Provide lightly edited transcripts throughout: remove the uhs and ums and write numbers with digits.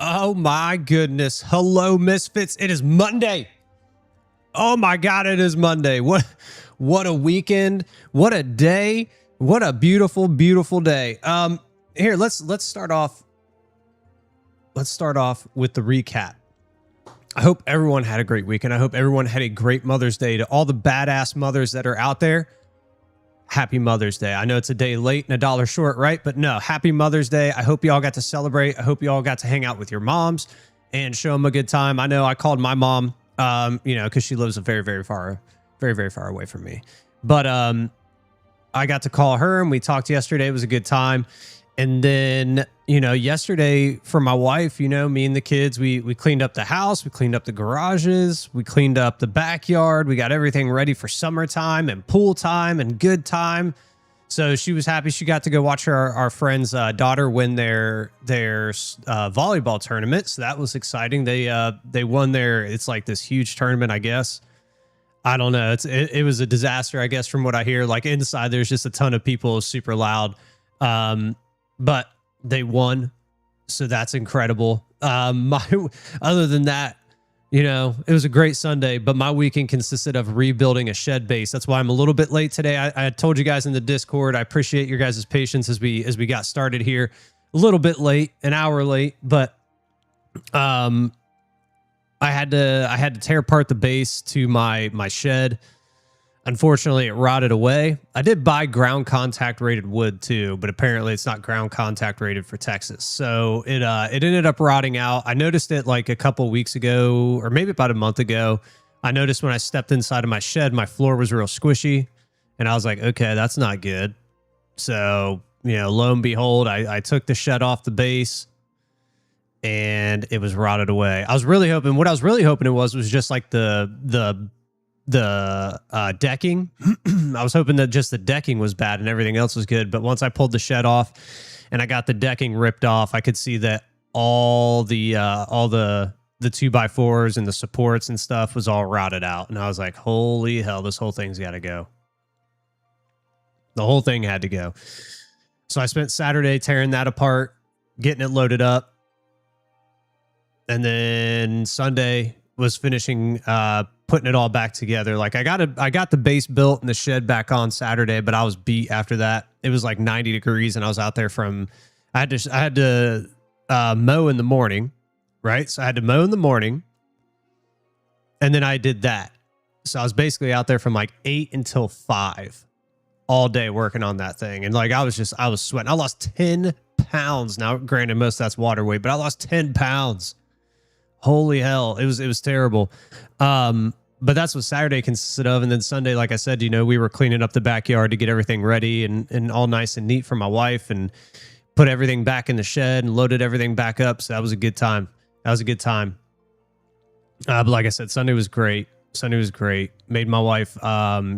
Oh my goodness. Hello, Misfits. It is Monday. Oh my God, it is Monday. What a weekend. What a day. What a beautiful, beautiful day. Here, let's start off. Let's start off with the recap. I hope everyone had a great weekend. I hope everyone had a great Mother's Day. To all the badass mothers that are out there, happy Mother's Day. I know it's a day late and a dollar short, right? But no, happy Mother's Day. I hope you all got to celebrate. I hope you all got to hang out with your moms and show them a good time. I know I called my mom, because she lives very, very far away from me. But I got to call her and we talked yesterday. It was a good time. And then, yesterday for my wife, me and the kids, we cleaned up the house, we cleaned up the garages, we cleaned up the backyard. We got everything ready for summertime and pool time and good time. So she was happy. She got to go watch our friend's daughter win their volleyball tournament. So that was exciting. They won it's like this huge tournament, I guess. I don't know. It was a disaster, I guess, from what I hear. Like inside, there's just a ton of people, super loud. But they won, so that's incredible. Other than that, it was a great Sunday, but my weekend consisted of rebuilding a shed base. That's why I'm a little bit late today. I told you guys in the Discord, I appreciate your guys' patience as we got started here. A little bit late, an hour late, but I had to tear apart the base to my shed. Unfortunately, it rotted away. I did buy ground contact rated wood too, but apparently it's not ground contact rated for Texas. So it ended up rotting out. I noticed it like a couple weeks ago, or maybe about a month ago. I noticed when I stepped inside of my shed, my floor was real squishy. And I was like, okay, that's not good. So, lo and behold, I took the shed off the base and it was rotted away. What I was really hoping it was just like the decking. I was hoping that just the decking was bad and everything else was good. But once I pulled the shed off and I got the decking ripped off, I could see that all the 2x4s and the supports and stuff was all rotted out. And I was like, holy hell, this whole thing's got to go. The whole thing had to go. So I spent Saturday tearing that apart, getting it loaded up. And then Sunday was finishing, putting it all back together. Like I got the base built and the shed back on Saturday, but I was beat after that. It was like 90 degrees and I was out there I had to mow in the morning, right? So I had to mow in the morning and then I did that. So I was basically out there from like 8 until 5 all day working on that thing. And like, I was sweating. I lost 10 pounds. Now, granted, most of that's water weight, but I lost 10 pounds. Holy hell. It was terrible. But that's what Saturday consisted of. And then Sunday, like I said, we were cleaning up the backyard to get everything ready and all nice and neat for my wife and put everything back in the shed and loaded everything back up. So that was a good time. But like I said, Sunday was great. Made my wife,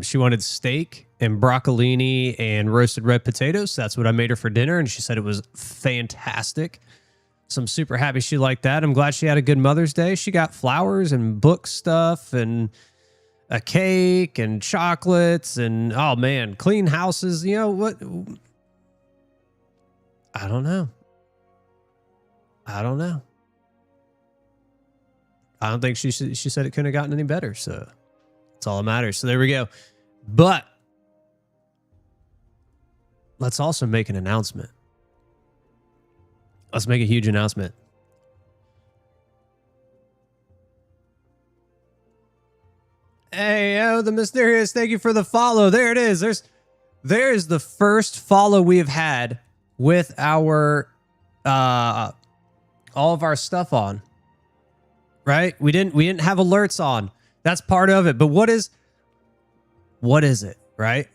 she wanted steak and broccolini and roasted red potatoes. So that's what I made her for dinner. And she said it was fantastic. So I'm super happy she liked that. I'm glad she had a good Mother's Day. She got flowers and book stuff and a cake and chocolates and, oh man, clean houses. What? I don't know. I don't think she said it couldn't have gotten any better. So that's all that matters. So there we go. But let's also make an announcement. Let's make a huge announcement. Hey, the mysterious, thank you for the follow. There it is. There's the first follow we have had with our all of our stuff on. Right? We didn't have alerts on. That's part of it. But what is it, right?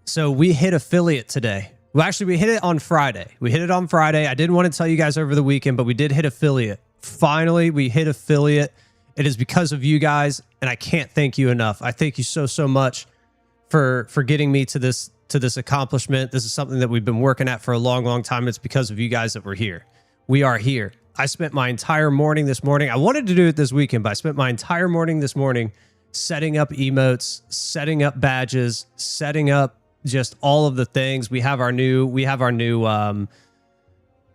So we hit affiliate today. Well, actually, we hit it on Friday. I didn't want to tell you guys over the weekend, but we did hit affiliate. Finally, we hit affiliate. It is because of you guys, and I can't thank you enough. I thank you so much for getting me to this accomplishment. This is something that we've been working at for a long time. It's because of you guys that we're here. We are here. I spent my entire morning this morning. I wanted to do it this weekend, but I spent my entire morning this morning setting up emotes, setting up badges, setting up just all of the things. We have our new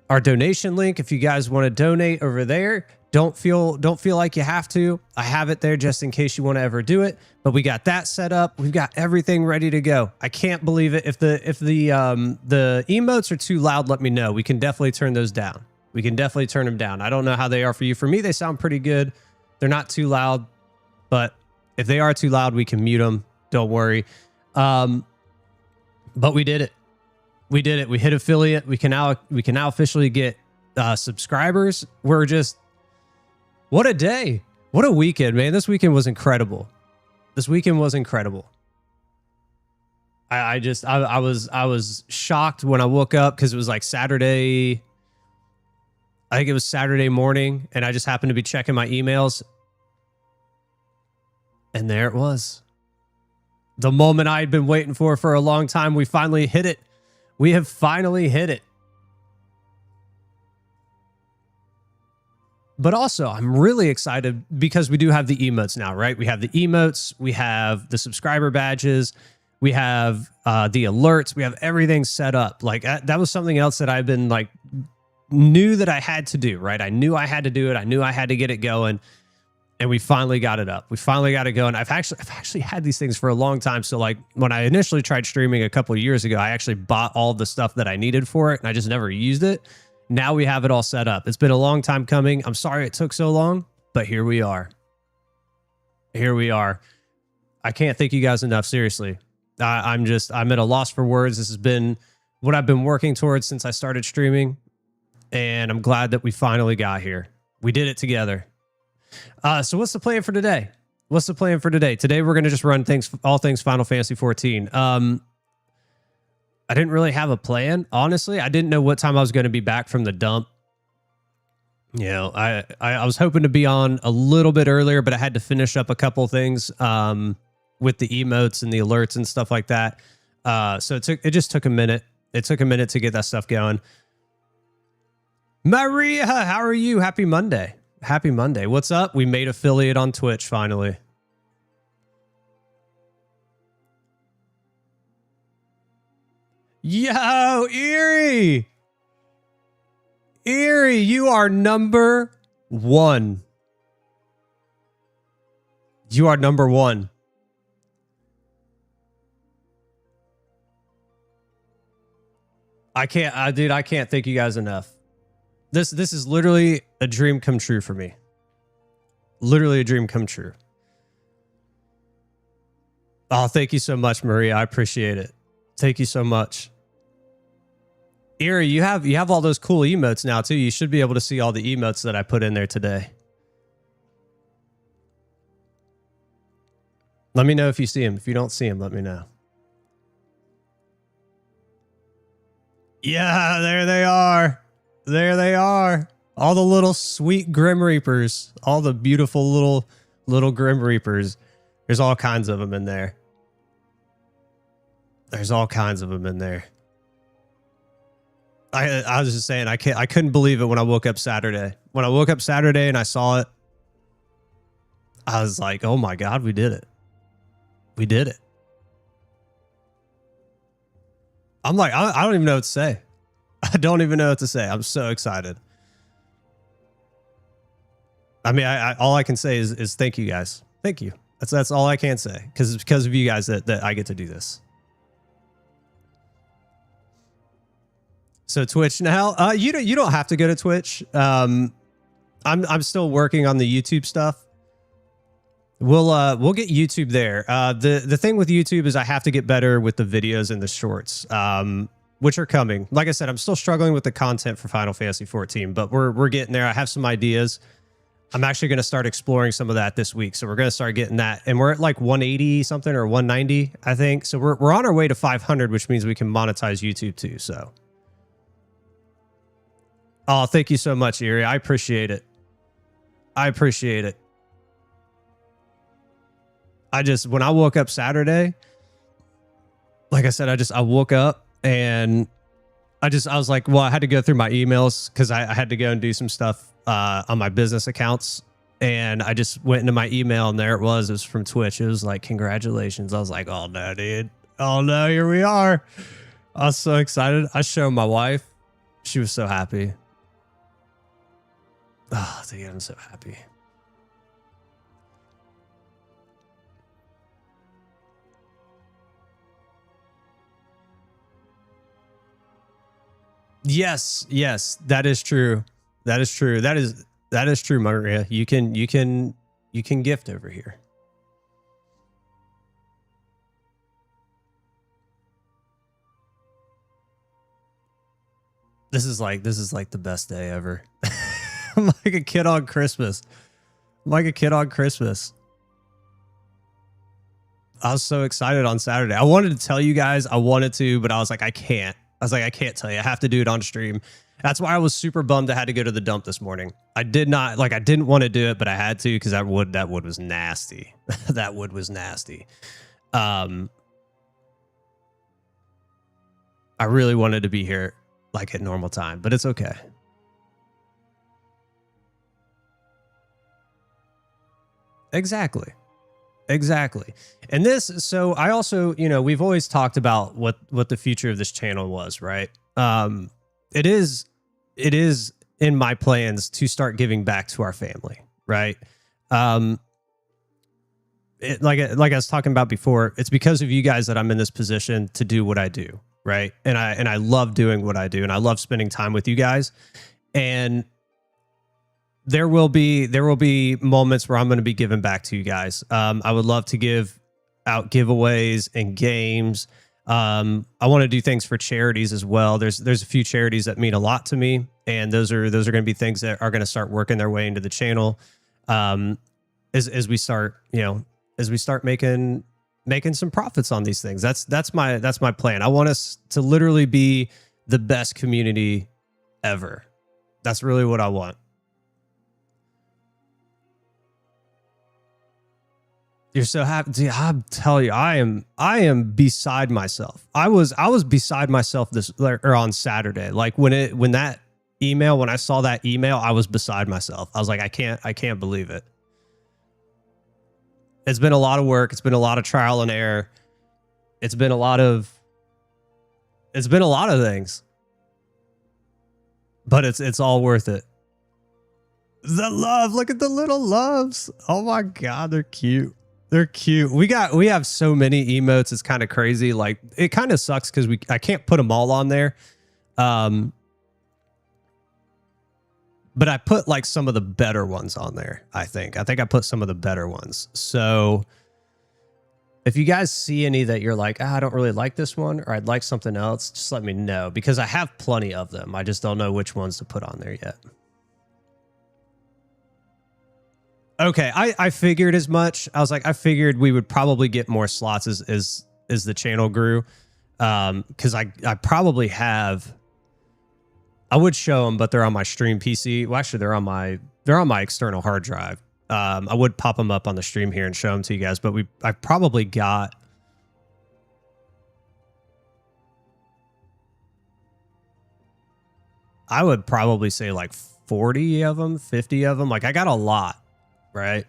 our donation link. If you guys want to donate over there, don't feel like you have to. I have it there just in case you want to ever do it. But we got that set up. We've got everything ready to go. I can't believe it. If the emotes are too loud, let me know. We can definitely turn those down. We can definitely turn them down. I don't know how they are for you. For me, they sound pretty good. They're not too loud, but if they are too loud, we can mute them. Don't worry. But we did it. We did it. We hit affiliate. We can now officially get subscribers. We're just, what a day. What a weekend, man. This weekend was incredible. This weekend was incredible. I was shocked when I woke up because it was like Saturday. I think it was Saturday morning, and I just happened to be checking my emails. And there it was. The moment I had been waiting for a long time, we finally hit it. We have finally hit it. But also, I'm really excited because we do have the emotes now, right? We have the emotes, we have the subscriber badges, we have the alerts, we have everything set up. Like that was something else that I've been like, knew that I had to do, right? I knew I had to do it. I knew I had to get it going. And we finally got it up. We finally got it going. I've actually had these things for a long time. So like when I initially tried streaming a couple of years ago, I actually bought all the stuff that I needed for it and I just never used it. Now we have it all set up. It's been a long time coming. I'm sorry it took so long, but here we are. Here we are. I can't thank you guys enough. Seriously. I'm at a loss for words. This has been what I've been working towards since I started streaming. And I'm glad that we finally got here. We did it together. So what's the plan for today? What's the plan for today? Today we're going to just run all things Final Fantasy 14. I didn't really have a plan, honestly. I didn't know what time I was going to be back from the dump. You know, I was hoping to be on a little bit earlier, but I had to finish up a couple things with the emotes and the alerts and stuff like that. So it just took a minute. It took a minute to get that stuff going. Maria, how are you? Happy Monday. Happy Monday. What's up? We made affiliate on Twitch finally. Yo, Eerie. Eerie, you are number one. You are number one. Dude, I can't thank you guys enough. This is literally a dream come true for me. Literally a dream come true. Oh, thank you so much, Maria. I appreciate it. Thank you so much. Eerie, you have all those cool emotes now too. You should be able to see all the emotes that I put in there today. Let me know if you see them. If you don't see them, let me know. Yeah, there they are. There they are. All the little sweet Grim Reapers. All the beautiful little Grim Reapers. There's all kinds of them in there. There's all kinds of them in there. I was just saying, I couldn't believe it when I woke up Saturday. When I woke up Saturday and I saw it, I was like, oh my God, we did it. We did it. I'm like, I don't even know what to say. I don't even know what to say. I'm so excited. I mean, all I can say is thank you guys. Thank you. That's all I can say, because it's because of you guys that I get to do this. So Twitch now, you don't have to go to Twitch. I'm still working on the YouTube stuff. We'll get YouTube there. The thing with YouTube is I have to get better with the videos and the shorts, which are coming. Like I said, I'm still struggling with the content for Final Fantasy 14, but we're getting there. I have some ideas. I'm actually going to start exploring some of that this week. So we're going to start getting that. And we're at like 180 something or 190, I think. So we're on our way to 500, which means we can monetize YouTube too. So. Oh, thank you so much, Eerie. I appreciate it. I appreciate it. When I woke up Saturday, like I said, I woke up and I was like, well, I had to go through my emails because I had to go and do some stuff on my business accounts. And I just went into my email and there it was from Twitch. It was like, congratulations. I was like, oh no, dude. Oh no, here we are. I was so excited. I showed my wife. She was so happy. Oh, dude, I'm so happy. Yes, yes, that is true. That is true. That is true, Maria. You can gift over here. This is like the best day ever. I'm like a kid on Christmas. I'm like a kid on Christmas. I was so excited on Saturday. I wanted to tell you guys, I wanted to, but I was like, I can't. I was like, I can't tell you. I have to do it on stream. That's why I was super bummed I had to go to the dump this morning. I did not, like, I didn't want to do it, but I had to because that wood was nasty. That wood was nasty. I really wanted to be here like at normal time, but it's okay. Exactly. Exactly. And this, so I also, you know, we've always talked about what the future of this channel was, right? It is in my plans to start giving back to our family, right? Like I was talking about before, it's because of you guys that I'm in this position to do what I do, right? And I love doing what I do, and I love spending time with you guys. And there will be moments where I'm going to be giving back to you guys. I would love to give out giveaways and games. I want to do things for charities as well. There's a few charities that mean a lot to me, and those are going to be things that are going to start working their way into the channel. As we start, you know, as we start making some profits on these things. That's my plan. I want us to literally be the best community ever. That's really what I want. You're so happy. Dude, I'm telling you, I am beside myself. I was beside myself on Saturday. Like when I saw that email, I was beside myself. I was like, I can't believe it. It's been a lot of work. It's been a lot of trial and error. It's been a lot of things, but it's all worth it. The love, look at the little loves. Oh my God, they're cute. They're cute. We have so many emotes. It's kind of crazy. Like, it kind of sucks because I can't put them all on there. But I put like some of the better ones on there. I think I put some of the better ones. So if you guys see any that you're like, I don't really like this one, or I'd like something else, just let me know, because I have plenty of them. I just don't know which ones to put on there yet. Okay, I figured as much. I was like, I figured we would probably get more slots as the channel grew, because I probably have. I would show them, but they're on my stream PC. Well, actually, they're on my external hard drive. I would pop them up on the stream here and show them to you guys, but I probably got. I would probably say like 40 of them, 50 of them. Like, I got a lot. Right,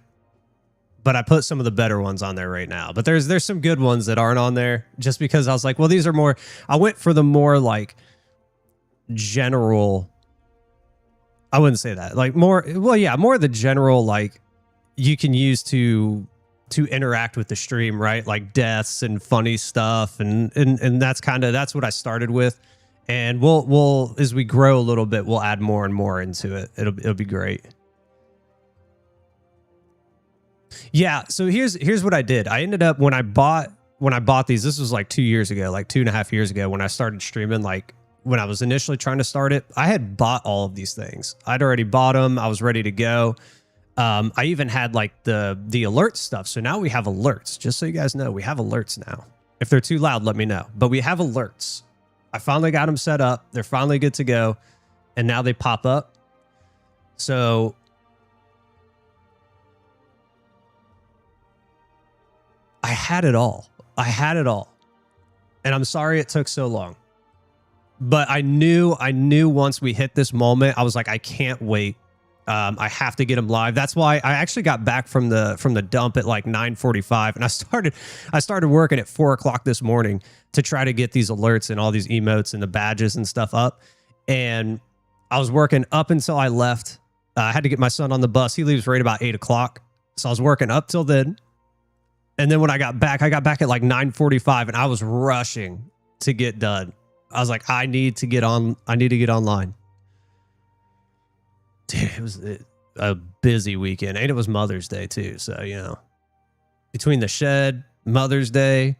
but I put some of the better ones on there right now. But there's some good ones that aren't on there, just because I was like, well, these are more. I went for the more like general. I wouldn't say that, like more. Well, yeah, more of the general, like you can use to interact with the stream, right? Like deaths and funny stuff, and that's what I started with. And we'll as we grow a little bit, we'll add more and more into it. It'll be great. Yeah, so here's what I did. I ended up when I bought these, this was like 2 years ago, like 2.5 years ago, when I started streaming, like when I was initially trying to start it, I had bought all of these things. I'd already bought them. I was ready to go. I even had like the alert stuff. So now we have alerts. Just so you guys know, we have alerts now. If they're too loud, let me know. But we have alerts. I finally got them set up. They're finally good to go. And now they pop up. So I had it all. And I'm sorry it took so long. But I knew once we hit this moment, I was like, I can't wait. I have to get them live. That's why I actually got back from the dump at like 9:45, and I started working at 4 o'clock this morning to try to get these alerts and all these emotes and the badges and stuff up. And I was working up until I left. I had to get my son on the bus. He leaves right about 8 o'clock. So I was working up till then. And then when I got back at like 9:45 and I was rushing to get done. I was like, I need to get online. Dude, it was a busy weekend. And it was Mother's Day too. So, you know, between the shed, Mother's Day,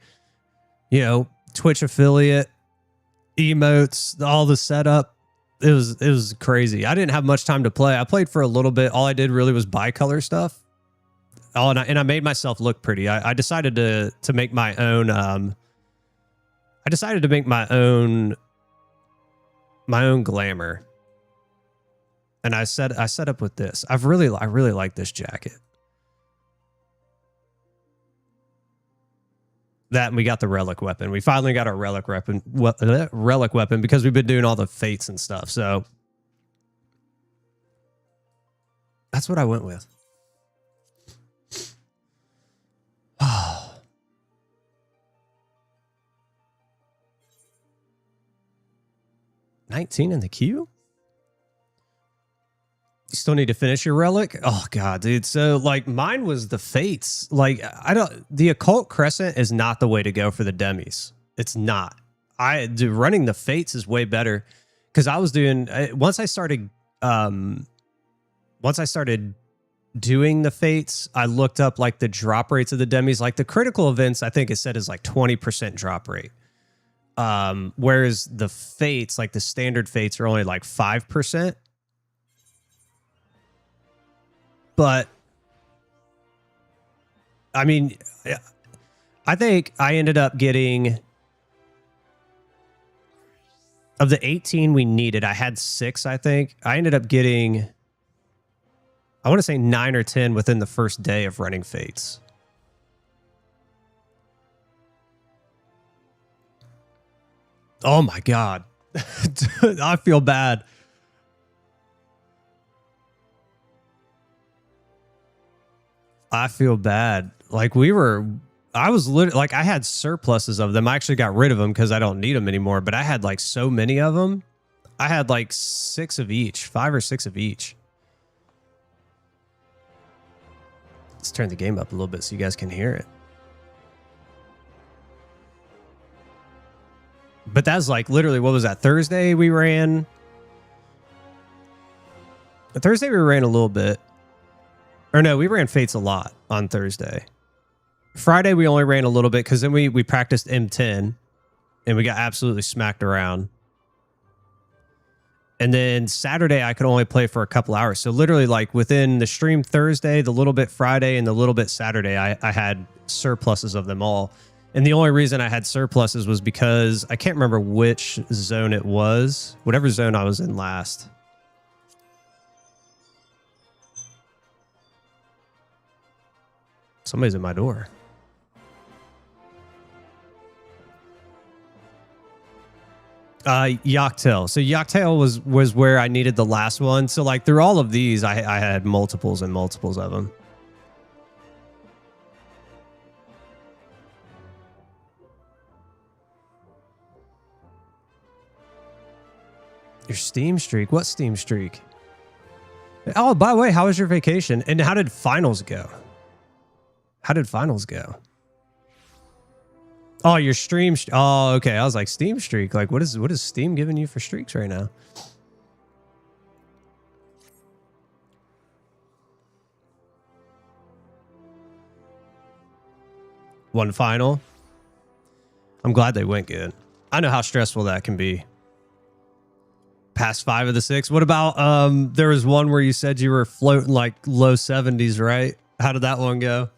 you know, Twitch affiliate, emotes, all the setup. It was crazy. I didn't have much time to play. I played for a little bit. All I did really was buy color stuff. Oh, and I made myself look pretty. I decided to make my own. I decided to make my own glamour. And I set up with this. I really like this jacket. That, and we got the relic weapon. We finally got our relic weapon because we've been doing all the fates and stuff. So that's what I went with. 19 in the queue? You still need to finish your relic? Oh god, dude. So like mine was the fates. Like the occult crescent is not the way to go for the demis. It's not. Running the fates is way better because I was doing once I started doing the fates, I looked up like the drop rates of the demis. Like the critical events, I think it said is like 20% drop rate. Whereas the fates, like the standard fates, are only like 5%. But I mean, I think I ended up getting, of the 18 we needed, I had 6, I think. I ended up getting, I want to say 9 or 10 within the first day of running fates. Oh my god. I feel bad. I feel bad. Like I was literally like, I had surpluses of them. I actually got rid of them because I don't need them anymore, but I had like so many of them. I had like 6 of each, 5 or 6 of each. Let's turn the game up a little bit so you guys can hear it. But that's like literally, what was that? Thursday we ran a little bit. Or no, we ran Fates a lot on Thursday. Friday, we only ran a little bit because then we practiced M10 and we got absolutely smacked around. And then Saturday, I could only play for a couple hours. So literally like within the stream Thursday, the little bit Friday, and the little bit Saturday, I had surpluses of them all. And the only reason I had surpluses was because I can't remember which zone it was. Whatever zone I was in last. Somebody's at my door. Yachtail. So Yachtail was where I needed the last one. So like through all of these, I had multiples and multiples of them. Your Steam streak? What Steam streak? Oh, by the way, how was your vacation? And how did finals go? How did finals go? Oh, your stream. Oh, okay. I was like, Steam streak. Like, what is Steam giving you for streaks right now? One final. I'm glad they went good. I know how stressful that can be. Past 5 of the 6. What about there was one where you said you were floating like low 70s, right? How did that one go?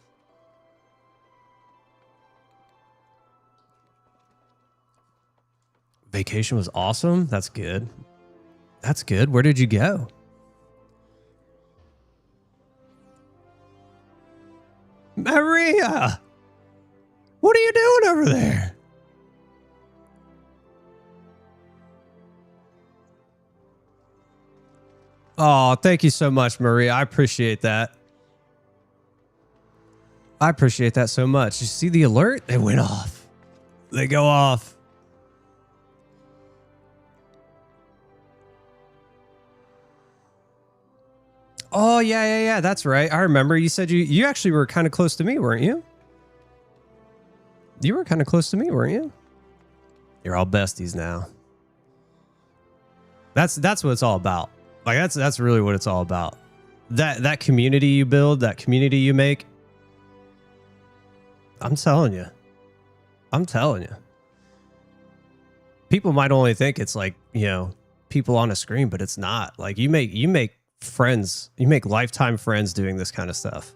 Vacation was awesome. That's good. That's good. Where did you go? Maria, what are you doing over there? Oh, thank you so much, Maria. I appreciate that. I appreciate that so much. You see the alert? They went off. They go off. Oh, yeah. That's right. I remember you said you actually were kind of close to me, weren't you? You were kind of close to me, weren't you? You're all besties now. That's what it's all about. Like that's really what it's all about. That community you build, that community you make. I'm telling you. I'm telling you. People might only think it's like, you know, people on a screen, but it's not. Like you make friends, you make lifetime friends doing this kind of stuff.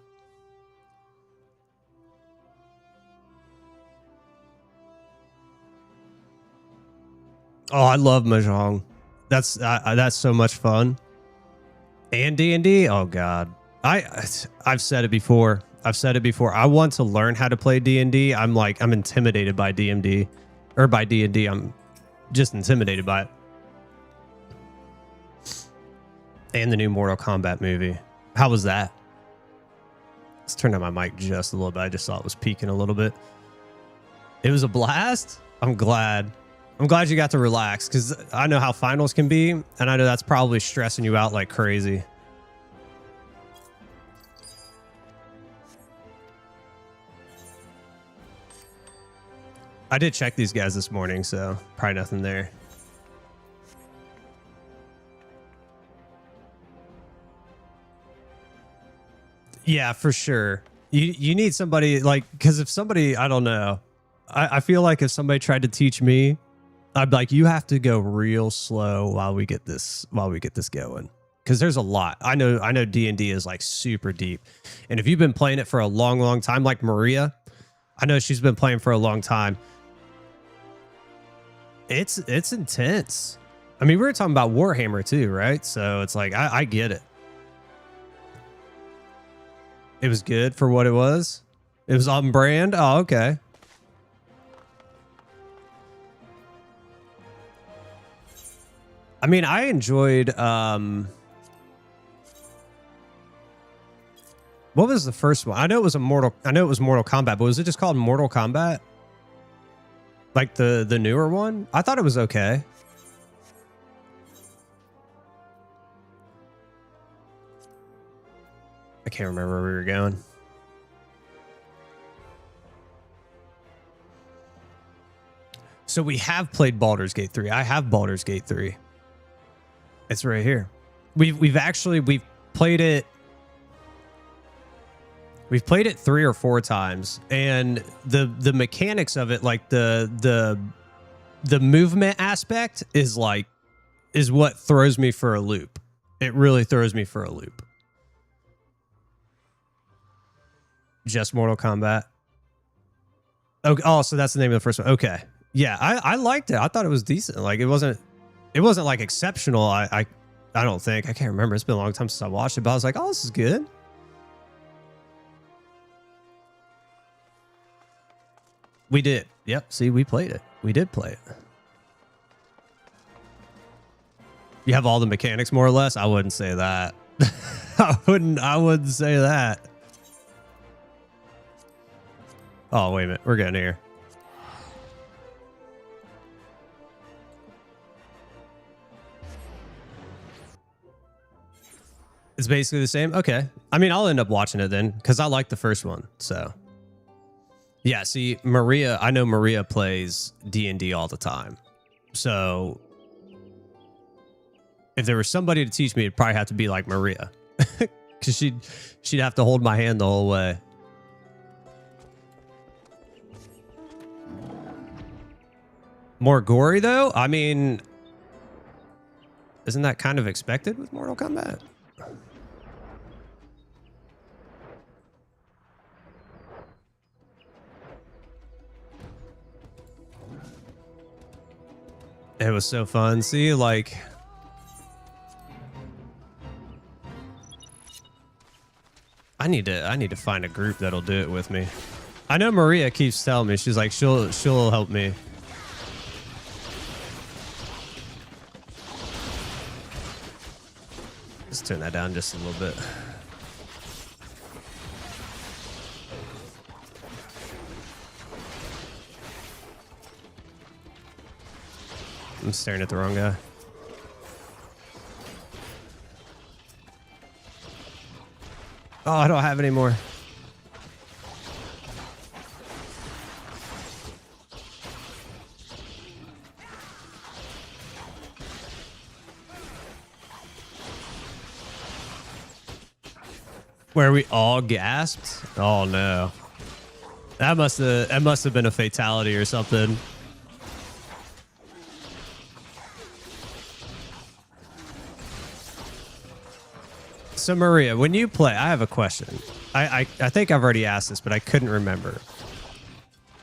Oh, I love Mahjong. That's so much fun. And D&D. Oh God, I've said it before. I want to learn how to play D&D. I'm intimidated by DMD, or by D&D. I'm just intimidated by it. And the new Mortal Kombat movie. How was that? Let's turn down my mic just a little bit. I just saw it was peaking a little bit. It was a blast. I'm glad you got to relax, because I know how finals can be, and I know that's probably stressing you out like crazy. I did check these guys this morning, so probably nothing there. Yeah, for sure. You need somebody, like, because if somebody, I don't know, I feel like if somebody tried to teach me, I'd be like, you have to go real slow while we get this going, because there's a lot. I know D&D is like super deep, and if you've been playing it for a long time, like Maria, I know she's been playing for a long time. It's intense. I mean, we were talking about Warhammer too, right? So it's like I get it. It was good for what it was. It was on brand. Oh, okay. I mean, I enjoyed what was the first one? I know it was Mortal Kombat, but was it just called Mortal Kombat? Like the newer one? I thought it was okay. I can't remember where we were going. So we have played Baldur's Gate 3. I have Baldur's Gate 3. It's right here. We've played it. We've played it 3 or 4 times, and the mechanics of it, like the movement aspect, is what throws me for a loop. It really throws me for a loop. Just Mortal Kombat. Okay. Oh, so that's the name of the first one. Okay. Yeah, I liked it. I thought it was decent. Like it wasn't like exceptional. I don't think. I can't remember. It's been a long time since I watched it, but I was like, oh, this is good. We did. Yep. See, we played it. We did play it. You have all the mechanics more or less? I wouldn't say that. I wouldn't say that. Oh, wait a minute. We're getting here. It's basically the same. Okay. I mean, I'll end up watching it then, because I like the first one. So yeah, see, Maria, I know Maria plays D&D all the time. So if there was somebody to teach me, it'd probably have to be like Maria, because she'd have to hold my hand the whole way. More gory though? I mean, isn't that kind of expected with Mortal Kombat? It was so fun. See, like, I need to find a group that'll do it with me. I know Maria keeps telling me, she's like, she'll help me. Let's turn that down just a little bit. I'm staring at the wrong guy. Oh, I don't have any more. Where we all gasped? Oh no. That must have been a fatality or something. So Maria, when you play, I have a question. I think I've already asked this, but I couldn't remember.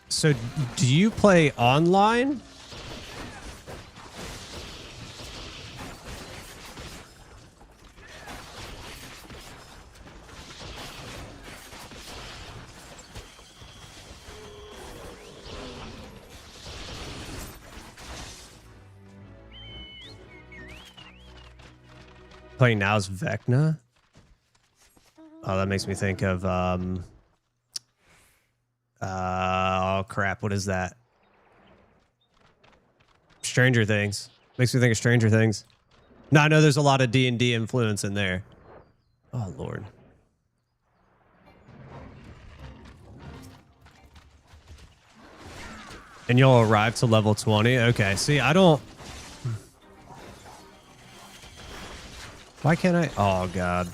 So do you play online? Playing now is Vecna. Oh, that makes me think of oh crap, what is that? Stranger Things. Makes me think of Stranger Things. No, I know there's a lot of D&D influence in there. Oh Lord. And you'll arrive to level 20? Okay, see, I don't... Why can't I? Oh, God.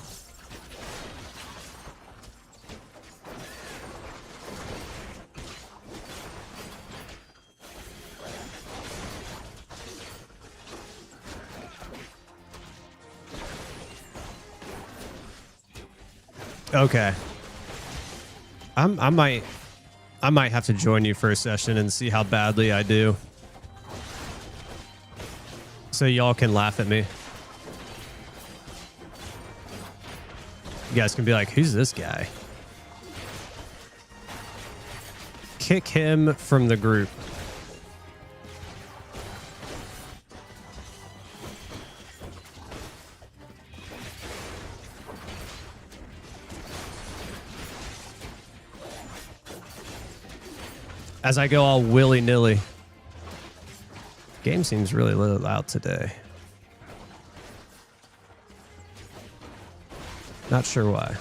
Okay. I might have to join you for a session and see how badly I do. So y'all can laugh at me. You guys can be like, who's this guy? Kick him from the group. As I go all willy-nilly. Game seems really loud today. Not sure why.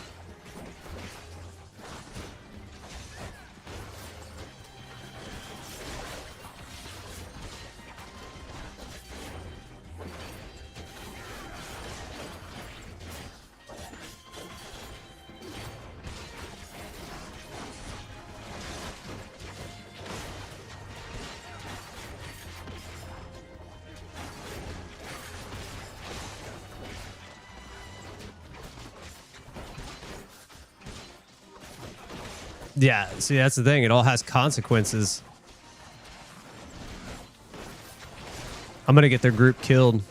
Yeah, see, that's the thing. It all has consequences. I'm going to get their group killed.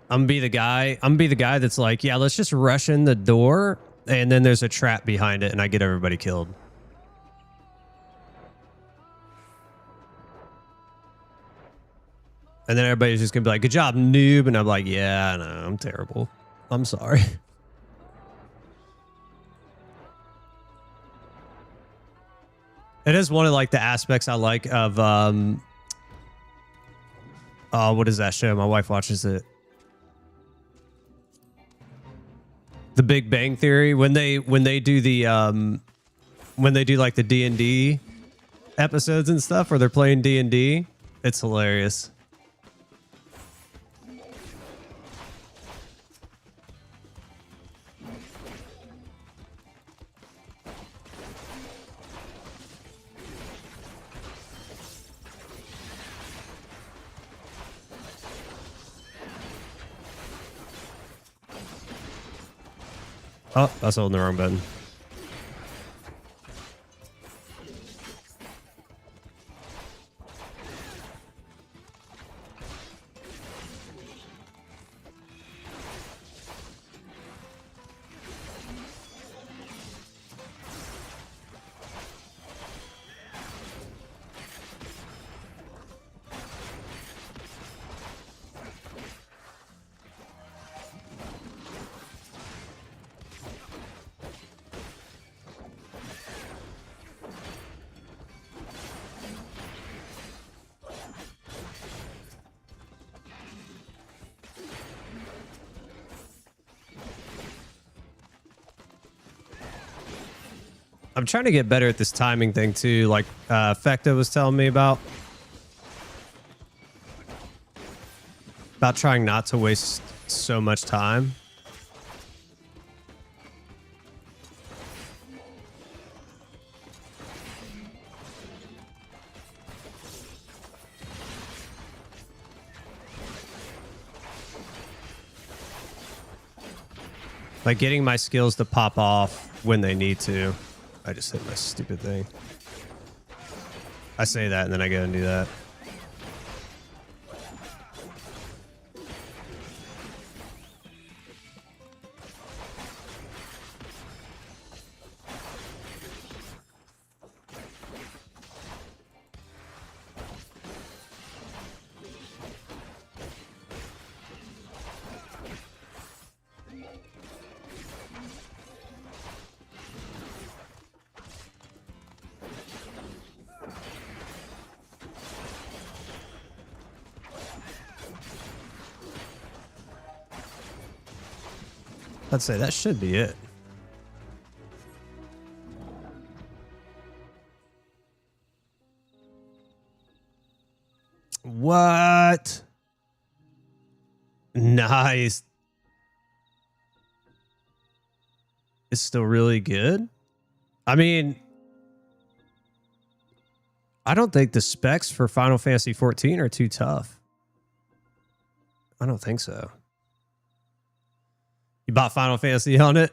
I'm gonna be the guy that's like, yeah, let's just rush in the door. And then there's a trap behind it, and I get everybody killed. And then everybody's just going to be like, good job, noob. And I'm like, yeah, I know, I'm terrible. I'm sorry. It is one of like the aspects I like of, what is that show? My wife watches it. The Big Bang Theory, when they do the when they do like the D&D episodes and stuff where they're playing D&D, it's hilarious. Oh, that's holding the wrong button. I'm trying to get better at this timing thing too, like Fecta was telling me about. About trying not to waste so much time. Like getting my skills to pop off when they need to. I just hit my stupid thing. I say that and then I go and do that. I'd say that should be it. What? Nice. It's still really good. I mean, I don't think the specs for Final Fantasy XIV are too tough. I don't think so. You bought Final Fantasy on it?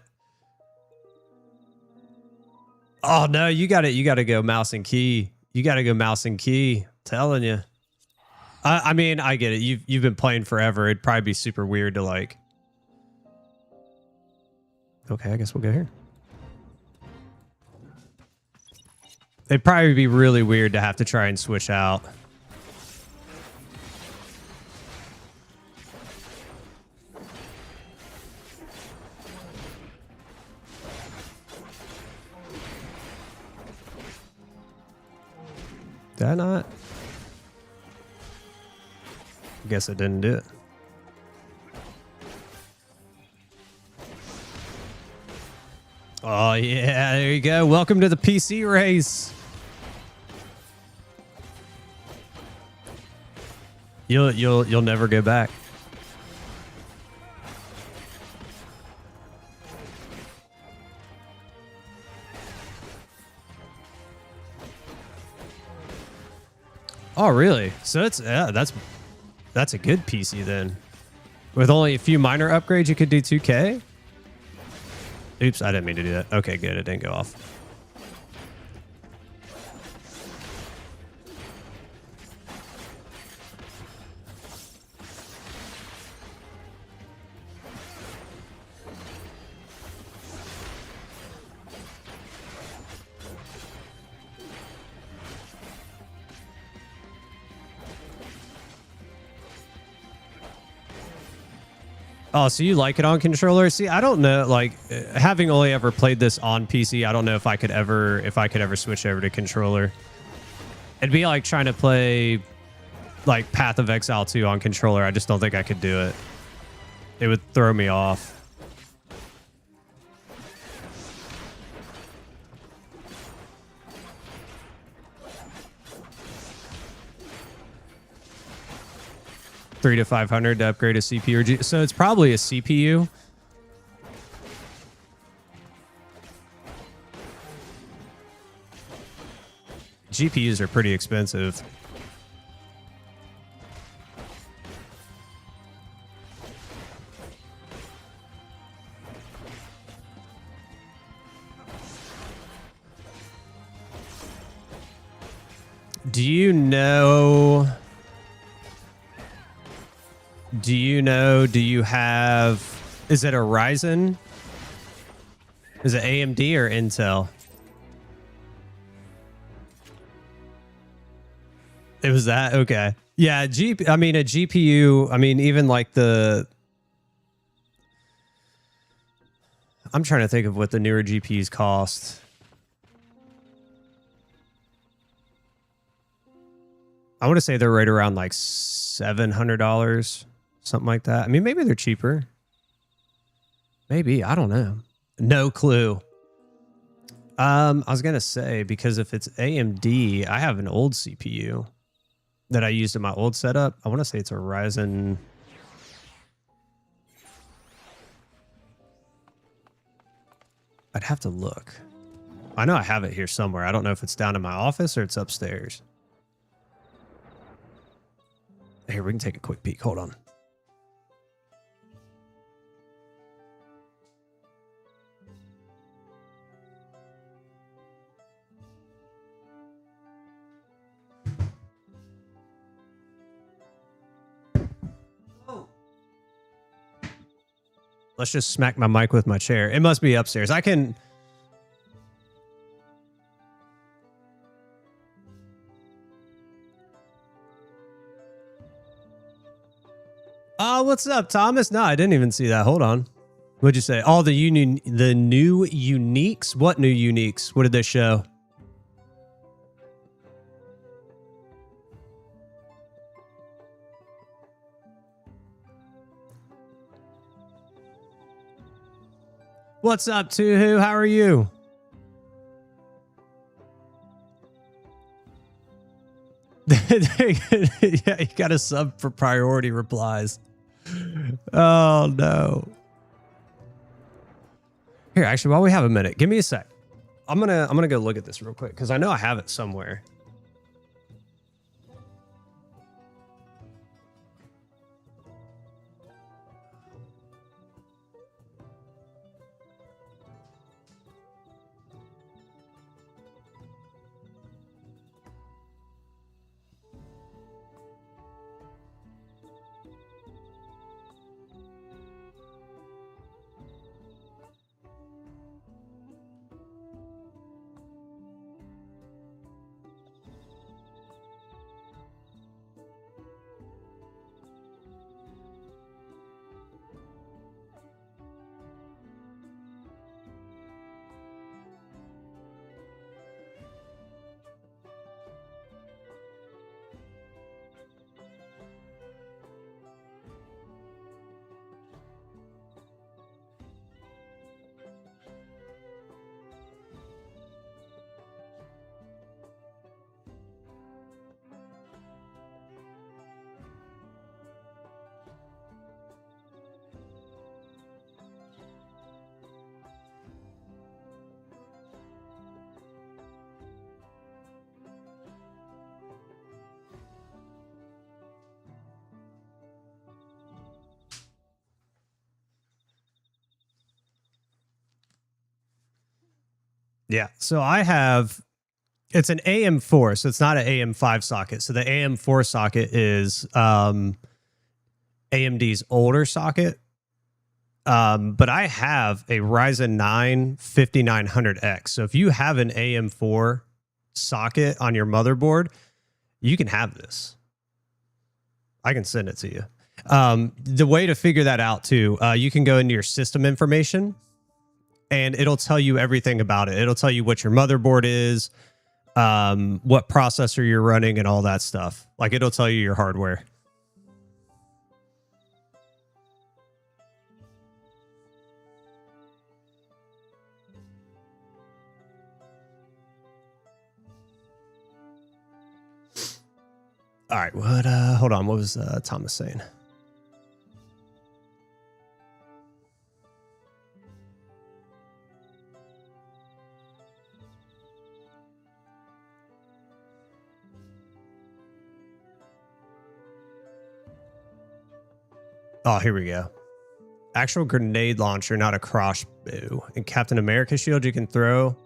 Oh no, you got it. You got to go mouse and key. You got to go mouse and key. I'm telling you. I mean, I get it. You've been playing forever. It'd probably be super weird to like. Okay, I guess we'll go here. It'd probably be really weird to have to try and switch out. Did I not? I guess I didn't do it. Oh yeah, there you go. Welcome to the PC race. You'll never go back. Oh really? So it's that's a good PC then. With only a few minor upgrades, you could do 2K? Oops, I didn't mean to do that. Okay, good. It didn't go off. Oh, so you like it on controller? See, I don't know. Like, having only ever played this on PC, I don't know if I could ever switch over to controller. It'd be like trying to play like Path of Exile 2 on controller. I just don't think I could do it. It would throw me off. $300 to $500 to upgrade a CPU or G. So it's probably a CPU. GPUs are pretty expensive. Do you know, do you have, is it a Ryzen? Is it AMD or Intel? It was that? Okay. Yeah, I mean, a GPU, I mean, even like the, I'm trying to think of what the newer GPUs cost. I want to say they're right around like $700, something like that. I mean, maybe they're cheaper. Maybe, I don't know. No clue. I was gonna say, because if it's AMD, I have an old CPU that I used in my old setup. I want to say it's a Ryzen. I'd have to look. I know I have it here somewhere. I don't know if it's down in my office or it's upstairs. Here, we can take a quick peek. Hold on. Let's just smack my mic with my chair. It must be upstairs. I can... Oh, what's up, Thomas? No, I didn't even see that. Hold on. What'd you say? Oh, the new uniques? What new uniques? What did they show? What's up, Tuhu? How are you? Yeah, you got a sub for priority replies. Oh no. Here, actually, while we have a minute, give me a sec. I'm gonna go look at this real quick because I know I have it somewhere. Yeah, so I have, it's an AM4, so it's not an AM5 socket. So the AM4 socket is AMD's older socket. But I have a Ryzen 9 5900X. So if you have an AM4 socket on your motherboard, you can have this. I can send it to you. The way to figure that out too, you can go into your system information and it'll tell you everything about it. It'll tell you what your motherboard is, what processor you're running and all that stuff. Like it'll tell you your hardware. All right, what, hold on. What was Thomas saying? Oh, here we go. Actual grenade launcher, not a crossbow. And Captain America shield you can throw.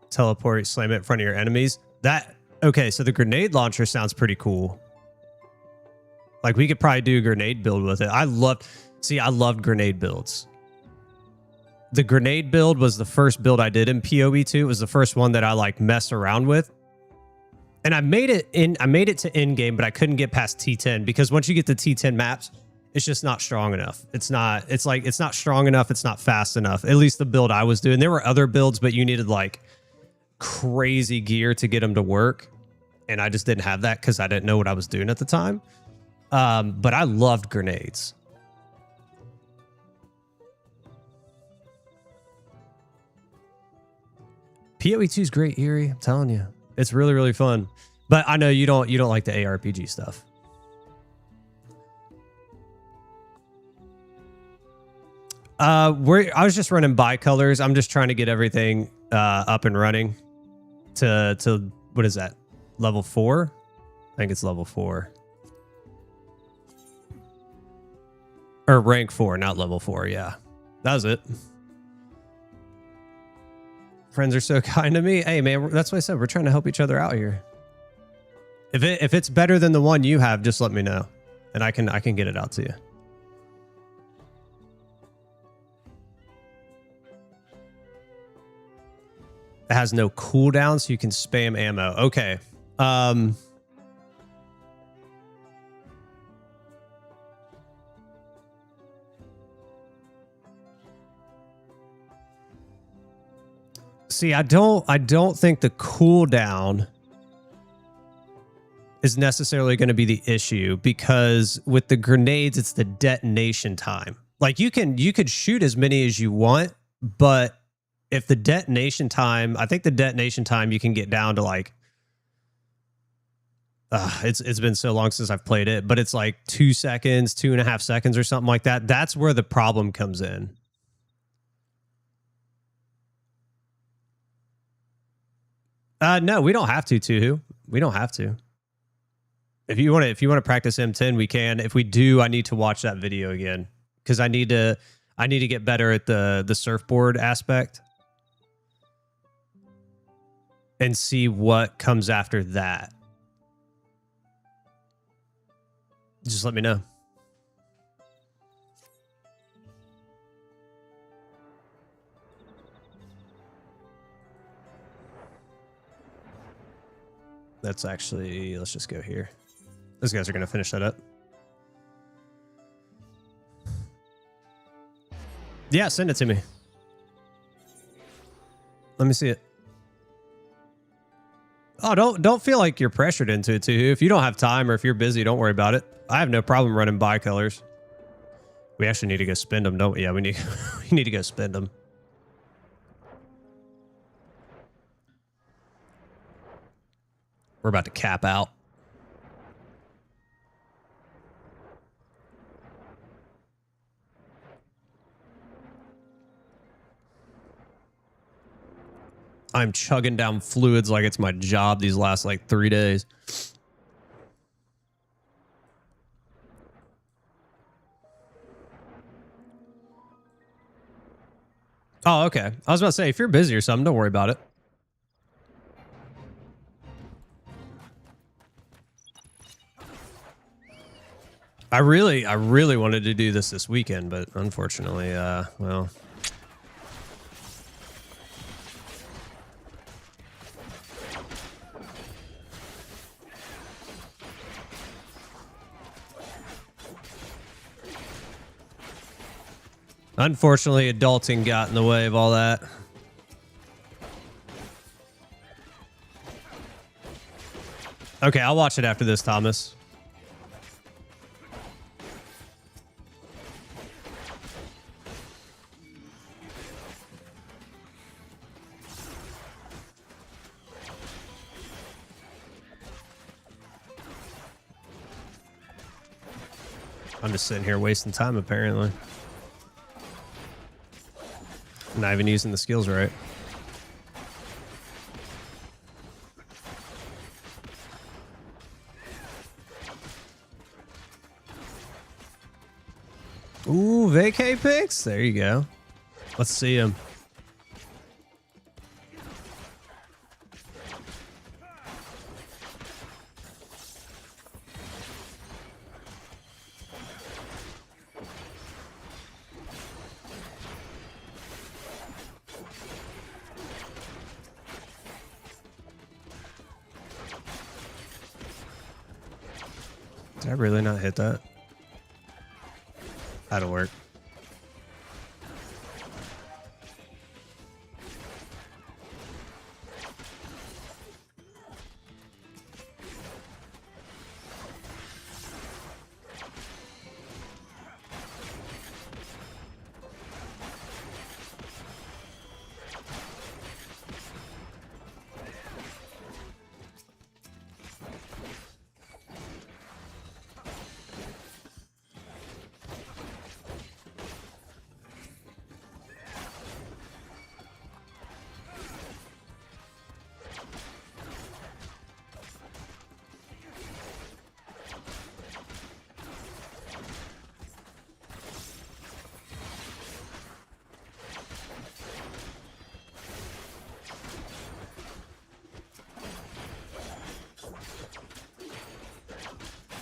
Teleport, slam it in front of your enemies. That, okay, so the grenade launcher sounds pretty cool. Like we could probably do a grenade build with it. I loved grenade builds. The grenade build was the first build I did in PoE2. It was the first one that I like messed around with. And I made it to end game, but I couldn't get past T10 because once you get to T10 maps, it's just not strong enough. It's not strong enough. It's not fast enough. At least the build I was doing. There were other builds, but you needed like crazy gear to get them to work. And I just didn't have that because I didn't know what I was doing at the time. But I loved grenades. PoE2 is great, Erie. I'm telling you, it's really, really fun. But I know you don't like the ARPG stuff. I was just running bicolors. I'm just trying to get everything up and running to what is that? Level 4? I think it's level 4. Or rank 4, not level 4. Yeah, that was it. Friends are so kind to me. Hey man, that's what I said. We're trying to help each other out here. If it's better than the one you have, just let me know, and I can get it out to you. It has no cooldown, so you can spam ammo. Okay. See, I don't think the cooldown is necessarily going to be the issue, because with the grenades, it's the detonation time. Like you could shoot as many as you want, but if the detonation time, I think the detonation time you can get down to like, it's been so long since I've played it, but it's like 2 seconds, 2.5 seconds or something like that. That's where the problem comes in. No, we don't have to, Tuhu. We don't have to. If you want to practice M10, we can. If we do, I need to watch that video again, because I need to get better at the surfboard aspect and see what comes after that. Just let me know. That's actually, let's just go here. Those guys are going to finish that up. Yeah, send it to me. Let me see it. Oh, don't feel like you're pressured into it, too. If you don't have time or if you're busy, don't worry about it. I have no problem running bicolors. We actually need to go spend them, don't we? Yeah, we need to go spend them. We're about to cap out. I'm chugging down fluids like it's my job these last like 3 days. Oh, okay. I was about to say, if you're busy or something, don't worry about it. I really wanted to do this weekend, but unfortunately, well. Unfortunately, adulting got in the way of all that. Okay, I'll watch it after this, Thomas. I'm just sitting here wasting time, apparently. Not even using the skills right. Ooh, vacay picks? There you go. Let's see him. Did I really not hit that? That'll work.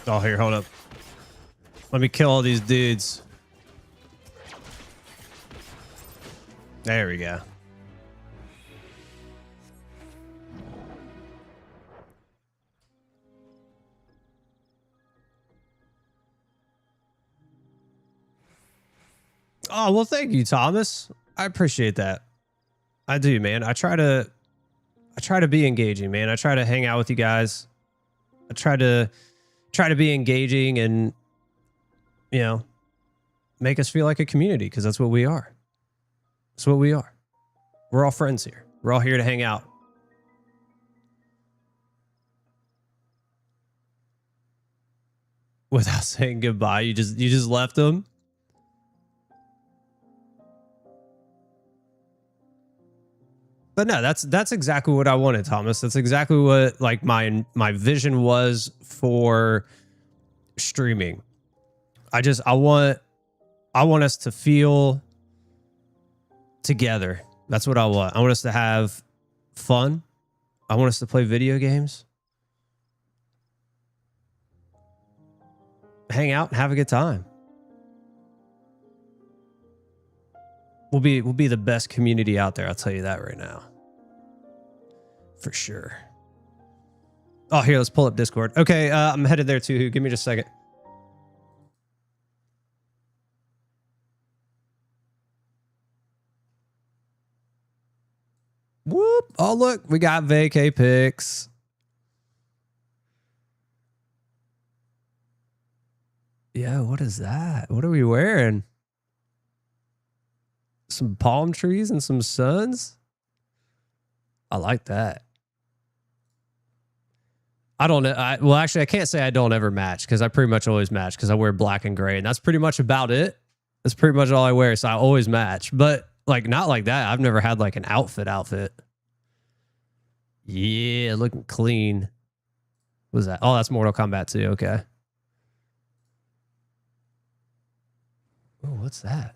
Oh, here, hold up. Let me kill all these dudes. There we go. Oh, well, thank you, Thomas. I appreciate that. I do, man. I try to be engaging, man. I try to hang out with you guys. I try to be engaging and, you know, make us feel like a community, because that's what we are. That's what we are. We're all friends here. We're all here to hang out. Without saying goodbye, you just left them. But no, that's exactly what I wanted, Thomas. That's exactly what like my vision was for streaming. I want us to feel together. That's what I want. I want us to have fun. I want us to play video games. Hang out and have a good time. We'll be the best community out there. I'll tell you that right now. For sure. Oh, here, let's pull up Discord. Okay, I'm headed there too. Give me just a second. Whoop. Oh, look, we got vacay pics. Yeah, what is that? What are we wearing? Some palm trees and some suns. I like that. I don't know. Well, actually, I can't say I don't ever match, because I pretty much always match, because I wear black and gray, and that's pretty much about it. That's pretty much all I wear, so I always match. But like, not like that. I've never had like an outfit. Yeah, looking clean. What was that? Oh, that's Mortal Kombat 2. Okay. Oh, what's that?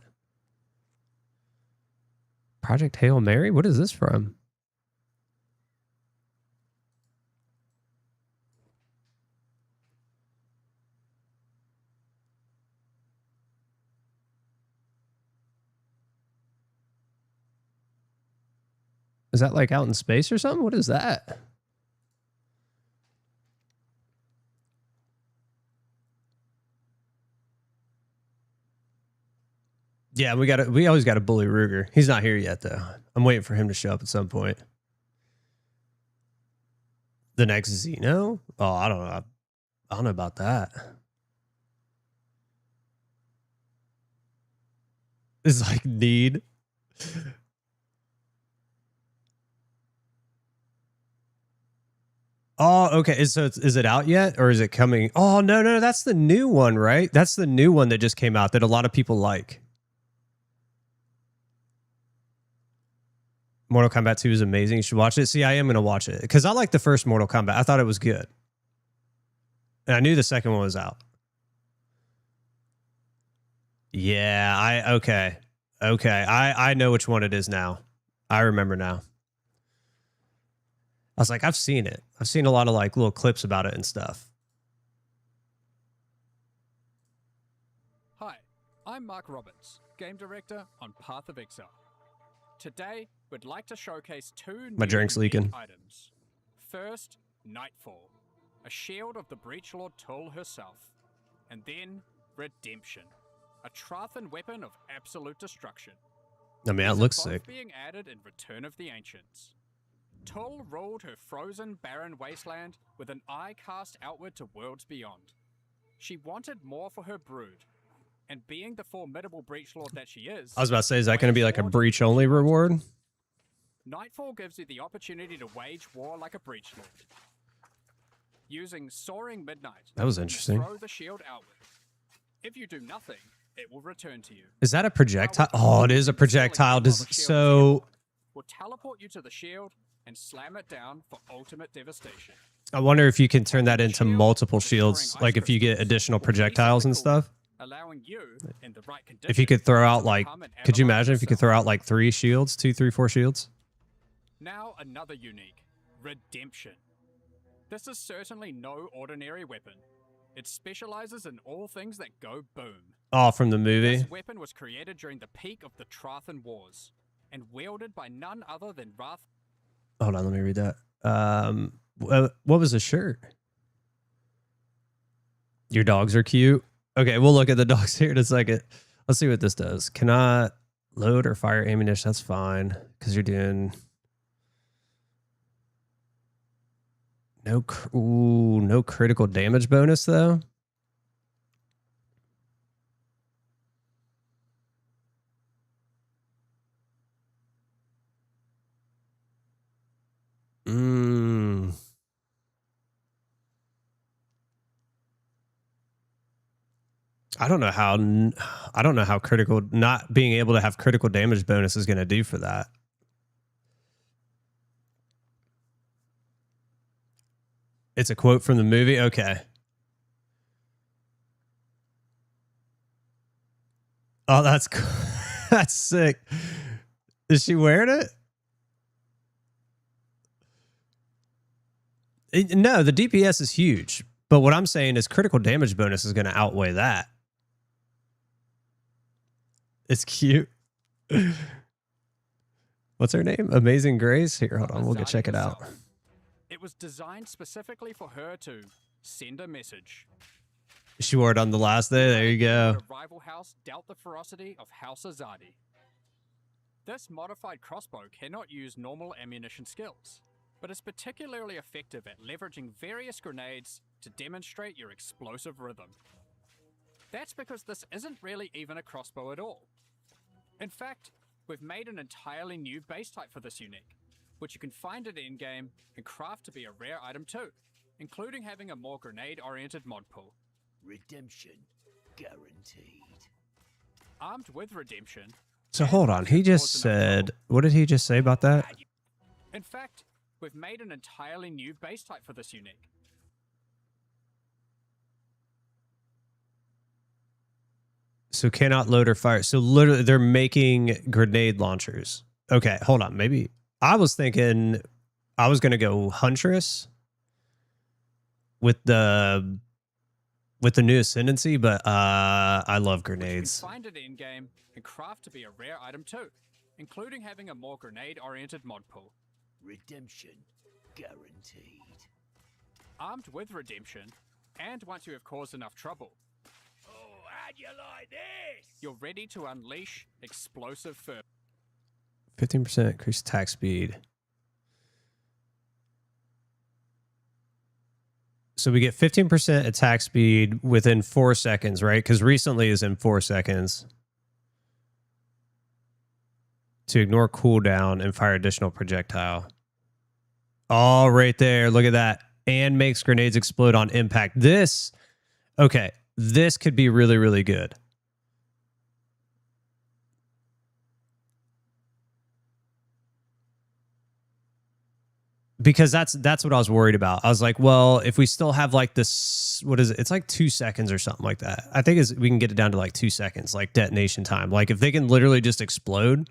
Project Hail Mary? What is this from? Is that like out in space or something? What is that? Yeah, we always got to bully Ruger. He's not here yet though. I'm waiting for him to show up at some point. The next Xeno? Oh, I don't know. I don't know about that. It's like need. Oh, okay. So is it out yet, or is it coming? Oh, no. That's the new one, right? That's the new one that just came out that a lot of people like. Mortal Kombat 2 is amazing. You should watch it. See, I am going to watch it because I like the first Mortal Kombat. I thought it was good. And I knew the second one was out. Yeah, okay. I know which one it is now. I remember now. I was like, I've seen it. I've seen a lot of like little clips about it and stuff. Hi, I'm Mark Roberts, game director on Path of Exile. Today, we'd like to showcase two My drink's leaking. items. First, Nightfall, a shield of the Breachlord Tull herself. And then, Redemption, a Trathan weapon of absolute destruction. I mean, that looks sick. Being added in Return of the Ancients. Tull ruled her frozen, barren wasteland with an eye cast outward to worlds beyond. She wanted more for her brood, and being the formidable breachlord that she is... I was about to say, is that going to be like a breach-only reward? Nightfall gives you the opportunity to wage war like a breachlord. Using Soaring Midnight... That was interesting. Throw the shield outward. If you do nothing, it will return to you. Is that a projectile? Oh, it is a projectile. So... will teleport you to the shield and slam it down for ultimate devastation. I wonder if you can turn that into multiple shields, like if you get additional projectiles and stuff. Allowing you in the right condition. If you could throw out like, could you imagine if you could throw out like 3 shields, 2, 3, 4 shields? Now another unique, Redemption. This is certainly no ordinary weapon. It specializes in all things that go boom. Oh, from the movie? This weapon was created during the peak of the Trathan Wars and wielded by none other than Wrath. Hold on, let me read that. What was the shirt? Your dogs are cute. Okay, we'll look at the dogs here in a second. Let's see what this does. Cannot load or fire ammunition. That's fine because you're doing no critical damage bonus though. I don't know how critical, not being able to have critical damage bonus is going to do for that. It's a quote from the movie. Okay. Oh, that's that's sick. Is she wearing it? No, the DPS is huge. But what I'm saying is critical damage bonus is going to outweigh that. It's cute. What's her name? Amazing Grace? Here, hold on. We'll go check it out. It was designed specifically for her to send a message. She wore it on the last day. There you go. A rival house dealt the ferocity of House Azadi. This modified crossbow cannot use normal ammunition skills, but is particularly effective at leveraging various grenades to demonstrate your explosive rhythm. That's because this isn't really even a crossbow at all. In fact, we've made an entirely new base type for this unique, which you can find at in-game and craft to be a rare item too, including having a more grenade-oriented mod pool. Redemption guaranteed. Armed with redemption. So hold on, he just said, what did he just say about that? In fact, we've made an entirely new base type for this unique. So cannot load or fire. So literally they're making grenade launchers. Okay, hold on. Maybe I was thinking I was going to go Huntress with the new Ascendancy, but I love grenades. You can find it in game and craft to be a rare item too, including having a more grenade-oriented mod pool. Redemption guaranteed. Armed with redemption, and once you have caused enough trouble, How'd you like this? you're ready to unleash explosive fervor. 15% increased attack speed. So we get 15% attack speed within 4 seconds, right? Because recently is in 4 seconds. To ignore cooldown and fire additional projectile. Oh, right there. Look at that. And makes grenades explode on impact. This, okay. This could be really, really good. Because that's what I was worried about. I was like, well, if we still have like this, what is it? It's like 2 seconds or something like that. I think we can get it down to like 2 seconds, like detonation time. Like if they can literally just explode,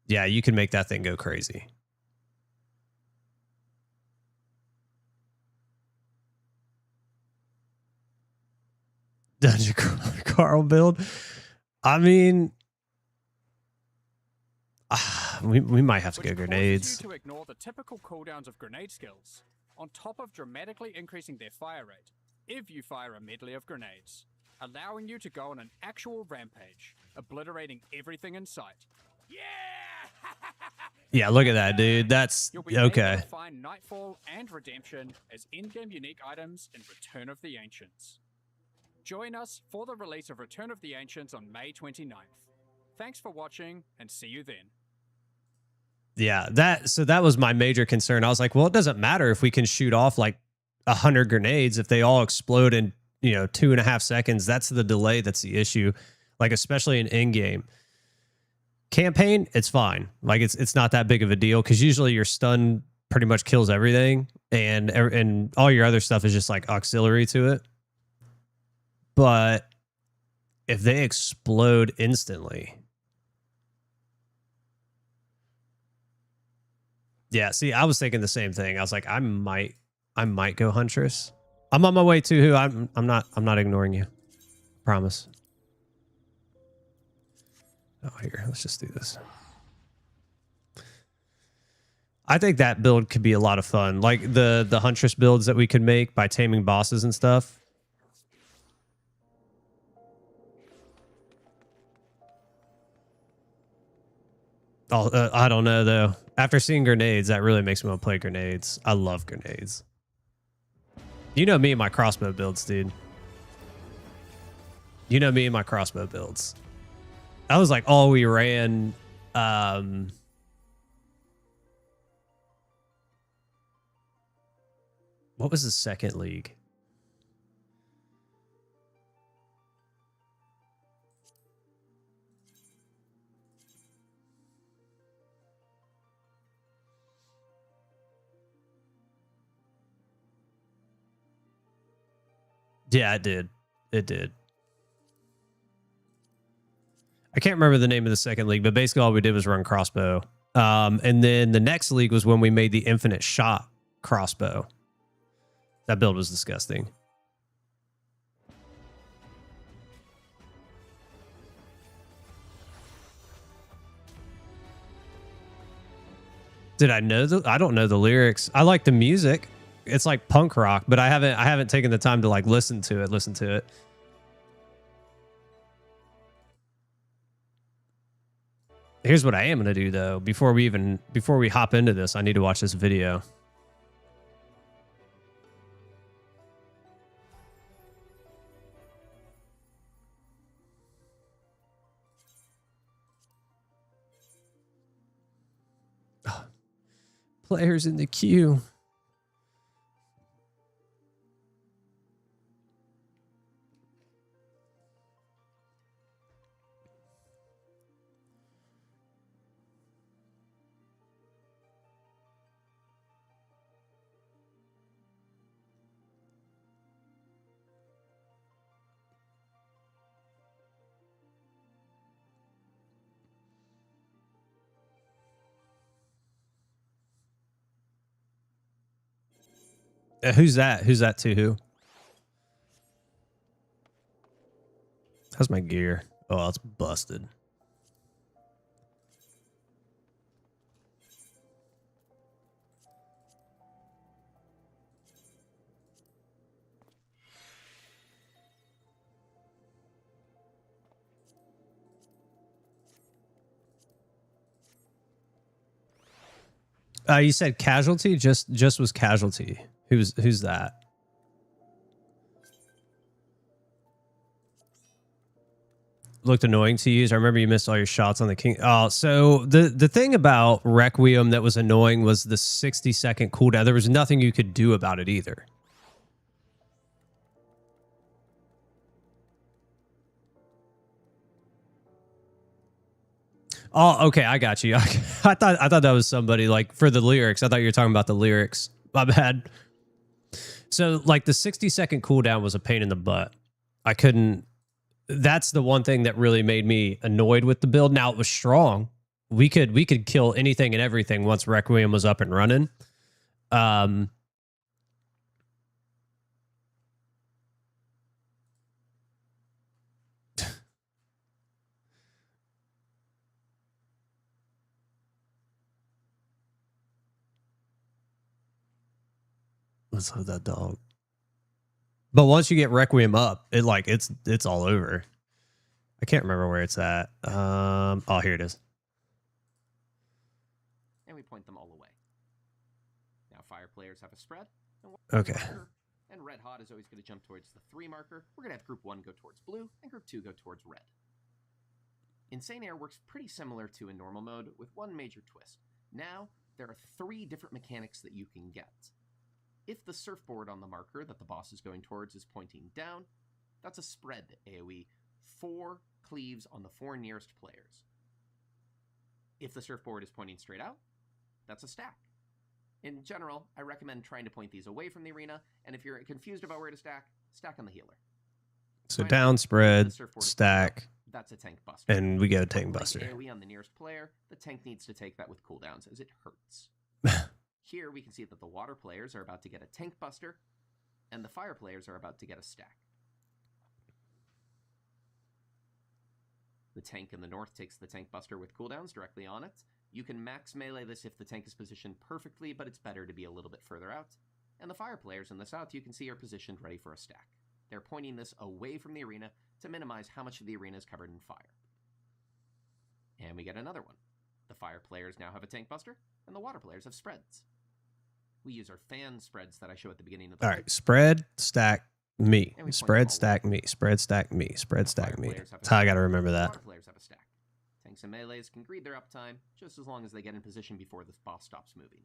yeah, you can make that thing go crazy. Dungeon Carl build. I mean, we might have to go grenades. You to ignore the typical cooldowns of grenade skills, on top of dramatically increasing their fire rate, if you fire a medley of grenades, allowing you to go on an actual rampage, obliterating everything in sight. Yeah! Yeah, look at that, dude. That's You'll be okay. able to find Nightfall and Redemption as in-game unique items in Return of the Ancients. Join us for the release of Return of the Ancients on May 29th. Thanks for watching, and see you then. Yeah, that was my major concern. I was like, well, it doesn't matter if we can shoot off like 100 grenades if they all explode in 2.5 seconds. That's the delay that's the issue. Like especially in in-game campaign, it's fine. Like it's not that big of a deal because usually your stun pretty much kills everything, and all your other stuff is just like auxiliary to it. But if they explode instantly. Yeah, see, I was thinking the same thing. I was like, I might go Huntress. I'm on my way to who. I'm not ignoring you. Promise. Oh, here. Let's just do this. I think that build could be a lot of fun. Like the Huntress builds that we could make by taming bosses and stuff. Oh, I don't know though. After seeing grenades, that really makes me want to play grenades. I love grenades. You know me and my crossbow builds, dude. You know me and my crossbow builds. That was like all we ran. What was the second league? Yeah, it did. It did. I can't remember the name of the second league, but basically all we did was run crossbow. And then the next league was when we made the infinite shot crossbow. That build was disgusting. Did I know I don't know the lyrics. I like the music. It's like punk rock, but I haven't taken the time to like listen to it. Here's what I am going to do though. Before we hop into this, I need to watch this video. Players in the queue. Who's that? Who's that to who? How's my gear? Oh, it's busted. You said casualty? Just was casualty. Who's that? Looked annoying to use. I remember you missed all your shots on the king. Oh, so the thing about Requiem that was annoying was the 60-second cooldown. There was nothing you could do about it either. Oh, okay, I got you. I thought that was somebody like for the lyrics. I thought you were talking about the lyrics. My bad. So like the 60-second cooldown was a pain in the butt. I couldn't. That's the one thing that really made me annoyed with the build. Now it was strong. We could kill anything and everything once Requiem was up and running. Let's hold that dog. But once you get Requiem up, it's all over. I can't remember where it's at. Oh, here it is. And we point them all away. Now fire players have a spread. Okay. And red hot is always going to jump towards the 3 marker. We're going to have group 1 go towards blue and group 2 go towards red. Insane Air works pretty similar to in normal mode with one major twist. Now there are 3 different mechanics that you can get. If the surfboard on the marker that the boss is going towards is pointing down, that's a spread AoE, 4 cleaves on the 4 nearest players. If the surfboard is pointing straight out, that's a stack. In general, I recommend trying to point these away from the arena, and if you're confused about where to stack, stack on the healer. So down spread, stack, that's a tank buster. And we go tank buster. AoE on the nearest player, the tank needs to take that with cooldowns as it hurts. Here we can see that the water players are about to get a tank buster, and the fire players are about to get a stack. The tank in the north takes the tank buster with cooldowns directly on it. You can max melee this if the tank is positioned perfectly, but it's better to be a little bit further out. And the fire players in the south you can see are positioned ready for a stack. They're pointing this away from the arena to minimize how much of the arena is covered in fire. And we get another one. The fire players now have a tank buster, and the water players have spreads. We use our fan spreads that I show at the beginning of the All right, spread, stack, me. And we point Spread, them all stack, me. Spread, stack, me. Spread, stack, me. That's how I got to remember that. Water players have a stack. Tanks and melees can greed their uptime just as long as they get in position before the boss stops moving.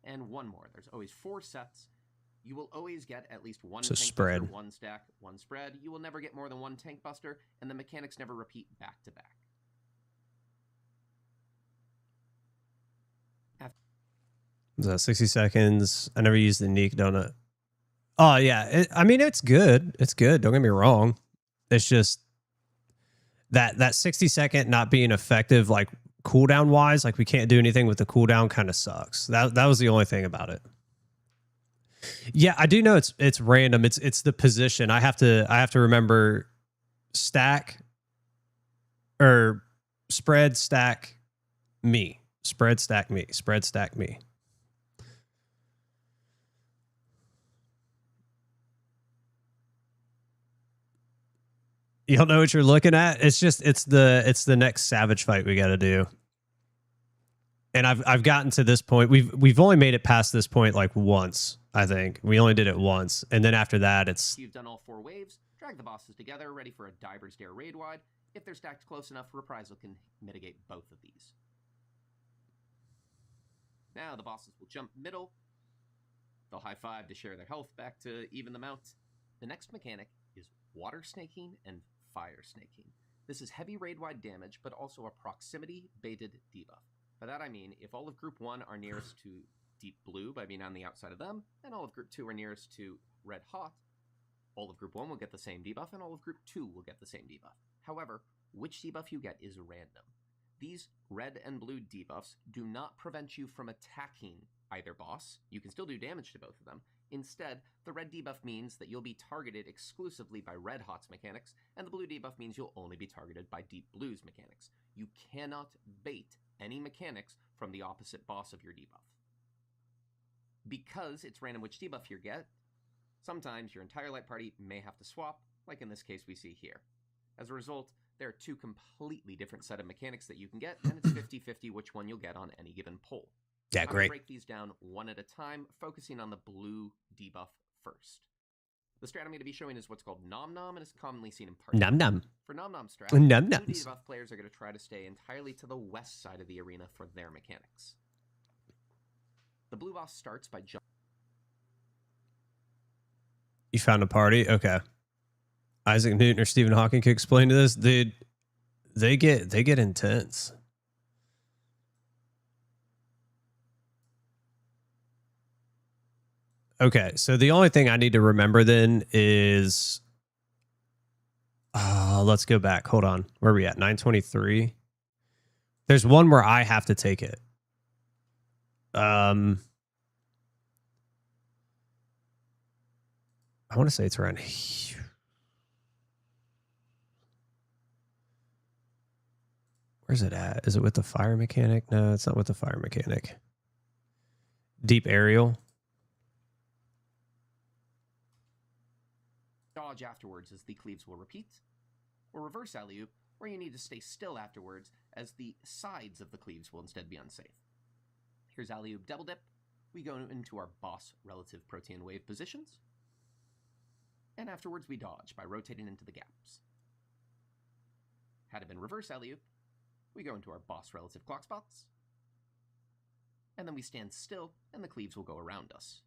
And one more. There's always 4 sets. You will always get at least one tank spread. buster, 1 stack, 1 spread. You will never get more than 1 tank buster, and the mechanics never repeat back to back. Was that 60 seconds? I never used the Neek donut. Oh, yeah. I mean, it's good. It's good. Don't get me wrong. It's just that 60-second not being effective, like cooldown wise, like we can't do anything with the cooldown kind of sucks. That was the only thing about it. Yeah, I do know it's random. It's the position. I have to remember stack or spread, stack, me. Spread, stack, me. Spread, stack, me. You don't know what you're looking at? It's the next Savage fight we got to do. And I've gotten to this point. We've only made it past this point like once, I think. We only did it once. And then after that, it's... You've done all 4 waves, drag the bosses together, ready for a Diver's Dare raid wide. If they're stacked close enough, Reprisal can mitigate both of these. Now the bosses will jump middle. They'll high five to share their health back to even them out. The next mechanic is water snaking and fire snaking. This is heavy raid-wide damage, but also a proximity-baited debuff. By that I mean, if all of Group 1 are nearest to Deep Blue by being on the outside of them, and all of Group 2 are nearest to Red Hot, all of Group 1 will get the same debuff, and all of Group 2 will get the same debuff. However, which debuff you get is random. These red and blue debuffs do not prevent you from attacking either boss. You can still do damage to both of them. Instead, the red debuff means that you'll be targeted exclusively by Red Hot's mechanics, and the blue debuff means you'll only be targeted by Deep Blue's mechanics. You cannot bait any mechanics from the opposite boss of your debuff. Because it's random which debuff you get, sometimes your entire light party may have to swap, like in this case we see here. As a result, there are 2 completely different set of mechanics that you can get, and it's 50-50 which one you'll get on any given pull. Yeah, I'm great. going to break these down one at a time, focusing on the blue debuff first. The strat I'm going to be showing is what's called Nom Nom, and is commonly seen in party. Nom Nom. For Nom Nom strat, Nom blue Noms. debuff players are going to try to stay entirely to the west side of the arena for their mechanics. The blue boss starts by jumping. You found a party? Okay. Isaac Newton or Stephen Hawking could explain to this. Dude, they get intense. Okay, so the only thing I need to remember then is... let's go back. Hold on. Where are we at? 923. There's one where I have to take it. I want to say it's around here. Where's it at? Is it with the fire mechanic? No, it's not with the fire mechanic. Deep aerial. Dodge afterwards as the cleaves will repeat, or reverse alley-oop, where you need to stay still afterwards as the sides of the cleaves will instead be unsafe. Here's alley-oop double dip. We go into our boss relative protean wave positions, and afterwards we dodge by rotating into the gaps. Had it been reverse alley-oop, we go into our boss relative clock spots, and then we stand still and the cleaves will go around us.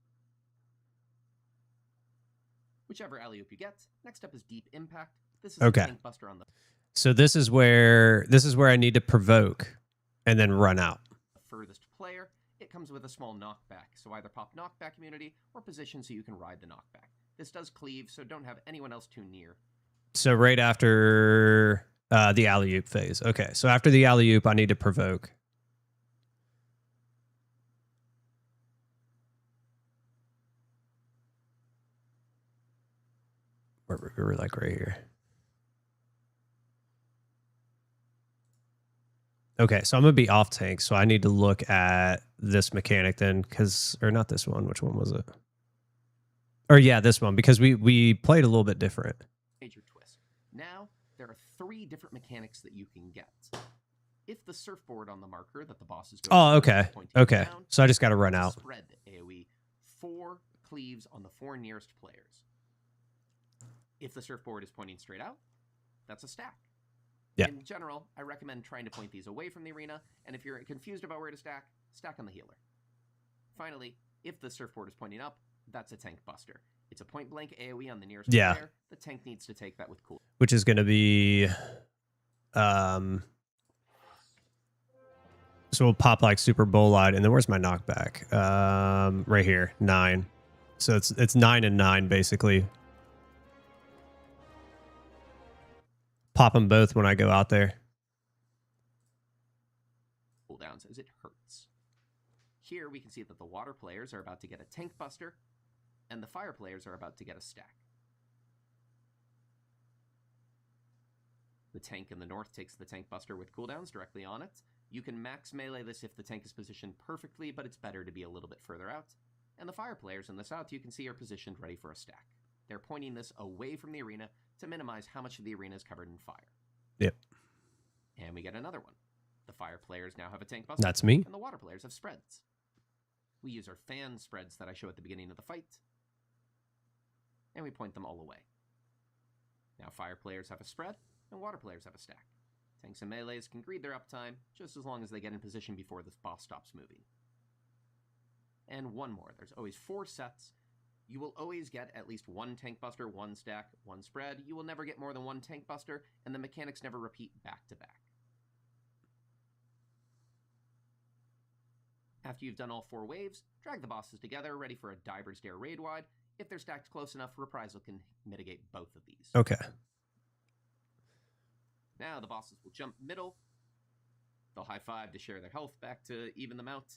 Whichever alley-oop you get, next up is Deep Impact. This is Okay. a tank buster on the So this is where I need to provoke and then run out. furthest player. It comes with a small knockback, so either pop knockback immunity or position so you can ride the knockback. This does cleave, so don't have anyone else too near. So right after the alley-oop phase. Okay, so after the alley-oop, I need to provoke. we're like right here. Okay, so I'm gonna be off tank, so I need to look at this mechanic then, or not this one. Which one was it? Or yeah, this one, because we played a little bit different. Major twist. Now there are 3 different mechanics that you can get. If the surfboard on the marker that the boss is going Oh, okay, okay. Down, So I just got to run out. Spread AOE 4 cleaves on the 4 nearest players. If the surfboard is pointing straight out, that's a stack. Yeah. In general, I recommend trying to point these away from the arena, and if you're confused about where to stack, stack on the healer. Finally, if the surfboard is pointing up, that's a tank buster. It's a point-blank AoE on the nearest player. The tank needs to take that with cool. Which is going to be... So we'll pop like Super Bowl Light, and then where's my knockback? Right here, 9. So it's 9 and 9, basically. Pop them both when I go out there. Cooldowns as it hurts. Here we can see that the water players are about to get a tank buster, and the fire players are about to get a stack. The tank in the north takes the tank buster with cooldowns directly on it. You can max melee this if the tank is positioned perfectly, but it's better to be a little bit further out. And the fire players in the south you can see are positioned ready for a stack. They're pointing this away from the arena to minimize how much of the arena is covered in fire. Yep. And we get another one. The fire players now have a tank buster. That's me. And the water players have spreads. We use our fan spreads that I show at the beginning of the fight, and we point them all away. Now fire players have a spread, and water players have a stack. Tanks and melees can greed their uptime, just as long as they get in position before the boss stops moving. And one more. There's always 4 sets. You will always get at least 1 tank buster, 1 stack, 1 spread. You will never get more than 1 tank buster, and the mechanics never repeat back to back. After you've done all 4 waves, drag the bosses together, ready for a Diver's Dare raid wide. If they're stacked close enough, Reprisal can mitigate both of these. Okay. Now the bosses will jump middle. They'll high five to share their health back to even them out.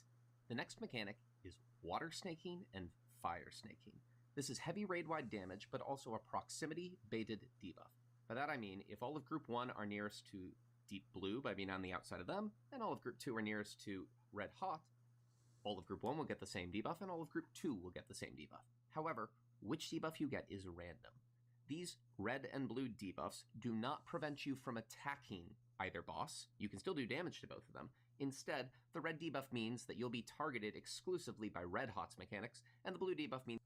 The next mechanic is water snaking and fire snaking. This is heavy raid-wide damage, but also a proximity-baited debuff. By that I mean, if all of Group 1 are nearest to deep blue by being on the outside of them, and all of Group 2 are nearest to red hot, all of Group 1 will get the same debuff, and all of Group 2 will get the same debuff. However, which debuff you get is random. These red and blue debuffs do not prevent you from attacking either boss. You can still do damage to both of them. Instead, the red debuff means that you'll be targeted exclusively by red hot's mechanics, and the blue debuff means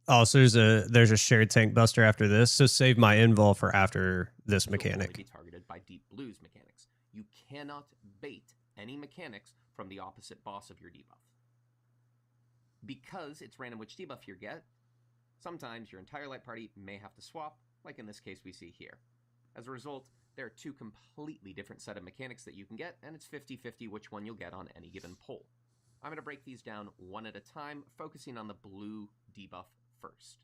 Oh, so there's a shared tank buster after this. So save my invul for after this mechanic. You'll only be targeted by Deep Blue's mechanics. You cannot bait any mechanics from the opposite boss of your debuff. Because it's random which debuff you get, sometimes your entire light party may have to swap, like in this case we see here. As a result, there are 2 completely different set of mechanics that you can get, and it's 50-50 which one you'll get on any given pull. I'm going to break these down one at a time, focusing on the blue debuff first.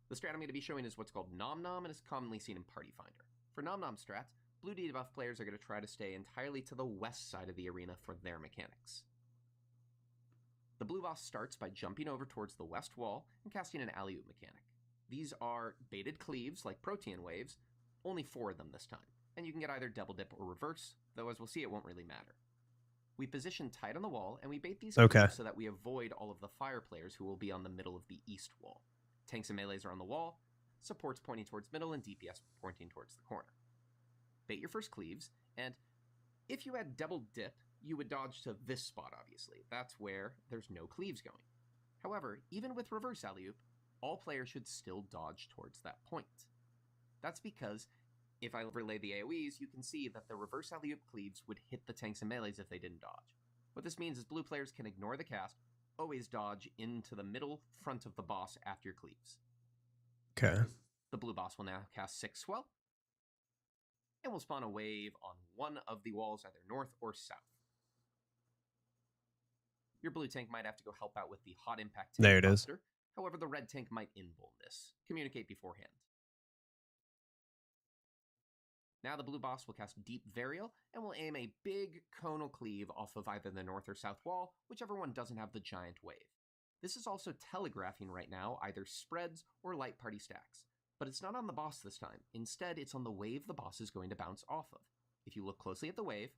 The strat I'm going to be showing is what's called Nom Nom and is commonly seen in Party Finder. For Nom Nom strat, blue debuff players are going to try to stay entirely to the west side of the arena for their mechanics. The blue boss starts by jumping over towards the west wall and casting an alley-oop mechanic. These are baited cleaves like Protean waves, only 4 of them this time, and you can get either double dip or reverse, though as we'll see it won't really matter. We position tight on the wall, and we bait these cleaves so that we avoid all of the fire players who will be on the middle of the east wall. Tanks and melees are on the wall, supports pointing towards middle, and DPS pointing towards the corner. Bait your first cleaves, and if you had double dip, you would dodge to this spot, obviously. That's where there's no cleaves going. However, even with reverse alley-oop, all players should still dodge towards that point. That's because if I overlay the AoEs, you can see that the reverse alley-oop cleaves would hit the tanks and melees if they didn't dodge. What this means is blue players can ignore the cast, always dodge into the middle front of the boss after your cleaves. Okay. The blue boss will now cast 6 Swell, and will spawn a wave on one of the walls, either north or south. Your blue tank might have to go help out with the hot impact tank there it buster, However, the red tank might invuln this. Communicate beforehand. Now the blue boss will cast Deep Varial and will aim a big conal cleave off of either the north or south wall, whichever one doesn't have the giant wave. This is also telegraphing right now either spreads or light party stacks, but it's not on the boss this time. Instead, it's on the wave the boss is going to bounce off of. If you look closely at the wave,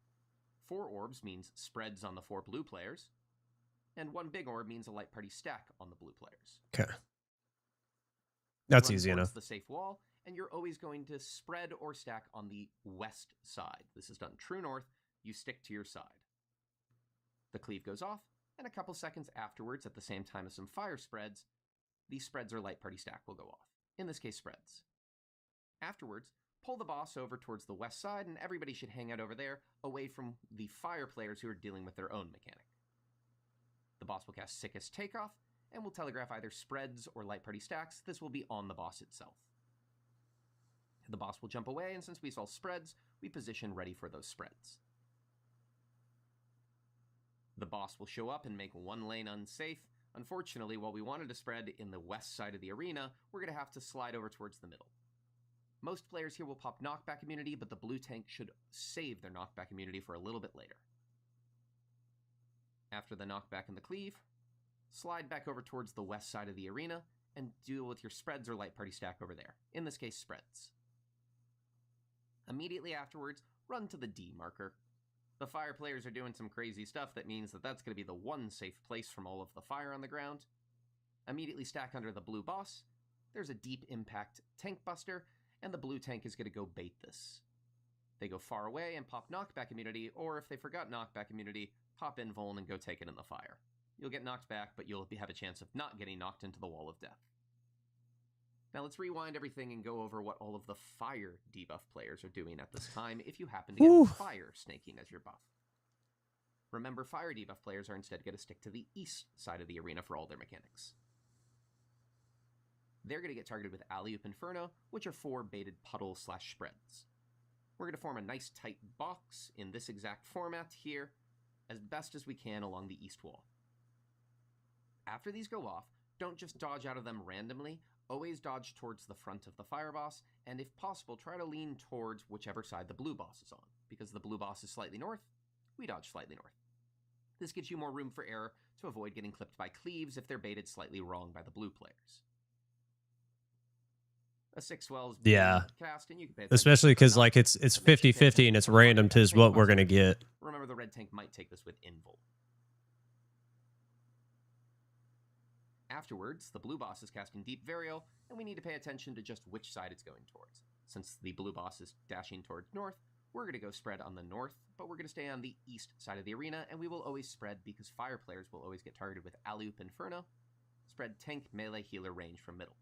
4 orbs means spreads on the 4 blue players, and 1 big orb means a light party stack on the blue players. Okay. That's Run easy towards enough. the safe wall, and you're always going to spread or stack on the west side. This is done true north. You stick to your side. The cleave goes off, and a couple seconds afterwards, at the same time as some fire spreads, these spreads or light party stack will go off. In this case, spreads. Afterwards, pull the boss over towards the west side, and everybody should hang out over there, away from the fire players who are dealing with their own mechanic. The boss will cast Sickest Takeoff, and will telegraph either spreads or light party stacks. This will be on the boss itself. The boss will jump away, and since we saw spreads, we position ready for those spreads. The boss will show up and make one lane unsafe. Unfortunately, while we wanted to spread in the west side of the arena, we're going to have to slide over towards the middle. Most players here will pop knockback immunity, but the blue tank should save their knockback immunity for a little bit later. After the knockback and the cleave, slide back over towards the west side of the arena and deal with your spreads or light party stack over there. In this case, spreads. Immediately afterwards, run to the D marker. The fire players are doing some crazy stuff that means that that's going to be the one safe place from all of the fire on the ground. Immediately stack under the blue boss. There's a deep impact tank buster, and the blue tank is going to go bait this. They go far away and pop knockback immunity, or if they forgot knockback immunity, pop invuln and go take it in the fire. You'll get knocked back, but you'll have a chance of not getting knocked into the wall of death. Now let's rewind everything and go over what all of the fire debuff players are doing at this time if you happen to get fire snaking as your buff. Remember, fire debuff players are instead going to stick to the east side of the arena for all their mechanics. They're going to get targeted with Alley-Oop Inferno, which are 4 baited puddles/spreads. We're going to form a nice tight box in this exact format here, as best as we can along the east wall. After these go off, don't just dodge out of them randomly, always dodge towards the front of the fire boss, and if possible, try to lean towards whichever side the blue boss is on. Because the blue boss is slightly north, we dodge slightly north. This gives you more room for error to avoid getting clipped by cleaves if they're baited slightly wrong by the blue players. A 6 wells cast, and you can pay attention. Especially because like it's 50-50 and it's random to what we're gonna get. Remember, the red tank might take this with invul. Afterwards, the blue boss is casting Deep Varial, and we need to pay attention to just which side it's going towards. Since the blue boss is dashing towards north, we're going to go spread on the north, but we're going to stay on the east side of the arena, and we will always spread because fire players will always get targeted with Alley-Oop Inferno. Spread tank, melee, healer range from middle.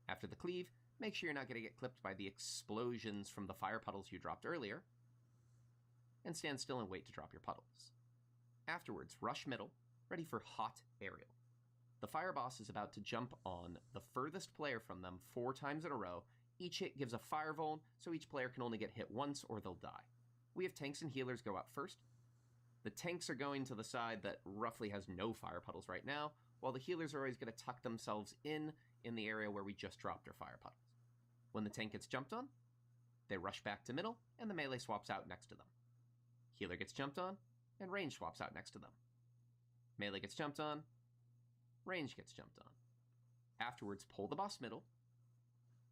After the cleave, make sure you're not going to get clipped by the explosions from the fire puddles you dropped earlier, and stand still and wait to drop your puddles. Afterwards, rush middle, ready for hot aerial. The fire boss is about to jump on the furthest player from them 4 times in a row. Each hit gives a fire vuln, so each player can only get hit once or they'll die. We have tanks and healers go out first. The tanks are going to the side that roughly has no fire puddles right now, while the healers are always going to tuck themselves in the area where we just dropped our fire puddles. When the tank gets jumped on, they rush back to middle, and the melee swaps out next to them. Healer gets jumped on, and range swaps out next to them. Melee gets jumped on, range gets jumped on. Afterwards, pull the boss middle.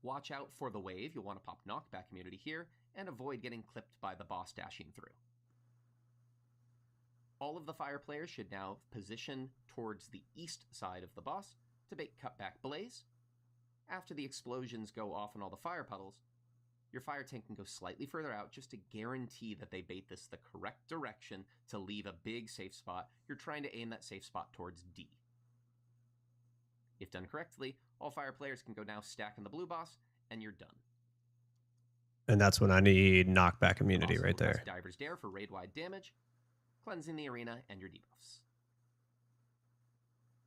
Watch out for the wave. You'll want to pop knockback immunity here, and avoid getting clipped by the boss dashing through. All of the fire players should now position towards the east side of the boss to bait cutback blaze. After the explosions go off on all the fire puddles, your fire tank can go slightly further out just to guarantee that they bait this the correct direction to leave a big safe spot. You're trying to aim that safe spot towards D. If done correctly, all fire players can go now stack in the blue boss, and you're done. And that's when I need knockback immunity right there. Diver's Dare for raid-wide damage, cleansing the arena and your debuffs.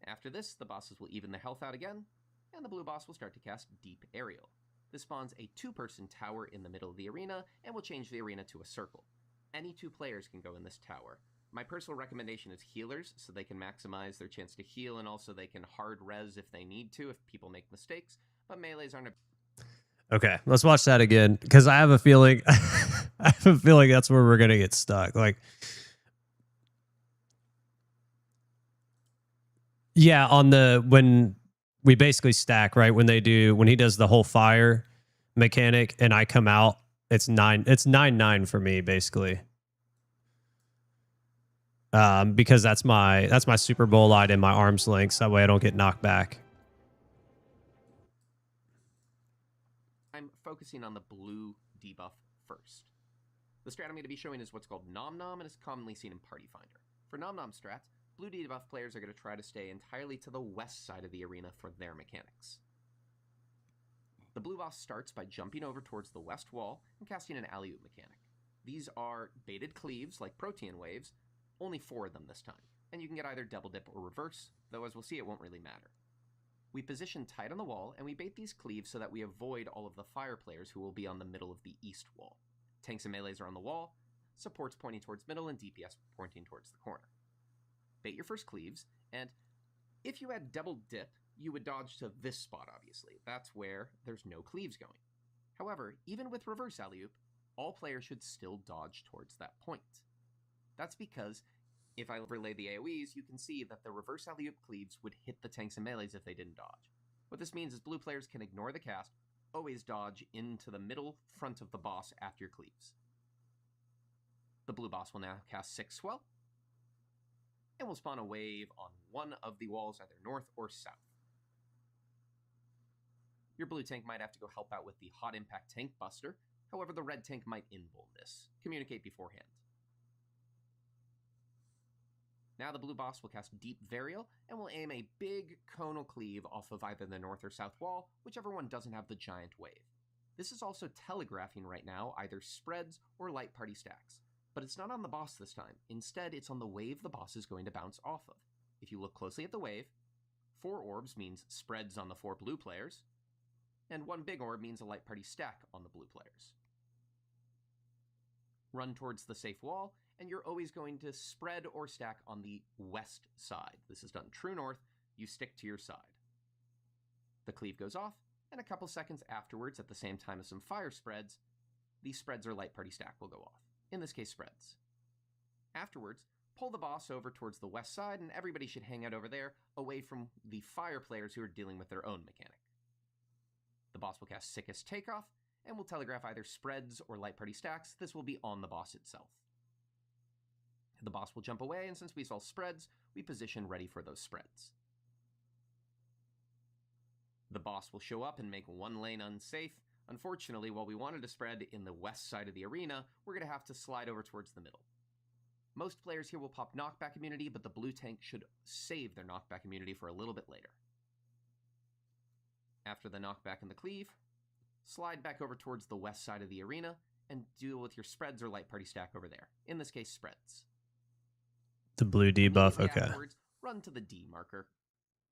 After this, the bosses will even their health out again, and the blue boss will start to cast Deep Aerial. This spawns a 2-person tower in the middle of the arena, and will change the arena to a circle. Any 2 players can go in this tower. My personal recommendation is healers, so they can maximize their chance to heal, and also they can hard res if they need to, if people make mistakes, but melees aren't a... Okay, let's watch that again, because I have a feeling I have a feeling that's where we're gonna get stuck. Like, yeah, on the when we basically stack, right? When he does the whole fire mechanic and I come out, it's 9-9 for me, basically. Because that's my Super Bowl light in my arm's length, so that way I don't get knocked back. I'm focusing on the blue debuff first. The strat I'm going to be showing is what's called Nom Nom, and is commonly seen in Party Finder. For Nom Nom strats, blue debuff players are going to try to stay entirely to the west side of the arena for their mechanics. The blue boss starts by jumping over towards the west wall and casting an alley-oop mechanic. These are baited cleaves like protean waves, only 4 of them this time, and you can get either double dip or reverse, though as we'll see it won't really matter. We position tight on the wall, and we bait these cleaves so that we avoid all of the fire players who will be on the middle of the east wall. Tanks and melees are on the wall, supports pointing towards middle, and DPS pointing towards the corner. Bait your first cleaves, and if you had double dip, you would dodge to this spot, obviously. That's where there's no cleaves going. However, even with reverse alley-oop, all players should still dodge towards that point. That's because if I overlay the AoEs, you can see that the reverse alley-oop cleaves would hit the tanks and melees if they didn't dodge. What this means is blue players can ignore the cast, always dodge into the middle front of the boss after your cleaves. The blue boss will now cast 6 Swell, and will spawn a wave on one of the walls, either north or south. Your blue tank might have to go help out with the Hot Impact Tank Buster, however the red tank might invul this. Communicate beforehand. Now the blue boss will cast Deep Varial, and will aim a big conal cleave off of either the north or south wall, whichever one doesn't have the giant wave. This is also telegraphing right now either spreads or light party stacks, but it's not on the boss this time. Instead, it's on the wave the boss is going to bounce off of. If you look closely at the wave, 4 orbs means spreads on the 4 blue players, and 1 big orb means a light party stack on the blue players. Run towards the safe wall, and you're always going to spread or stack on the west side. This is done true north, you stick to your side. The cleave goes off, and a couple seconds afterwards, at the same time as some fire spreads, the spreads or light party stack will go off. In this case, spreads. Afterwards, pull the boss over towards the west side, and everybody should hang out over there, away from the fire players who are dealing with their own mechanic. The boss will cast Sickest Takeoff, and will telegraph either spreads or light party stacks. This will be on the boss itself. The boss will jump away, and since we saw spreads, we position ready for those spreads. The boss will show up and make one lane unsafe. Unfortunately, while we wanted to spread in the west side of the arena, we're going to have to slide over towards the middle. Most players here will pop knockback immunity, but the blue tank should save their knockback immunity for a little bit later. After the knockback and the cleave, slide back over towards the west side of the arena and deal with your spreads or light party stack over there. In this case, spreads. The blue debuff, okay. Afterwards, run to the D marker.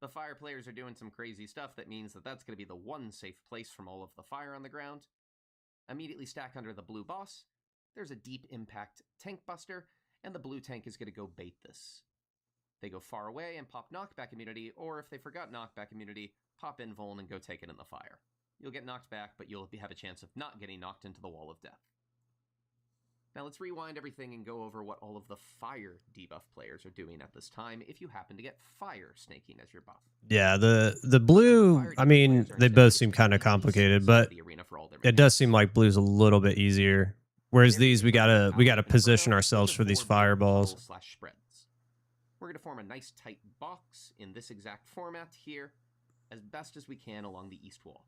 The fire players are doing some crazy stuff that means that that's going to be the one safe place from all of the fire on the ground. Immediately stack under the blue boss. There's a deep impact tank buster, and the blue tank is going to go bait this. They go far away and pop knockback immunity, or if they forgot knockback immunity, pop invuln and go take it in the fire. You'll get knocked back, but you'll have a chance of not getting knocked into the wall of death. Now let's rewind everything and go over what all of the fire debuff players are doing at this time if you happen to get fire snaking as your buff. Yeah, the blue, I mean, they both seem kind of complicated, but it does seem like blue's a little bit easier. Whereas these, we gotta position ourselves for these fireballs. We're gonna form a nice tight box in this exact format here, as best as we can along the east wall.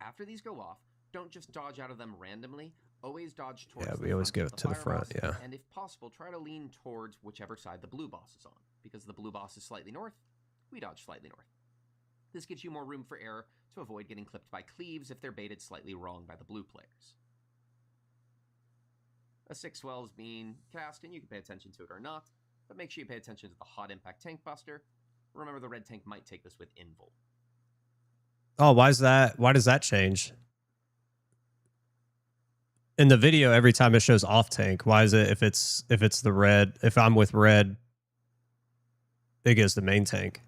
After these go off, don't just dodge out of them randomly. Always dodge towards we always go to the front, yeah. And if possible, try to lean towards whichever side the blue boss is on. Because the blue boss is slightly north, we dodge slightly north. This gives you more room for error to avoid getting clipped by cleaves if they're baited slightly wrong by the blue players. A 6 Swell is being cast, and you can pay attention to it or not, but make sure you pay attention to the Hot Impact Tank Buster. Remember, the red tank might take this with invul. Oh, why is that? Why does that change? In the video, every time it shows off tank, why is it if it's the red, if I'm with red, it goes to main tank?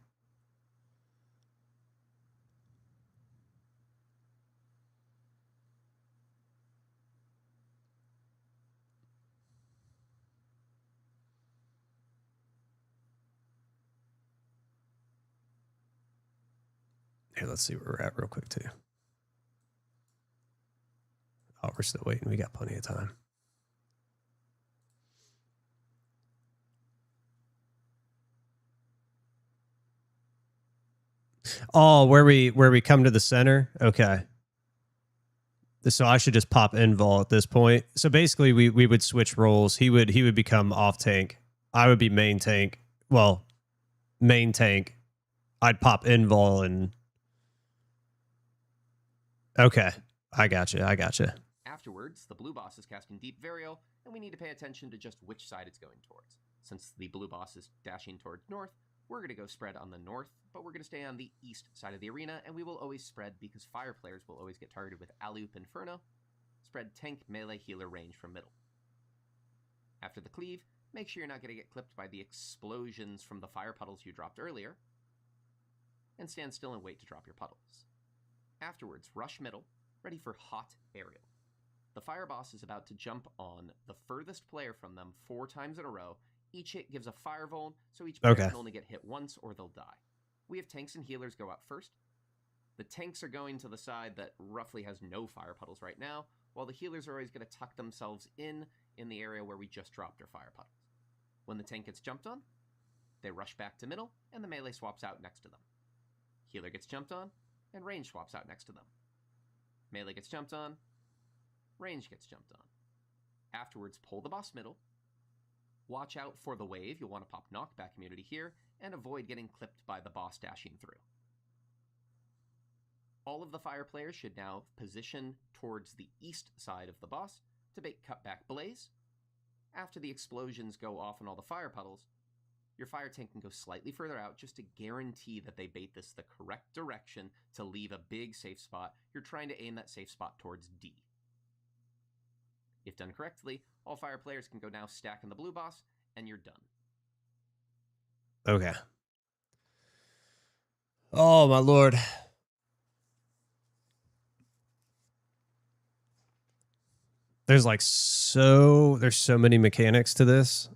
Here, let's see where we're at real quick too. Oh, we're still waiting. We got plenty of time. Oh, where we come to the center? Okay. So I should just pop invol at this point. So basically we would switch roles. He would become off tank. I would be main tank. Well, main tank. I'd pop invol and okay. I gotcha. Afterwards, the blue boss is casting Deep Varial, and we need to pay attention to just which side it's going towards. Since the blue boss is dashing towards north, we're going to go spread on the north, but we're going to stay on the east side of the arena, and we will always spread because fire players will always get targeted with Alloop Inferno. Spread tank, melee, healer range from middle. After the cleave, make sure you're not going to get clipped by the explosions from the fire puddles you dropped earlier, and stand still and wait to drop your puddles. Afterwards, rush middle, ready for hot aerial. The fire boss is about to jump on the furthest player from them 4 times in a row. Each hit gives a fire vuln, so each player can only get hit once or they'll die. We have tanks and healers go out first. The tanks are going to the side that roughly has no fire puddles right now, while the healers are always going to tuck themselves in the area where we just dropped our fire puddles. When the tank gets jumped on, they rush back to middle, and the melee swaps out next to them. Healer gets jumped on, and range swaps out next to them. Melee gets jumped on, range gets jumped on. Afterwards, pull the boss middle. Watch out for the wave. You'll want to pop knockback immunity here, and avoid getting clipped by the boss dashing through. All of the fire players should now position towards the east side of the boss to bait cutback blaze. After the explosions go off on all the fire puddles, your fire tank can go slightly further out just to guarantee that they bait this the correct direction to leave a big safe spot. You're trying to aim that safe spot towards D. If done correctly, all fire players can go now stack on the blue boss, and you're done. Okay. Oh, my lord. There's so many mechanics to this.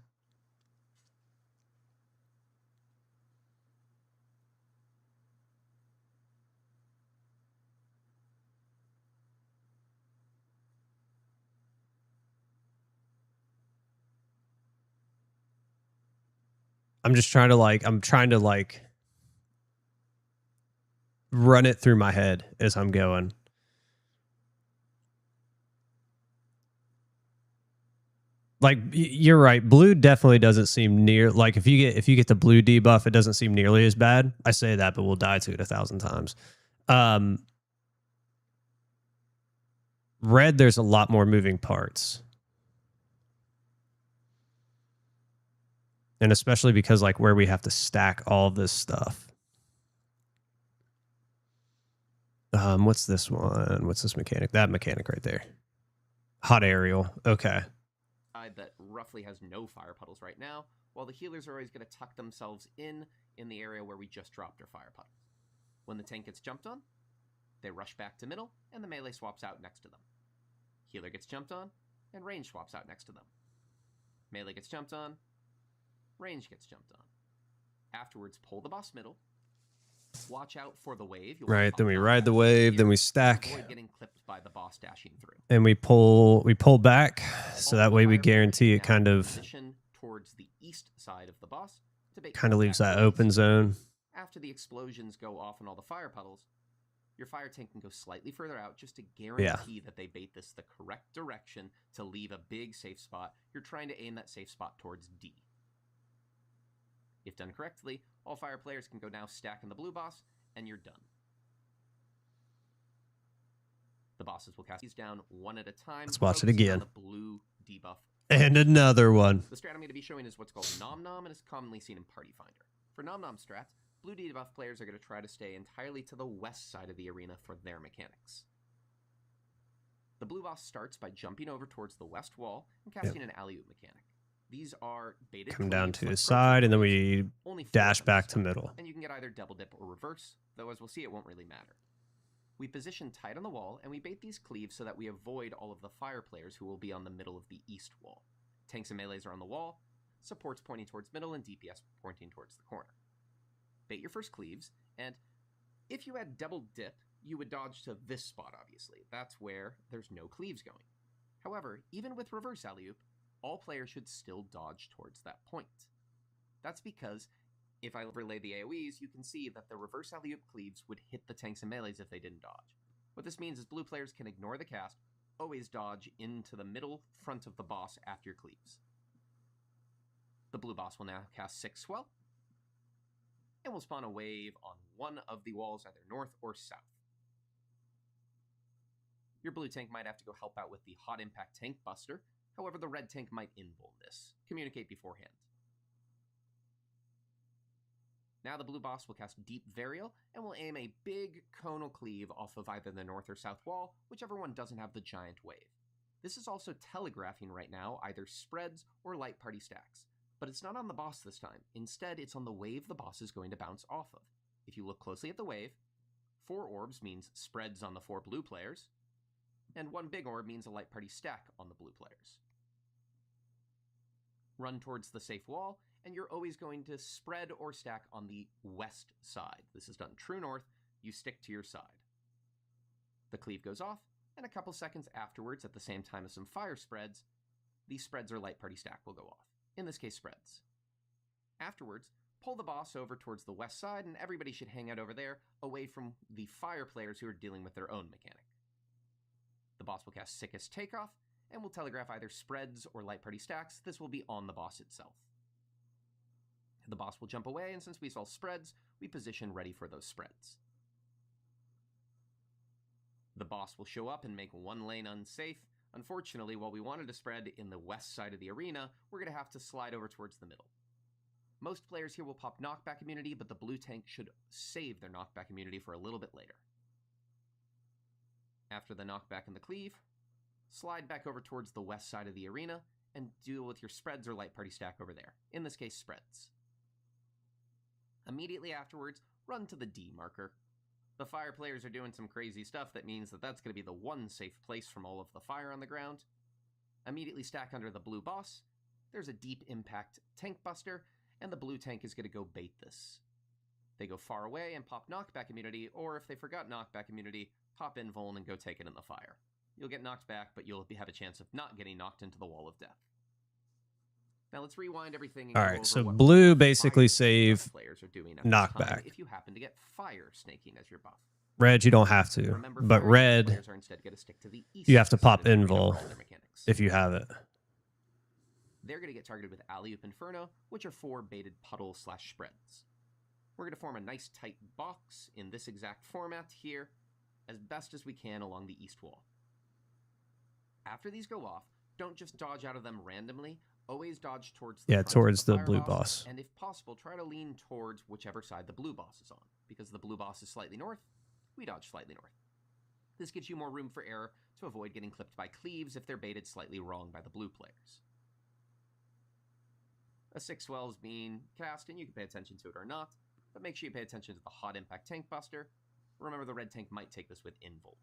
I'm trying to run it through my head as I'm going. Like, you're right. Blue definitely doesn't seem near, like if you get the blue debuff, it doesn't seem nearly as bad. I say that, but we'll die to it 1,000 times. Red, there's a lot more moving parts. And especially because like where we have to stack all this stuff. What's this one? What's this mechanic? That mechanic right there. Hot aerial. Okay. That roughly has no fire puddles right now, while the healers are always going to tuck themselves in the area where we just dropped our fire puddles. When the tank gets jumped on, they rush back to middle, and the melee swaps out next to them. Healer gets jumped on, and range swaps out next to them. Melee gets jumped on, range gets jumped on. Afterwards, pull the boss middle. Watch out for the wave. Right, then we ride the wave, then we stack. Avoid getting clipped by the boss dashing through. And we pull back, so that way we guarantee it kind of towards the east side of the boss kind of leaves that open zone. After the explosions go off in all the fire puddles, your fire tank can go slightly further out just to guarantee that they bait this the correct direction to leave a big safe spot. You're trying to aim that safe spot towards D. If done correctly, all fire players can go now stack on the blue boss, and you're done. The bosses will cast these down one at a time. Let's watch it again. The blue debuff. And another one. The strat I'm going to be showing is what's called Nom Nom, and is commonly seen in Party Finder. For Nom Nom strats, blue debuff players are going to try to stay entirely to the west side of the arena for their mechanics. The blue boss starts by jumping over towards the west wall and casting an alley-oop mechanic. These are baited Come down cleaves to like the Frozen side, and then Waves. we Only 4 dash of them back to stop, middle. and you can get either double dip or reverse, though as we'll see it won't really matter. We position tight on the wall, and we bait these cleaves so that we avoid all of the fire players who will be on the middle of the east wall. Tanks and melees are on the wall, supports pointing towards middle, and DPS pointing towards the corner. Bait your first cleaves, and if you had double dip, you would dodge to this spot, obviously. That's where there's no cleaves going. However, even with reverse alley-oop, all players should still dodge towards that point. That's because if I overlay the AoEs, you can see that the reverse alley-oop cleaves would hit the tanks and melees if they didn't dodge. What this means is blue players can ignore the cast, always dodge into the middle front of the boss after your cleaves. The blue boss will now cast 6 Swell, and will spawn a wave on one of the walls, either north or south. Your blue tank might have to go help out with the Hot Impact Tank Buster, however the red tank might invul this. Communicate beforehand. Now the blue boss will cast Deep Varial, and will aim a big conal cleave off of either the north or south wall, whichever one doesn't have the giant wave. This is also telegraphing right now either spreads or light party stacks, but it's not on the boss this time. Instead, it's on the wave the boss is going to bounce off of. If you look closely at the wave, 4 orbs means spreads on the 4 blue players, and 1 big orb means a light party stack on the blue players. Run towards the safe wall, and you're always going to spread or stack on the west side. This is done true north, you stick to your side. The cleave goes off, and a couple seconds afterwards, at the same time as some fire spreads, the spreads or light party stack will go off. In this case, spreads. Afterwards, pull the boss over towards the west side, and everybody should hang out over there, away from the fire players who are dealing with their own mechanic. The boss will cast Sickest Takeoff, and will telegraph either spreads or light party stacks. This will be on the boss itself. The boss will jump away, and since we saw spreads, we position ready for those spreads. The boss will show up and make one lane unsafe. Unfortunately, while we wanted to spread in the west side of the arena, we're going to have to slide over towards the middle. Most players here will pop knockback immunity, but the blue tank should save their knockback immunity for a little bit later. After the knockback and the cleave, slide back over towards the west side of the arena and deal with your spreads or light party stack over there. In this case, spreads. Immediately afterwards, run to the D marker. The fire players are doing some crazy stuff that means that that's going to be the one safe place from all of the fire on the ground. Immediately stack under the blue boss. There's a deep impact tank buster, and the blue tank is going to go bait this. They go far away and pop knockback immunity, or if they forgot knockback immunity, pop invuln and go take it in the fire. You'll get knocked back, but you'll have a chance of not getting knocked into the wall of death. Now let's rewind everything and All go right, over so what blue basically fire save players are doing at this knockback. time if you happen to get fire snaking as your buff. Red, you don't have to, Remember, but fire red, players are instead going to stick to the east you have to side pop of the arena for invul all their mechanics. if you have it. They're going to get targeted with Alley-oop Inferno, which are 4 baited puddle/spreads. We're going to form a nice tight box in this exact format here, as best as we can along the east wall. After these go off, don't just dodge out of them randomly, always dodge towards the front towards of the the fire blue boss. and if possible, try to lean towards whichever side the blue boss is on. Because the blue boss is slightly north, we dodge slightly north. This gives you more room for error to avoid getting clipped by cleaves if they're baited slightly wrong by the blue players. A 6 Swell is being cast, and you can pay attention to it or not, but make sure you pay attention to the Hot Impact Tank Buster. Remember, the red tank might take this with invul.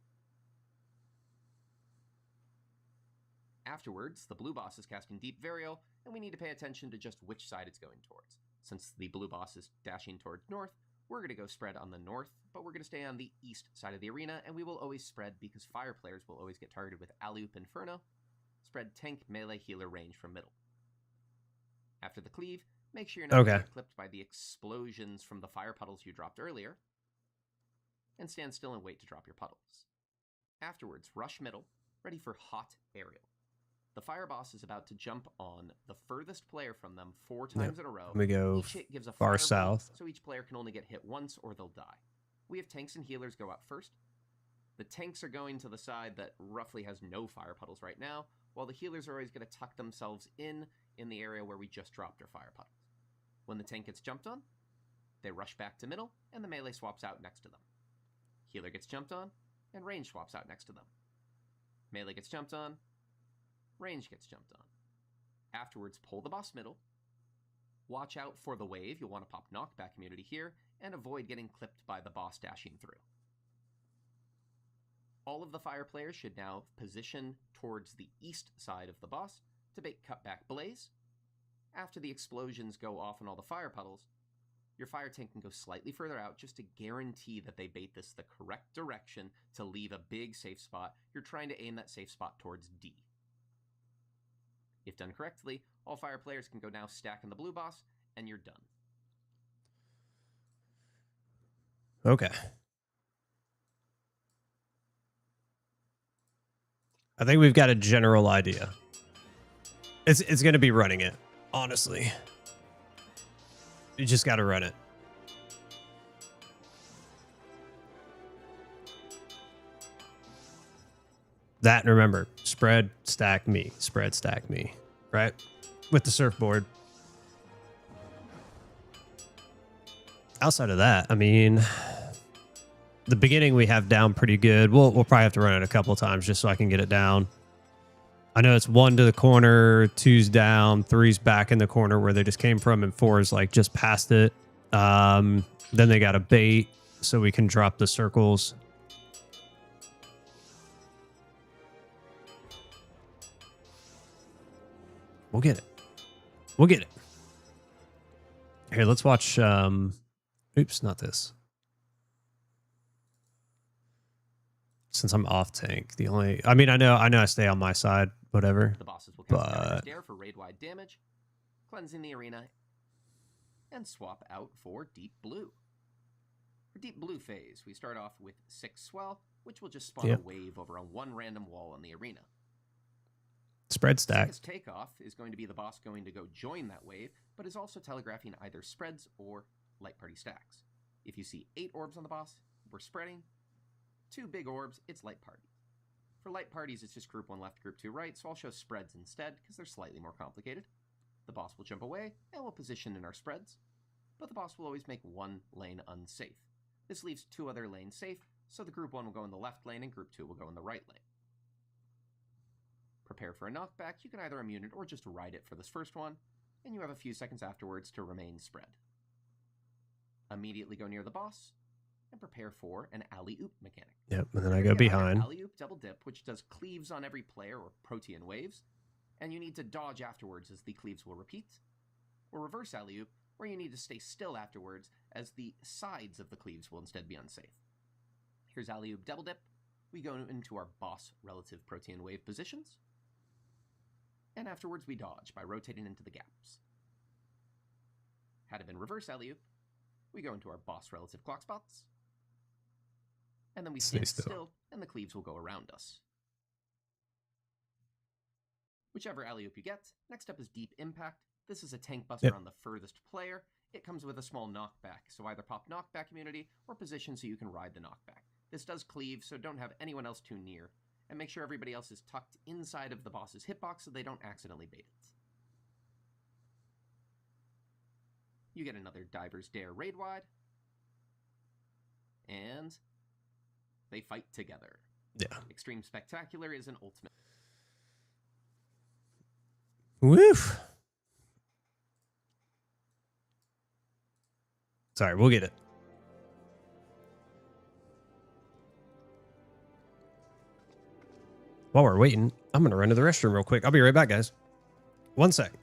Afterwards, the blue boss is casting Deep Varial, and we need to pay attention to just which side it's going towards. Since the blue boss is dashing towards north, we're going to go spread on the north, but we're going to stay on the east side of the arena, and we will always spread because fire players will always get targeted with Alley-oop Inferno. Spread tank, melee, healer range from middle. After the cleave, make sure you're not getting clipped by the explosions from the fire puddles you dropped earlier, and stand still and wait to drop your puddles. Afterwards, rush middle, ready for Hot Aerial. The fire boss is about to jump on the furthest player from them 4 times in a row. We go each hit gives a far fireball, south. so each player can only get hit once or they'll die. We have tanks and healers go out first. The tanks are going to the side that roughly has no fire puddles right now, while the healers are always going to tuck themselves in the area where we just dropped our fire puddles. When the tank gets jumped on, they rush back to middle, and the melee swaps out next to them. Healer gets jumped on, and range swaps out next to them. Melee gets jumped on. Range gets jumped on. Afterwards, pull the boss middle. Watch out for the wave. You'll want to pop knockback immunity here and avoid getting clipped by the boss dashing through. All of the fire players should now position towards the east side of the boss to bait cutback blaze. After the explosions go off in all the fire puddles, your fire tank can go slightly further out just to guarantee that they bait this the correct direction to leave a big safe spot. You're trying to aim that safe spot towards D. If done correctly, all fire players can go now stack in the blue boss, and you're done. Okay. I think we've got a general idea. It's going to be running it, honestly. You just got to run it. That, and remember, spread, stack me. Spread, stack me. Right? With the surfboard. Outside of that, I mean, the beginning we have down pretty good. We'll probably have to run it a couple of times just so I can get it down. I know it's 1 to the corner, 2's down, 3's back in the corner where they just came from, and 4 is like just past it. Then they got a bait so we can drop the circles. We'll get it. We'll get it. Here, let's watch. Oops, not this. Since I'm off tank, the only, I mean, I know I stay on my side, whatever. The bosses will cast Dare for raid-wide damage, cleansing the arena, and swap out for Deep Blue. For Deep Blue phase, we start off with 6 Swell, which will just spawn a wave over on one random wall in the arena. Spread stack. His takeoff is going to be the boss going to go join that wave, but is also telegraphing either spreads or light party stacks. If you see 8 orbs on the boss, we're spreading. 2 big orbs, it's light party. For light parties, it's just group 1 left, group 2 right, so I'll show spreads instead because they're slightly more complicated. The boss will jump away and we'll position in our spreads, but the boss will always make 1 lane unsafe. This leaves 2 other lanes safe, so the group 1 will go in the left lane and group 2 will go in the right lane. Prepare for a knockback. You can either immune it or just ride it for this first one, and you have a few seconds afterwards to remain spread. Immediately go near the boss and prepare for an alley-oop mechanic. Yep, and then I go behind. Alley-oop double dip, which does cleaves on every player or protean waves, and you need to dodge afterwards as the cleaves will repeat. Or reverse alley-oop, where you need to stay still afterwards as the sides of the cleaves will instead be unsafe. Here's alley-oop double dip. We go into our boss relative protean wave positions, and afterwards we dodge by rotating into the gaps. Had it been reverse alley-oop, we go into our boss relative clock spots, and then we stand still, and the cleaves will go around us. Whichever alley-oop you get, next up is Deep Impact. This is a tank buster on the furthest player. It comes with a small knockback, so either pop knockback immunity or position so you can ride the knockback. This does cleave, so don't have anyone else too near, and make sure everybody else is tucked inside of the boss's hitbox so they don't accidentally bait it. You get another Diver's Dare raid wide, and they fight together. Yeah. Extreme Spectacular is an ultimate. Woof. Sorry, we'll get it. While we're waiting, I'm going to run to the restroom real quick. I'll be right back, guys. 1 sec.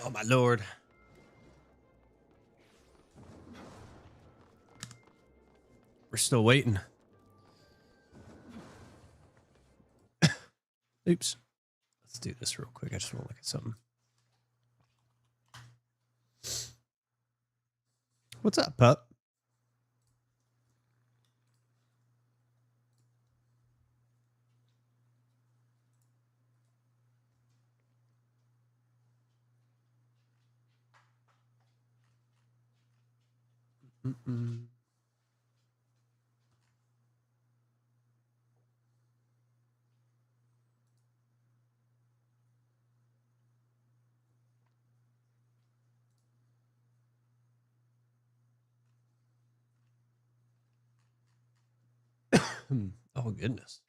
Oh, my Lord. We're still waiting. Oops. Let's do this real quick. I just want to look at something. What's up, pup? Mm-mm. Oh, goodness.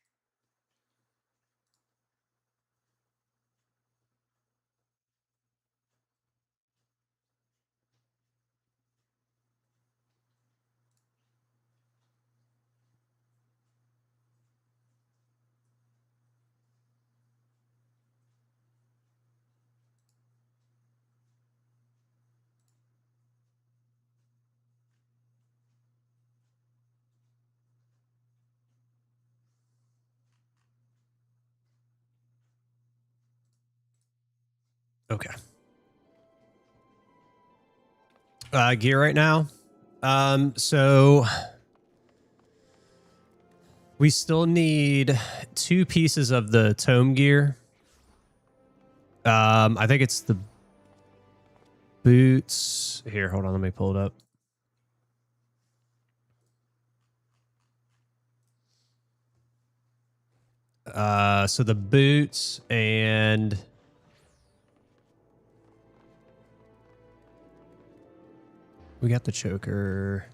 Okay. Gear right now. So we still need 2 pieces of the tome gear. I think it's the boots. Here, hold on, let me pull it up. So the boots and we got the choker.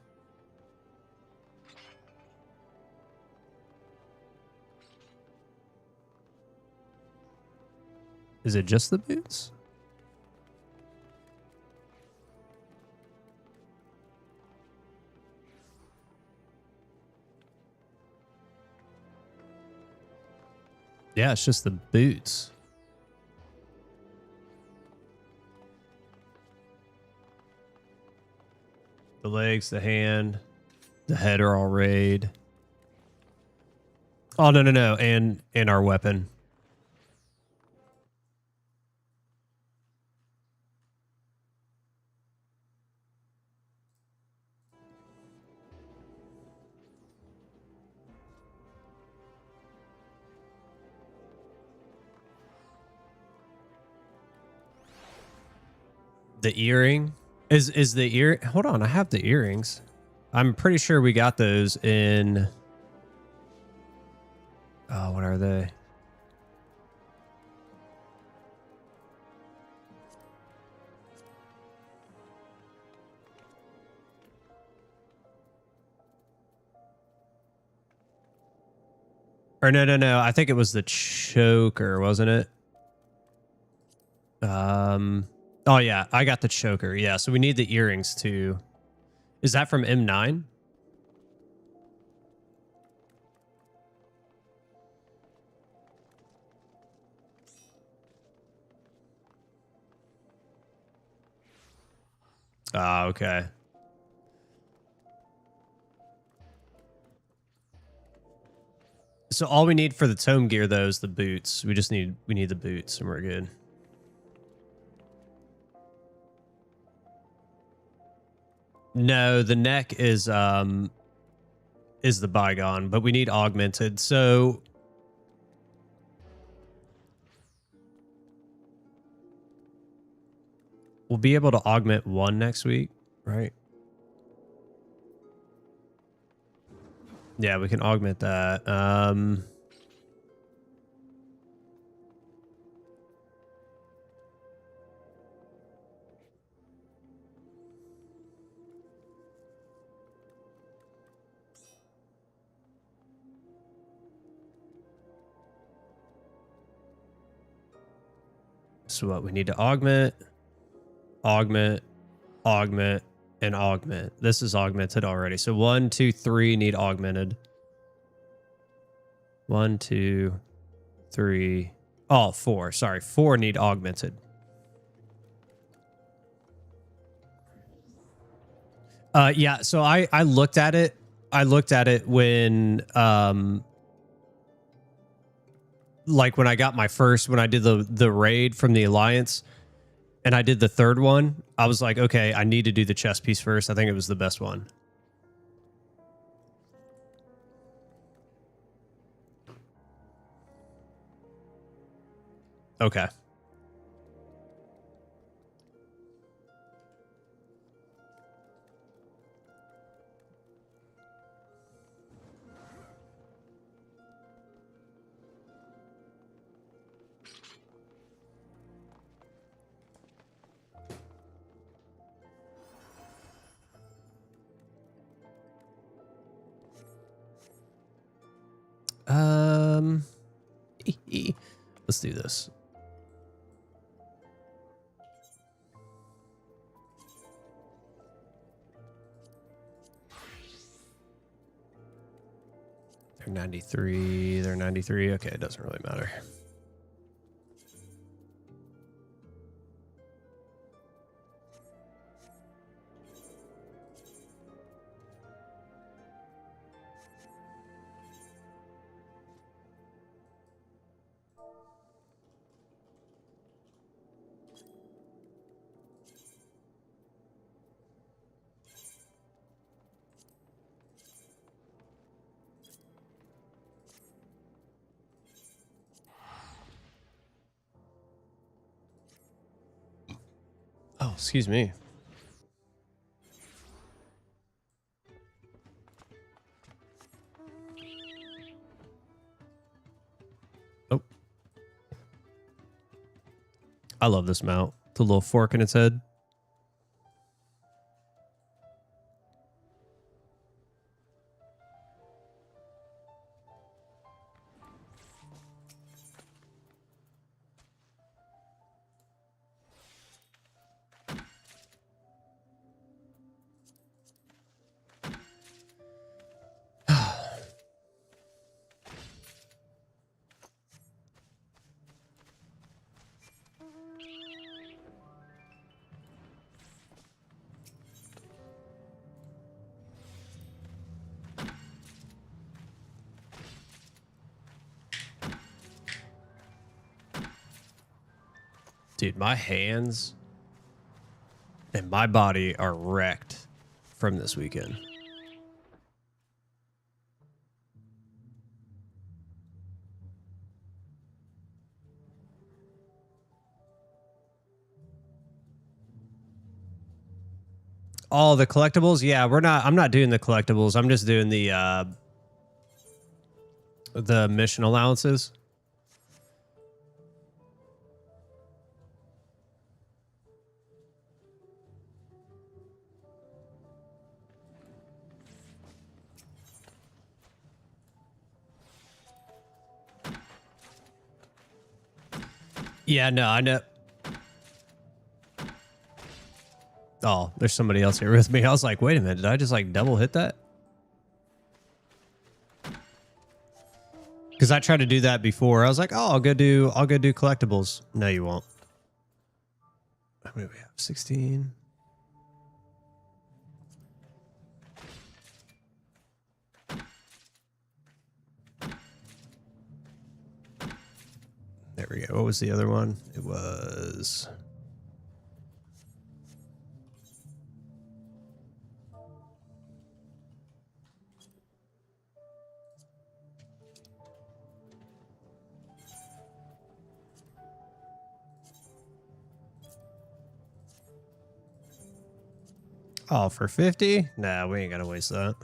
Is it just the boots? Yeah, it's just the boots. The legs, the hand, the head are all raid. Oh, no. And our weapon. The earring is the ear. Hold on, I have the earrings. I'm pretty sure we got those in. Oh, what are they? Or no. I think it was the choker, wasn't it? Oh yeah, I got the choker. Yeah, so we need the earrings too. Is that from M9? Ah, okay. So all we need for the tome gear though is the boots. We need the boots and we're good. No, the neck is the bygone, but we need augmented. So we'll be able to augment 1 next week, right? Yeah, we can augment that. So what we need to augment, and augment. This is augmented already. So 1, 2, 3 need augmented. 1, 2, 3. Oh, 4. Sorry, 4 need augmented. Yeah, so I looked at it. I looked at it when like when I got my first, when I did the raid from the Alliance and I did the third one, I was like, okay, I need to do the chest piece first. I think it was the best one. Okay. Let's do this. They're 93. They're 93. Okay, it doesn't really matter. Oh, excuse me. Oh. I love this mount. The little fork in its head. Dude, my hands and my body are wrecked from this weekend. All the collectibles? Yeah, I'm not doing the collectibles. I'm just doing the mission allowances. Yeah, no, I know. Oh, there's somebody else here with me. I was like, wait a minute, did I just like double hit that? Because I tried to do that before. I was like, oh, I'll go do collectibles. No, you won't. How many do we have? 16. There we go. What was the other one? It was... Oh, for 50? Nah, we ain't gotta waste that.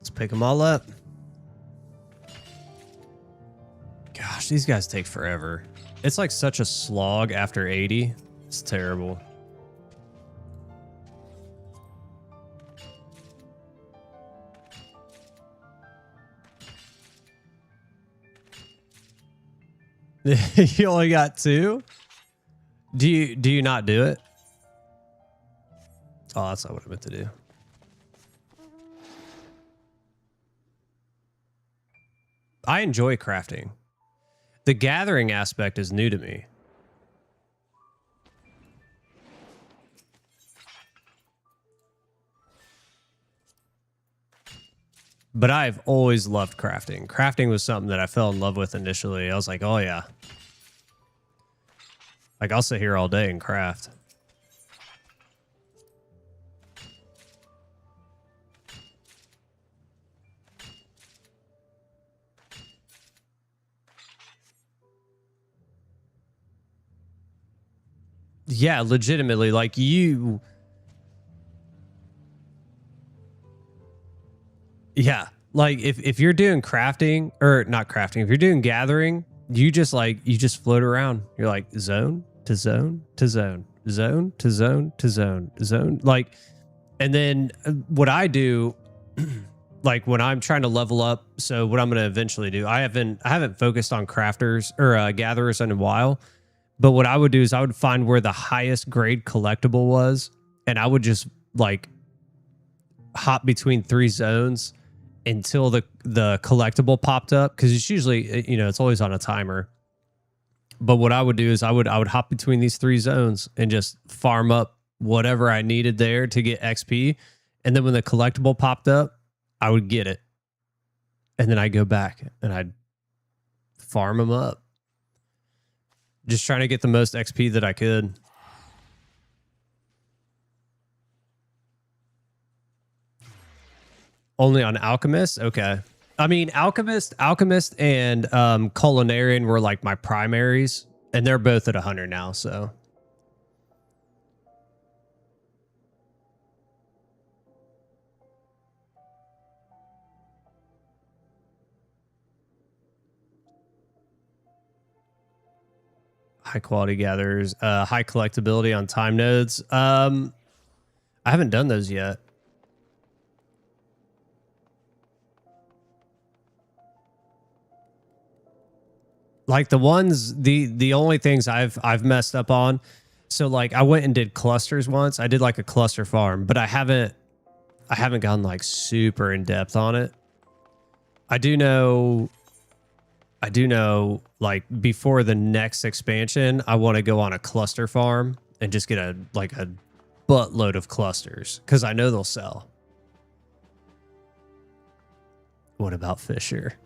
Let's pick them all up. Gosh, these guys take forever. It's like such a slog after 80. It's terrible. You only got 2? Do you not do it? Oh, that's not what I meant to do. I enjoy crafting. The gathering aspect is new to me. But I've always loved crafting. Crafting was something that I fell in love with initially. I was like, oh yeah. Like, I'll sit here all day and craft. Yeah, legitimately, like you... Yeah, like if you're doing crafting, or not crafting, if you're doing gathering, you just float around. You're like zone to zone to zone, zone to zone to zone, zone. Like, and then what I do, like when I'm trying to level up, so what I'm going to eventually do, I haven't focused on crafters or gatherers in a while, but what I would do is I would find where the highest grade collectible was, and I would just like hop between 3 zones until the collectible popped up, because it's usually, you know, it's always on a timer. But what I would do is I would hop between these 3 zones and just farm up whatever I needed there to get XP, and then when the collectible popped up, I would get it, and then I'd go back and I'd farm them up, just trying to get the most XP that I could. Only on Alchemist? Okay. I mean, Alchemist and Culinarian were like my primaries, and they're both at 100 now, so. High quality gatherers, high collectability on time nodes. I haven't done those yet. Like the ones, the only things I've messed up on. So like I went and did clusters once. I did like a cluster farm, but I haven't gone like super in depth on it. I do know like before the next expansion, I want to go on a cluster farm and just get a buttload of clusters, because I know they'll sell. What about Fisher?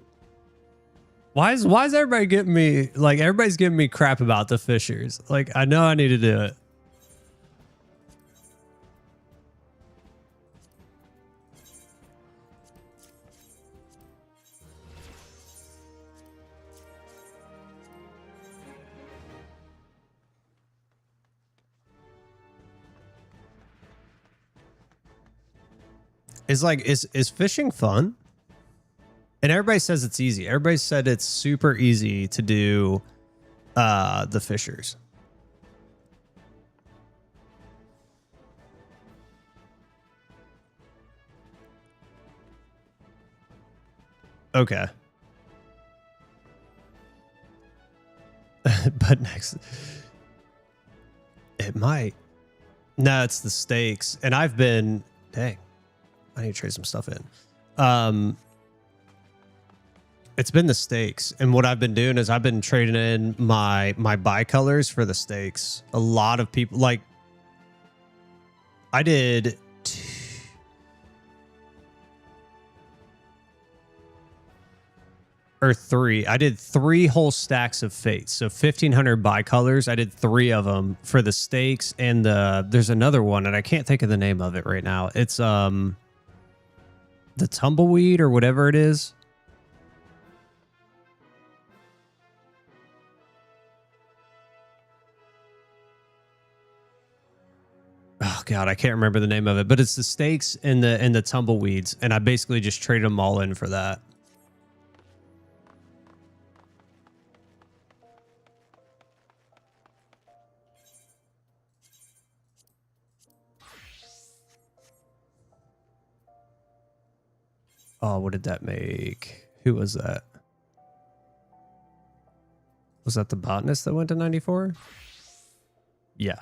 Why is everybody getting me, like, everybody's giving me crap about the Fishers? Like, I know I need to do it. Is like, is fishing fun? And everybody says it's easy. Everybody said it's super easy to do the Fishers. Okay. But next, it might. No, it's the stakes. And I've been, dang, I need to trade some stuff in. It's been the stakes, and what I've been doing is I've been trading in my bicolors for the stakes. A lot of people, like, I did I did 3 whole stacks of fates, so 1,500 bicolors. I did 3 of them for the stakes, and there's another one, and I can't think of the name of it right now. It's the tumbleweed or whatever it is. Oh God, I can't remember the name of it, but it's the steaks and the tumbleweeds, and I basically just traded them all in for that. Oh, what did that make? Who was that? Was that the botanist that went to 94? Yeah.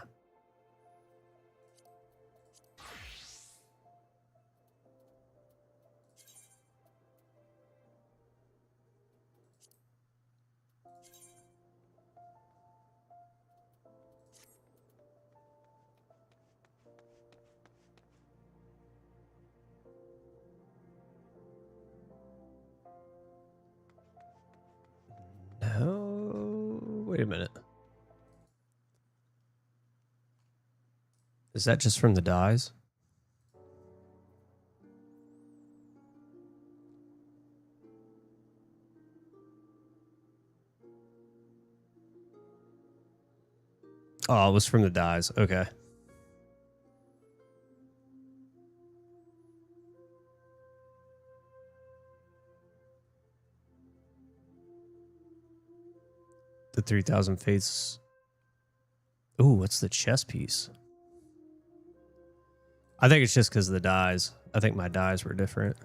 No, wait a minute. Is that just from the dyes? Oh, it was from the dyes. Okay. The 3000 Fates. Ooh, what's the chest piece? I think it's just because of the dyes. I think my dyes were different.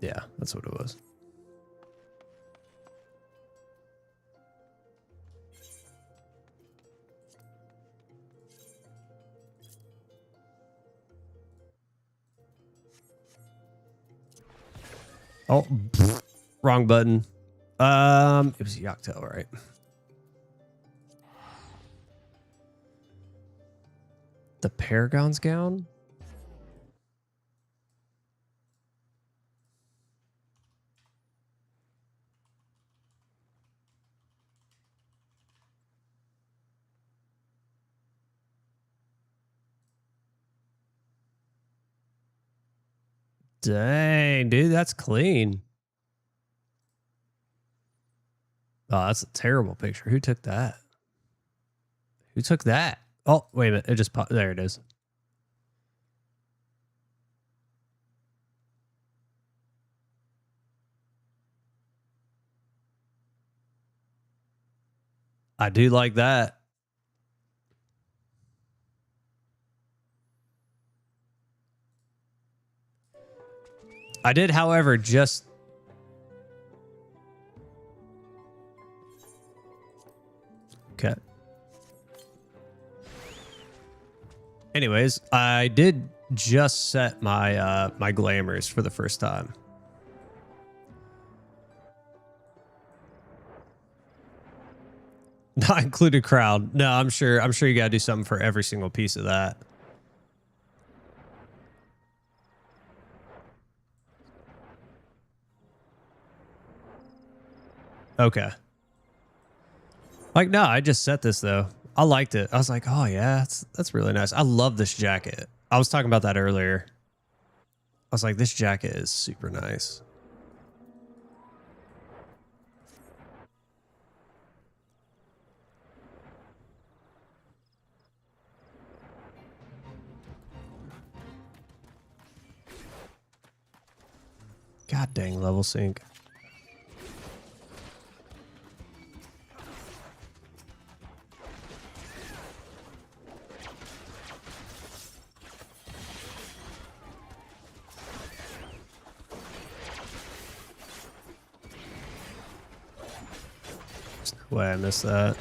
Yeah, that's what it was. Oh, wrong button. It was Yocto, right? The Paragon's gown? Dang, dude, that's clean. Oh, that's a terrible picture. Who took that? Who took that? Oh, wait a minute. It just popped. There it is. I do like that. I did, however, just... Okay. Anyways, I did just set my my glamours for the first time. Not included crowd. No, I'm sure you gotta do something for every single piece of that. Okay. Like, no, I just set this though. I liked it. I was like, oh yeah, that's really nice. I love this jacket. I was talking about that earlier. I was like, this jacket is super nice. God dang, level sync. There's no way I missed that.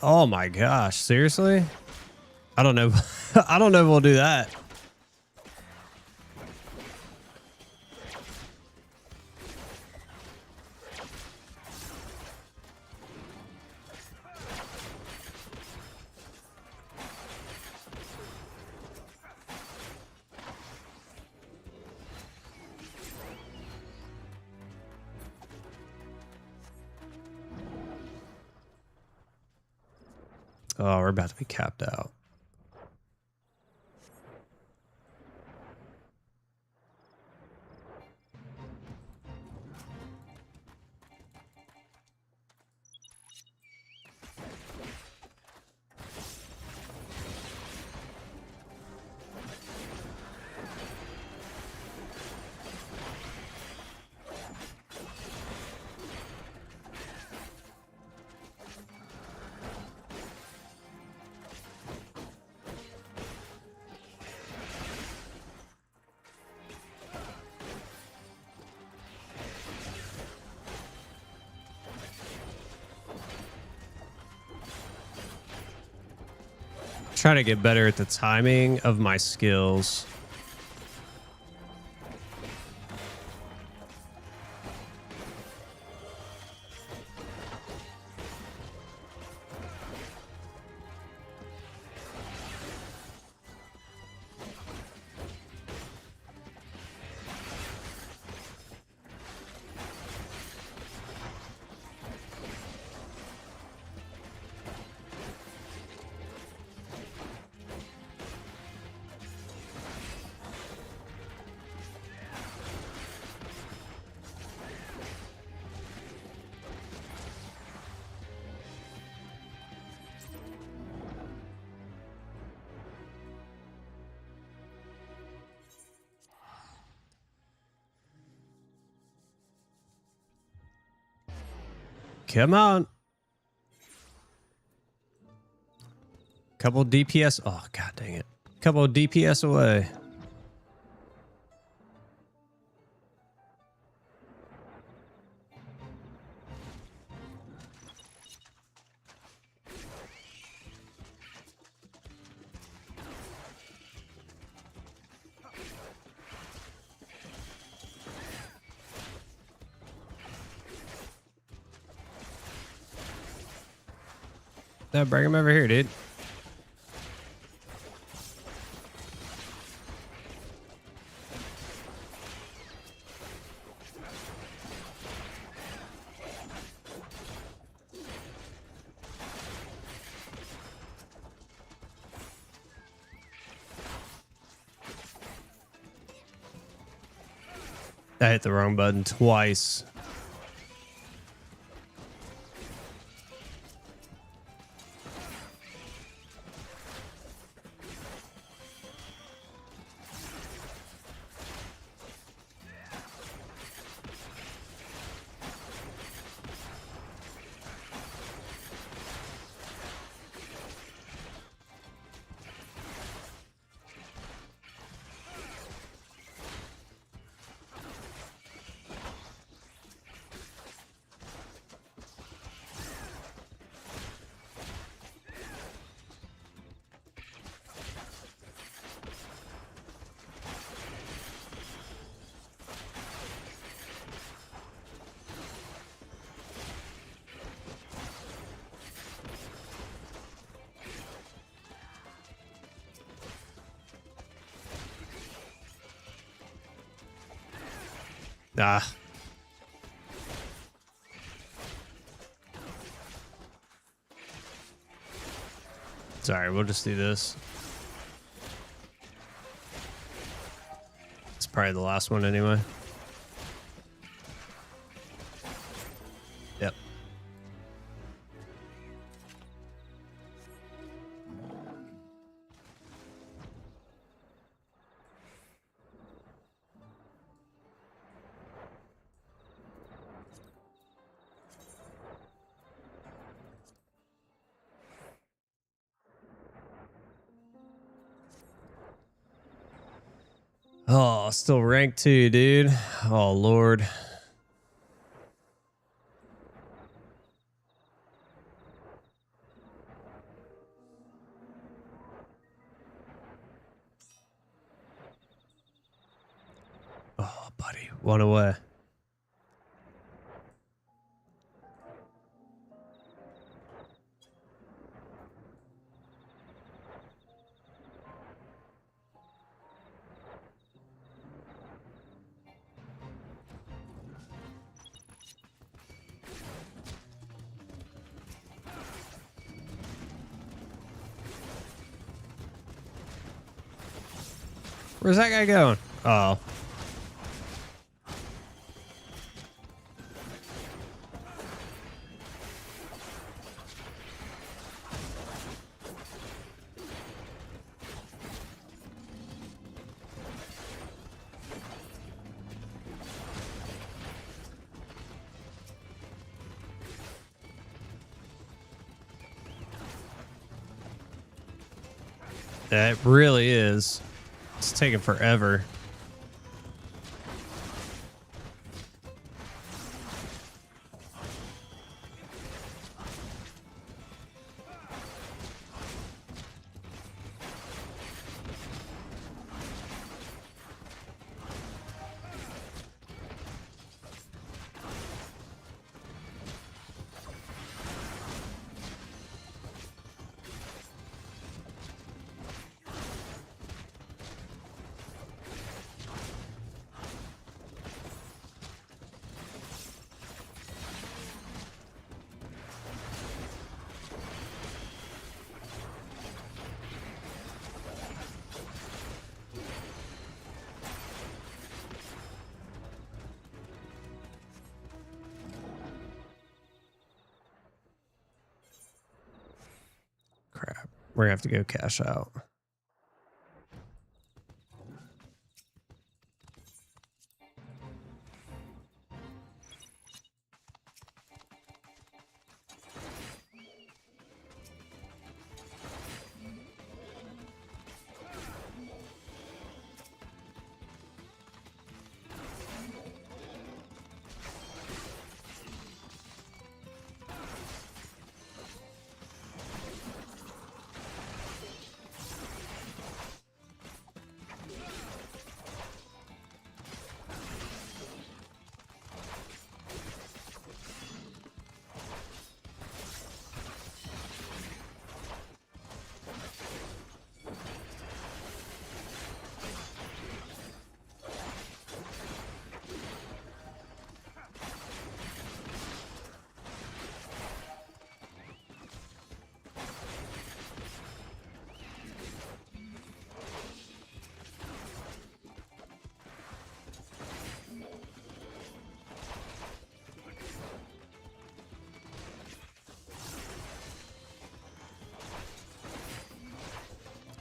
Oh my gosh, seriously? I don't know. I don't know if we'll do that. Oh, we're about to be capped out. Trying to get better at the timing of my skills. Come on. Couple DPS. Oh, god dang it. Couple DPS away. No, bring him over here, dude. I hit the wrong button twice. Ah. Sorry, we'll just do this. It's probably the last one anyway. Yep. Oh, still rank 2, dude. Oh, Lord. Oh, buddy. One away. Where's that guy going? Oh. It really is. It's taking forever. Crap. We're gonna have to go cash out.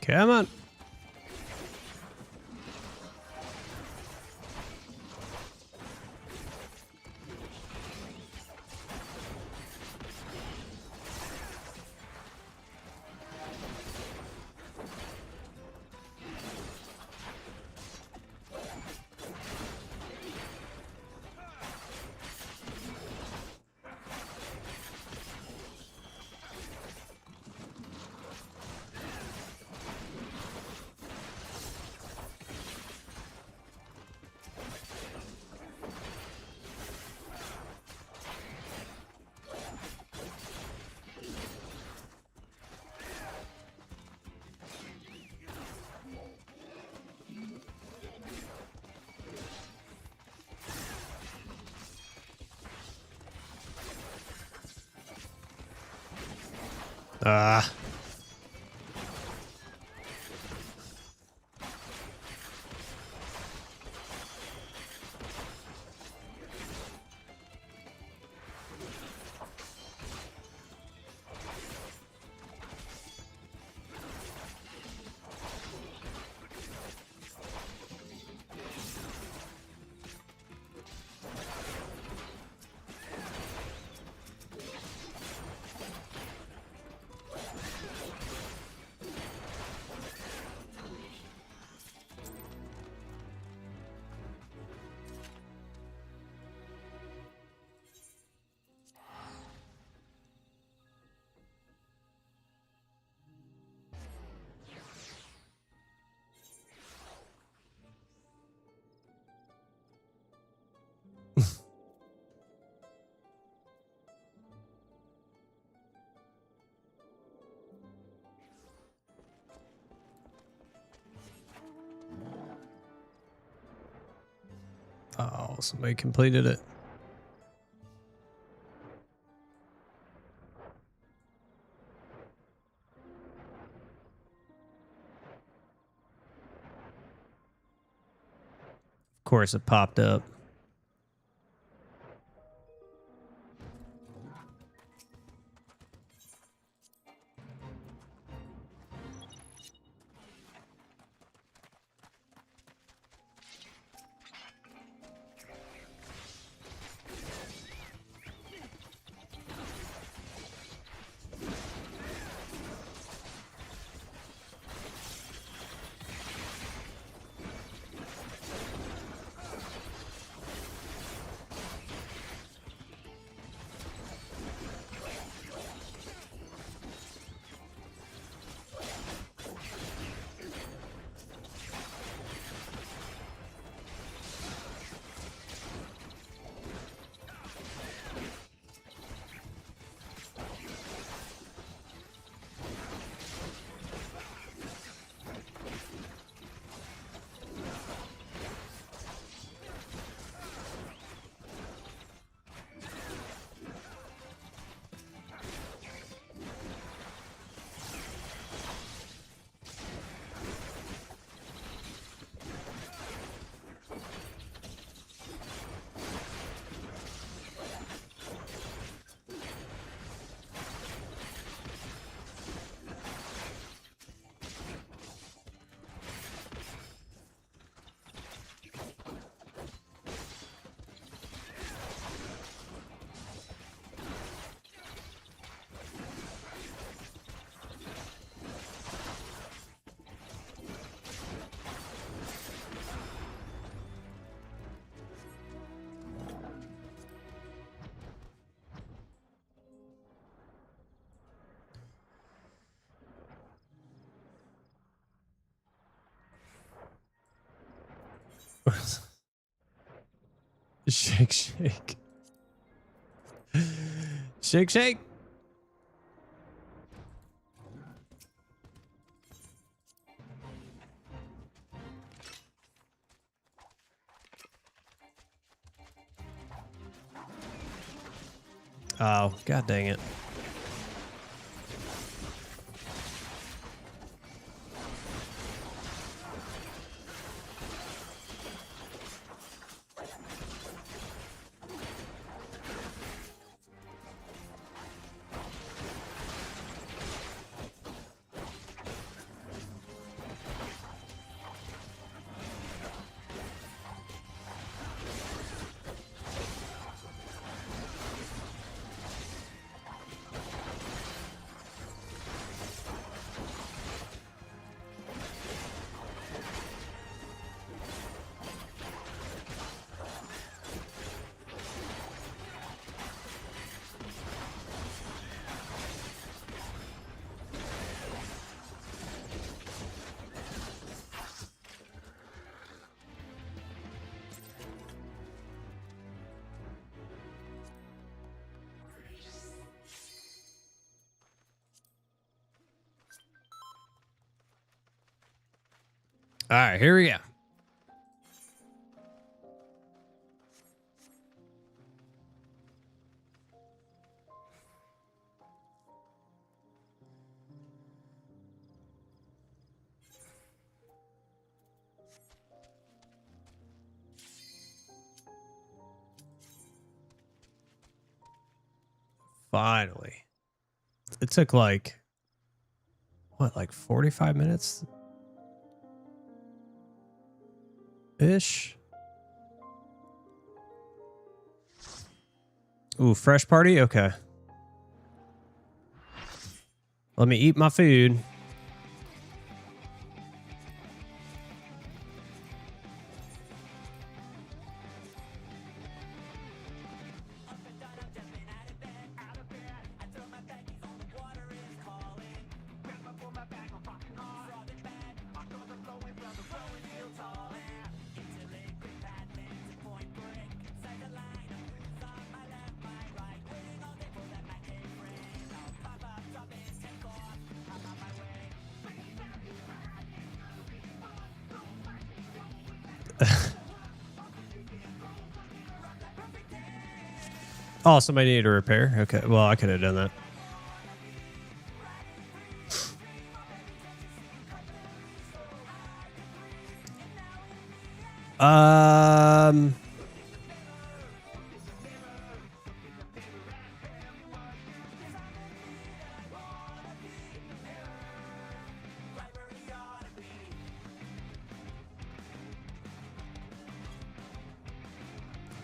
Come on. Ah. Oh, somebody completed it. course, it popped up. Shake, shake. Shake, shake. Oh, god dang it. All right, here we go. Finally. It took like, what, like 45 minutes? Ish. Ooh, fresh party? Okay. Let me eat my food. Oh, somebody needed a repair? Okay, well, I could have done that. Um.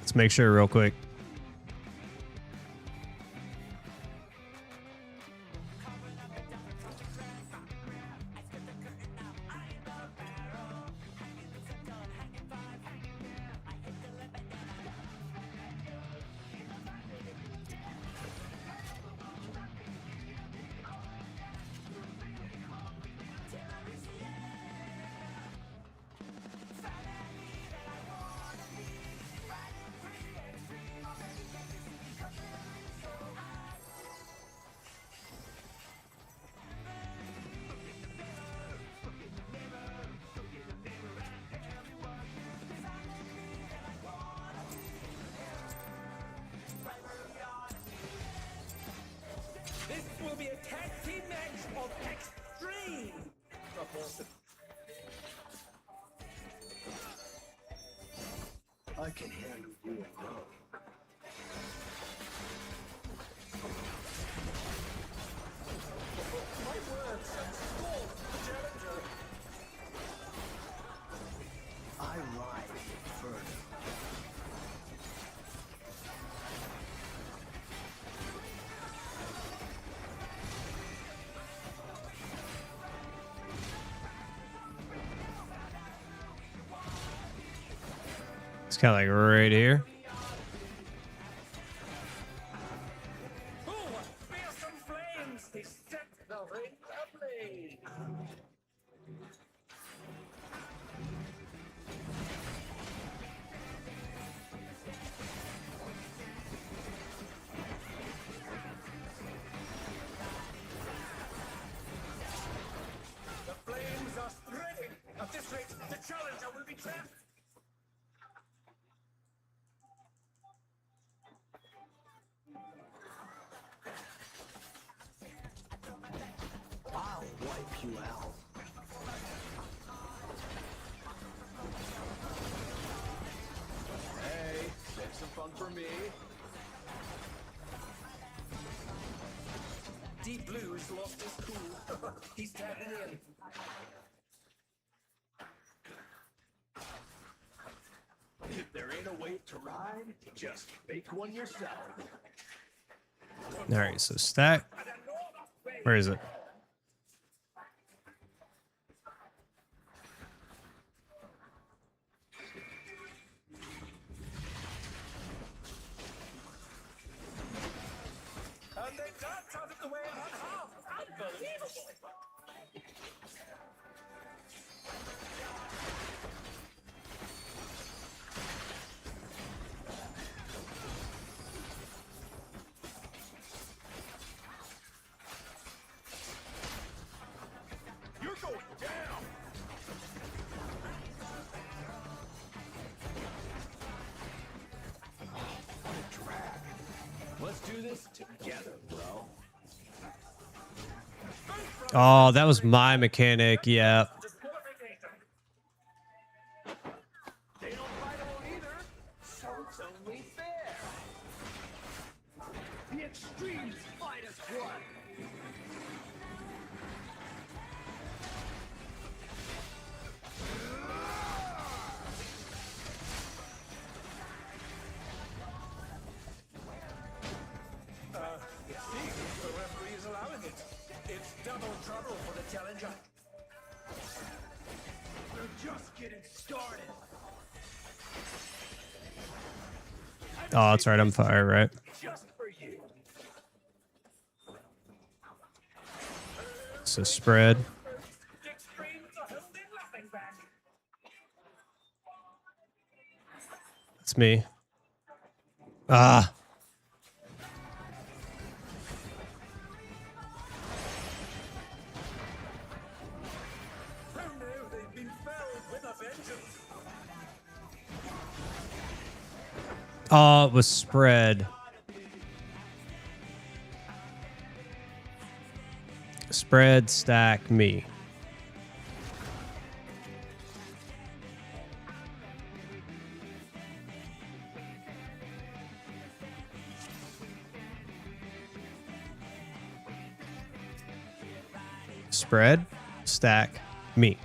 Let's make sure real quick. This will be a tag team match of extreme proportion. I can handle you alone. My words and score the challenger. I ride further. It's kind of like right here. Oh, fearsome flames! They set the ring ablaze. The flames are spreading. At this rate, the challenger will be trapped. I'll wipe you out. Hey, save some fun for me. Deep Blue's lost his cool. He's tapping in. If there ain't a way to ride, just make one yourself. All right, so stack. Where is it? And they dance out of the way unharmed. Unbelievable. You're going down! What a drag. Let's do this together, bro. Oh, that was my mechanic. Yeah. They don't fight all either, so it's only fair. The extreme's finest one. It seems the referee is allowing it. It's double trouble for the challenger. We're just getting started. Oh, that's right. I'm fire, right? Just for you. So spread. The extremes are holding nothing back. It's me. Ah. Oh no, they've been felled with a vengeance. Oh, it was spread. Spread, stack, me. Spread, stack, meet.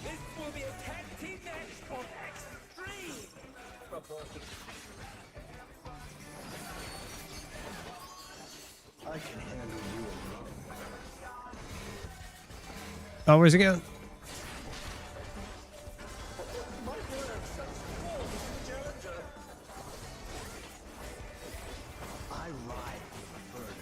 This will be a tag team match of extreme proportions. I can handle you alone. Oh, where's it going? I ride with Bird.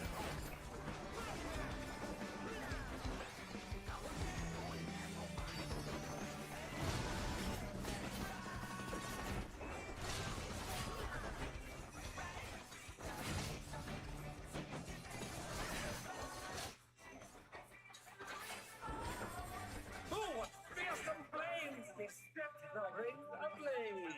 Oh, what fearsome flames! They stepped the rings ablaze!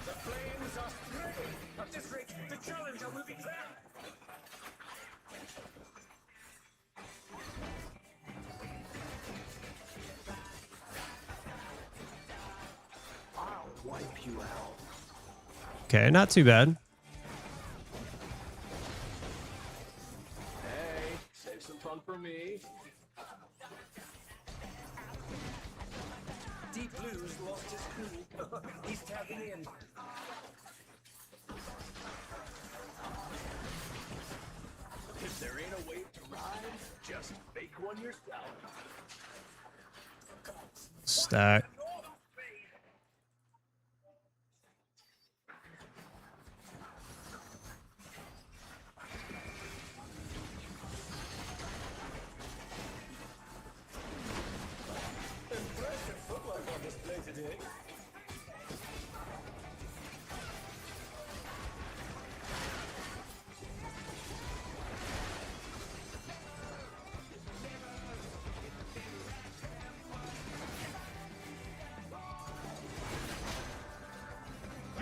The flames are spreading! At this rate, the challenger will be trapped! I'll wipe you out. Okay, not too bad. Hey, save some fun for me. Deep Blue's lost his cool. He's tapping in. If there ain't a way to ride, just make one yourself. Stack. Impressive footwork on display today.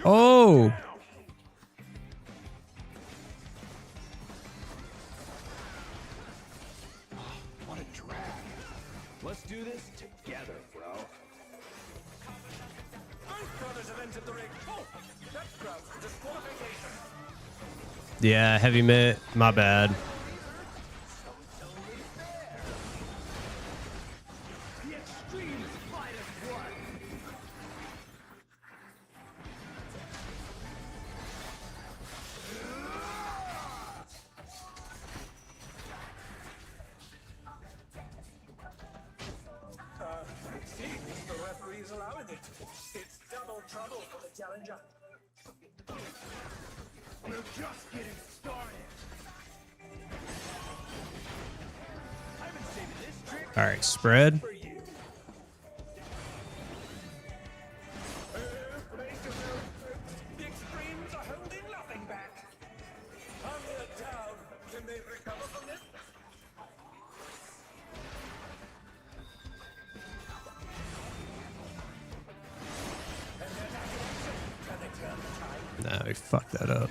Oh, What a drag. Let's do this together, bro. Both brothers have entered the ring. Oh, that crowd's disqualification. yeah, heavy mitt. My bad. The extreme finest one. It seems the referee's allowing it. It's double trouble for the challenger. We're just getting started. I've been saving this trick All right, spread. For you. Make your move, folks. The extremes are holding nothing back. Under down. Can they recover from this? And then action. Can they turn the tide? Nah, we fucked that up.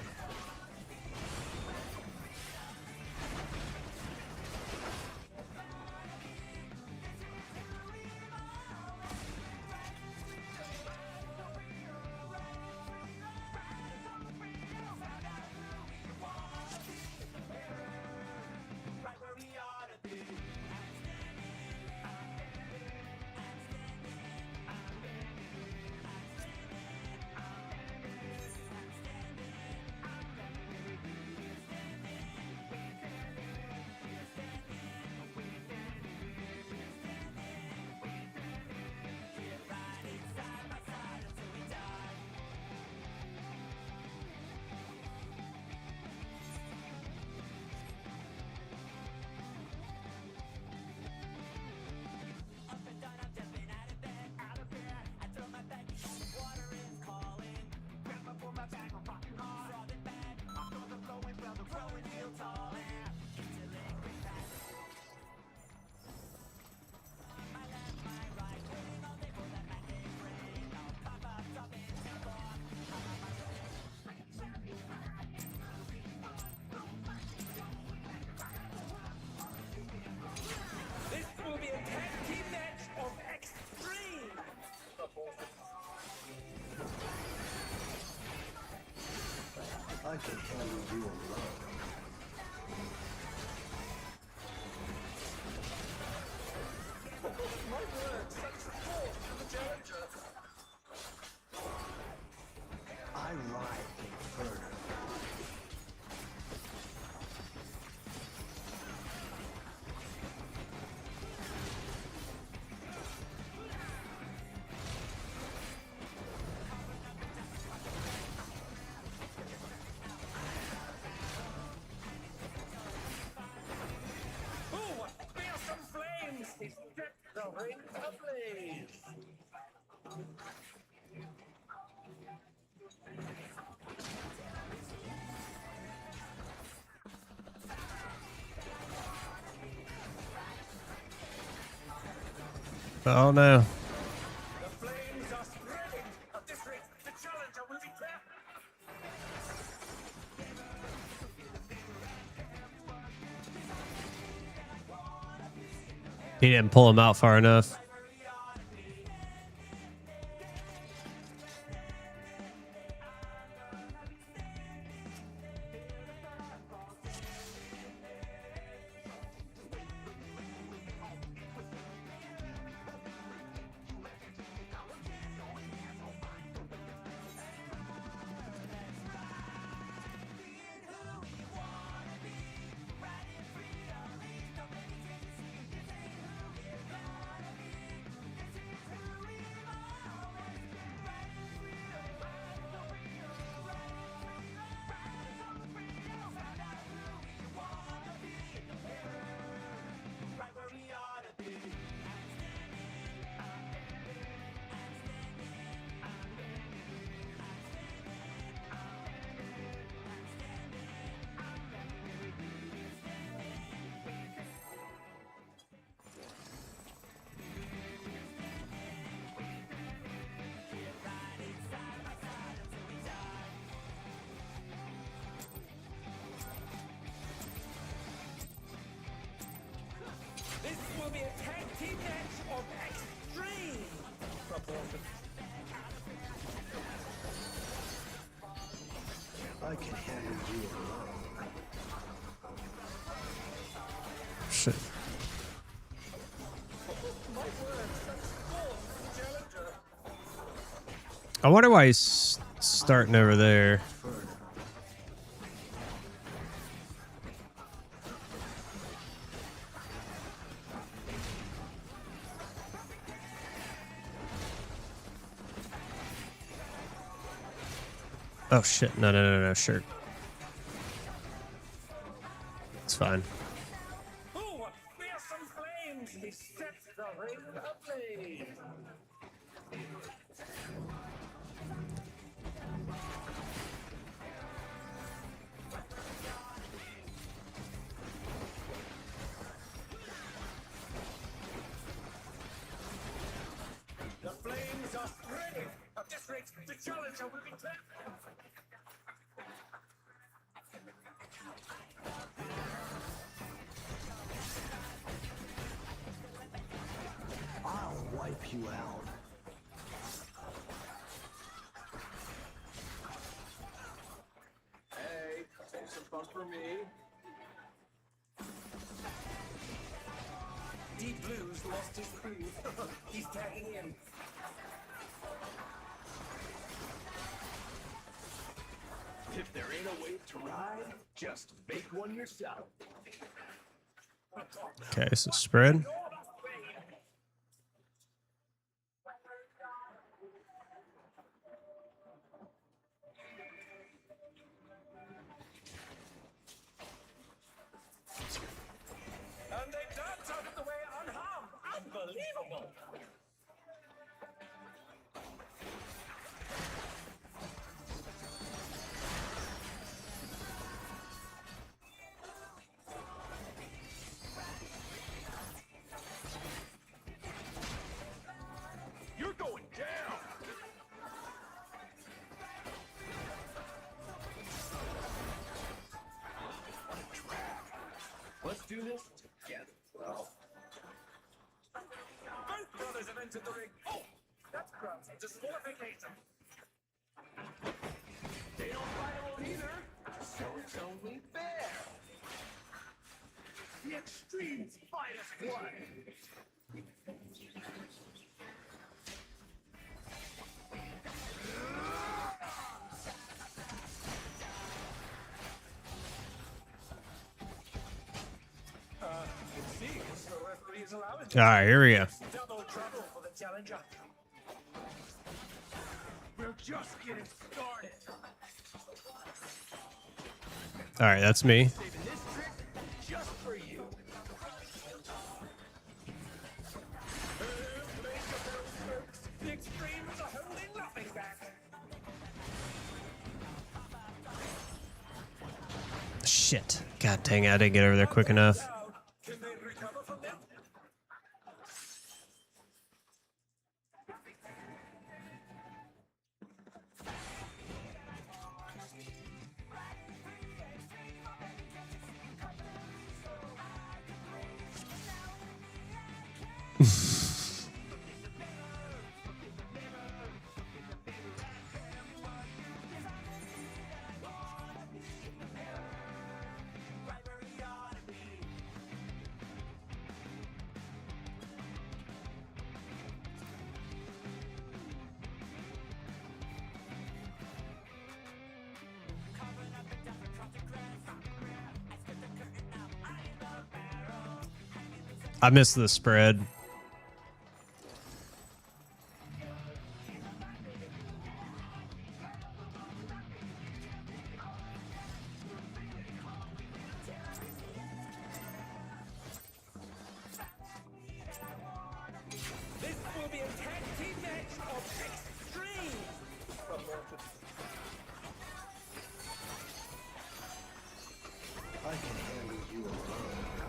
This will be a tag team match of extreme proportions. I can handle you alone. My word, such force to the challenger. I ride Inferno. Ooh, fearsome flames! He's set the ring ablaze. Oh no. The flames are spreading. At this rate, the challenger will be trapped. He didn't pull him out far enough. This will be a tag team match of extreme proportions. I can handle you alone. Shit. My word, such force to the challenger. I wonder why he's starting over there. Oh shit. No, sure. It's fine. Ooh, fearsome flames beset the ring ablaze. The flames are spreading. At this rate, the challenger will be trapped. I'll wipe you out. Hey, save some fun for me. Deep Blue's lost his crew. He's tagging in. If there ain't a wave to ride, just make one yourself. Okay, so spread. And they dance out of the way unharmed. Unbelievable. You're going down. What a drag. Let's do this together. Well, Both brothers have entered the ring. Oh, that's grounds for disqualification. they don't fight alone either, so it's only fair. The extremes fight as one. It seems the referee is allowing All right, here we go. double trouble for the challenger. We're just getting started. All right, that's me. Saving this trick just for you. The extremes are holding nothing back. Shit. God dang it, I didn't get over there quick enough. Down. Can they recover from that? I missed the spread. This will be a tag team match of extreme proportions. I can handle you alone.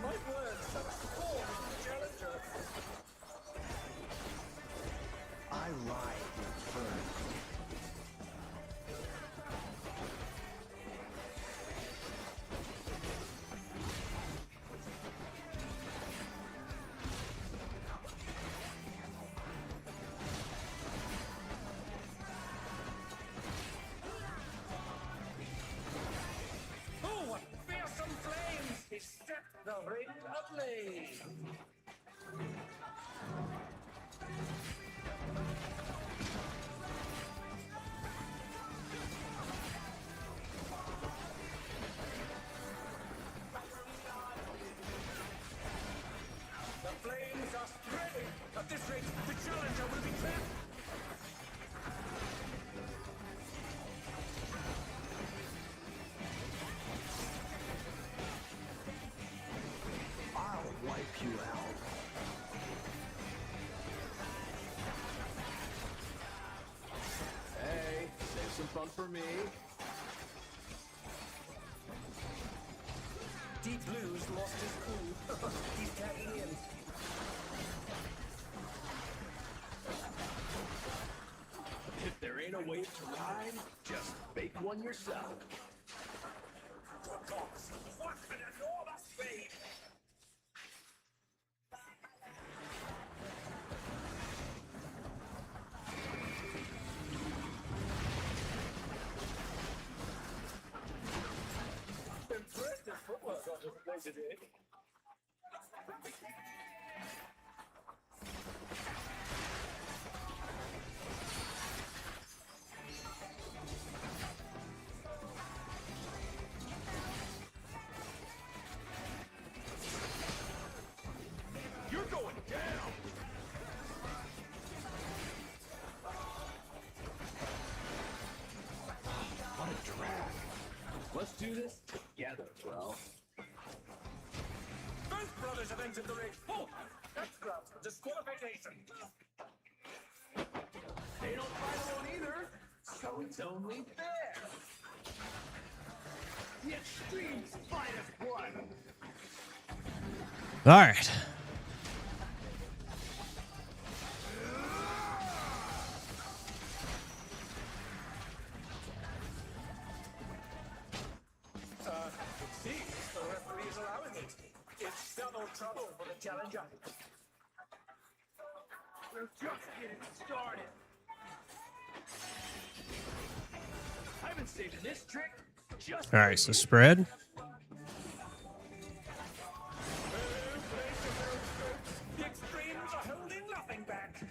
My words have scorned the challenger. I ride inferno. Oh, what fearsome flames! He set the ring ablaze. The flames are spreading. At this rate, the challenger will be trapped. for me. Deep Blue's lost his cool. He's tagging in. If there ain't a wave to ride, just make one yourself. What an enormous wave! Impressive footwork on display today. You're going down! What a drag. Let's do this together, bro. Both brothers have entered the ring. Oh, that's grounds for disqualification. They don't fight alone either, so it's only fair. The Extreme's finest one. All right. It seems the referee is allowing it. It's double trouble for the challenger. We're just getting started. I've been saving this trick just All right, so spread. The Extremes are holding nothing back.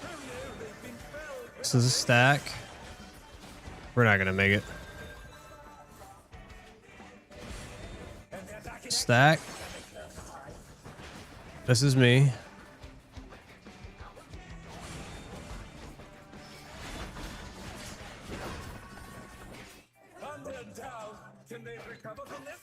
Earlier they've been felled. This is a stack. We're not gonna make it. And they're attacking Stack. This is me. under down. Can they recover from this?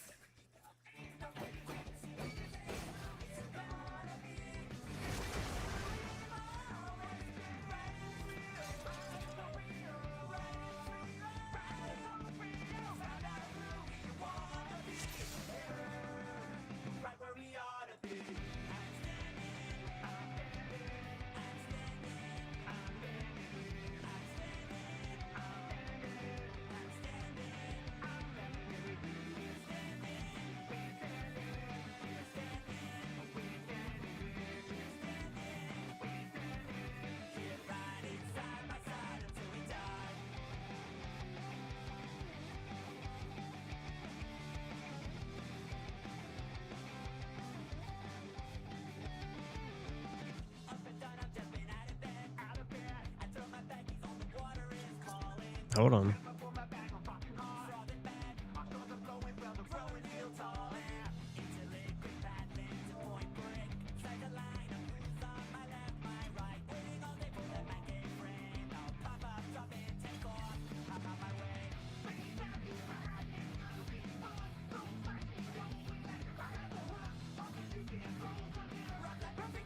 Hold on.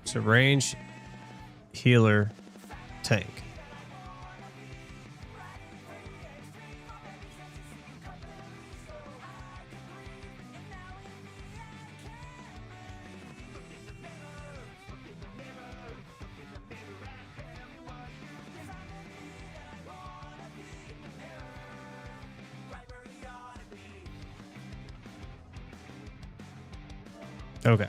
It's a range healer tank. Okay.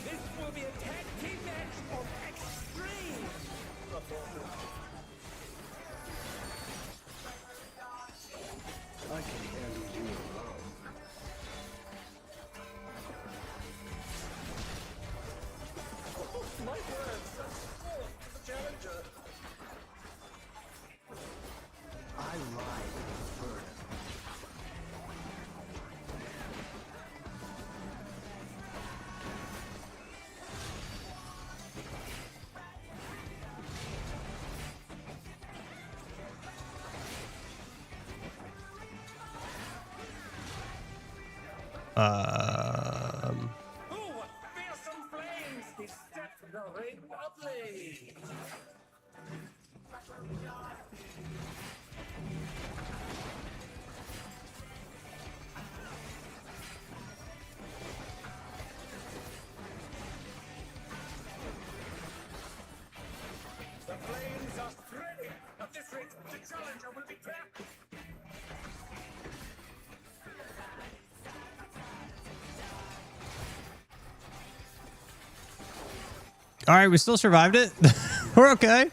This will be a tag team match of extreme performance. what fearsome flames beset the ring ablaze! The flames are spreading! At this rate, the challenger will be trapped! All right, we still survived it. We're okay.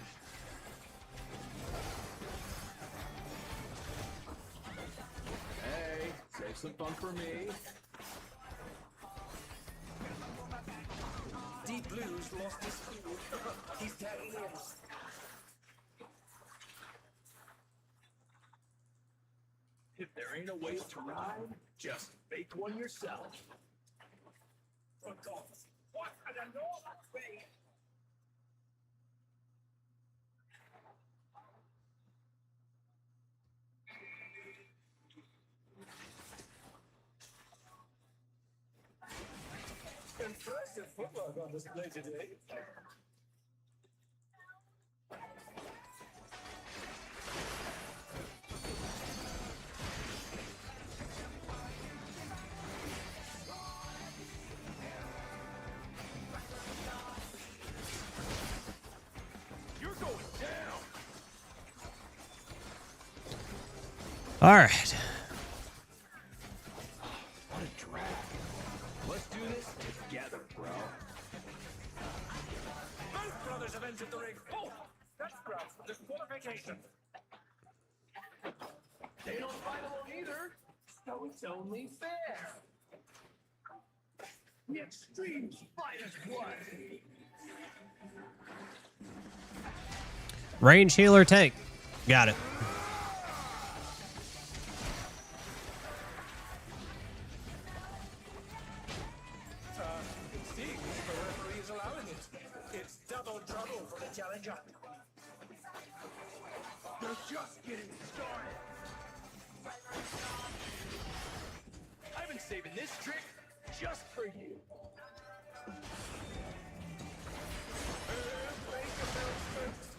Hey, save some fun for me. Deep Blue's lost his cool. He's tagging in. If there ain't a way to ride, just fake one yourself. For God's what an enormous way! Impressive footwork on display today. You're going down. All right. What a drag. Let's do this together, bro. Both brothers have entered the ring. Oh, that's grounds for disqualification. They don't fight alone either, so it's only fair. The extremes fight as one. Range healer tank. Got it. It seems the referee is allowing it. It's double trouble for the challenger. They're just getting started. I've been saving this trick just for you.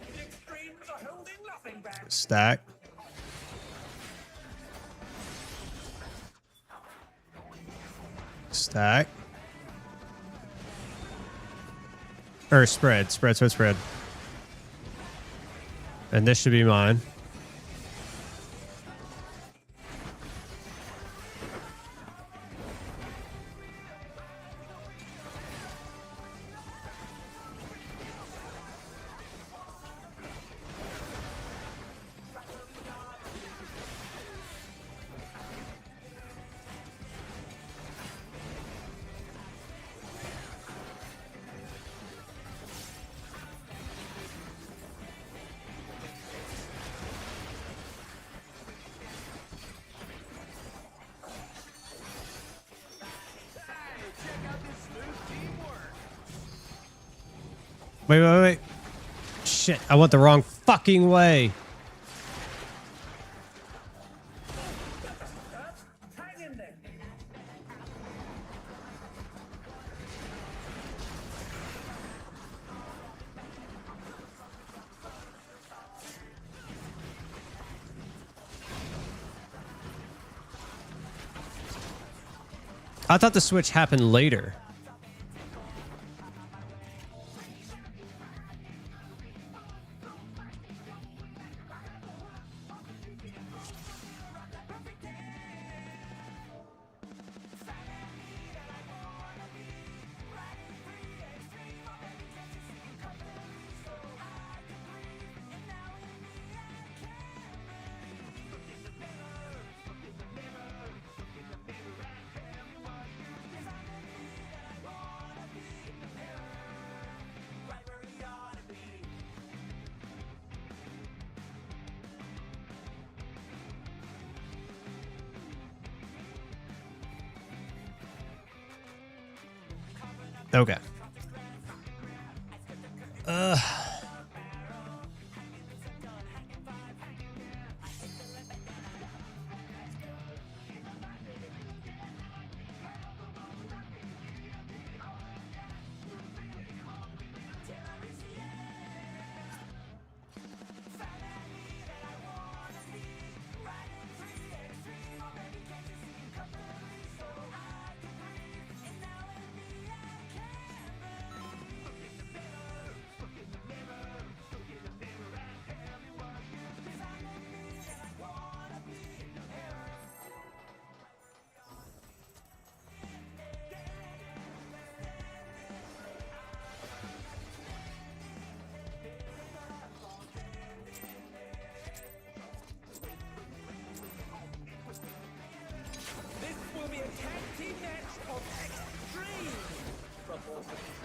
The extremes are holding nothing back. Stack. Stack. Or spread. Spread. And this should be mine. Wait. Shit, I went the wrong fucking way. Hang in there. I thought the switch happened later. Okay.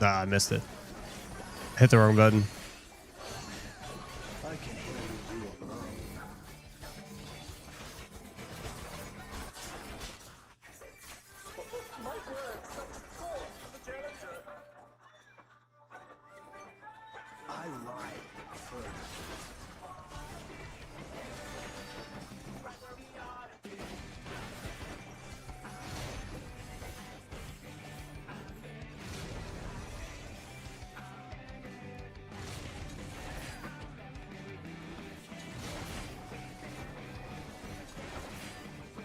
Ah, I missed it. Hit the wrong button. I can handle you alone. Might work. Such force for the challenger. I lied first.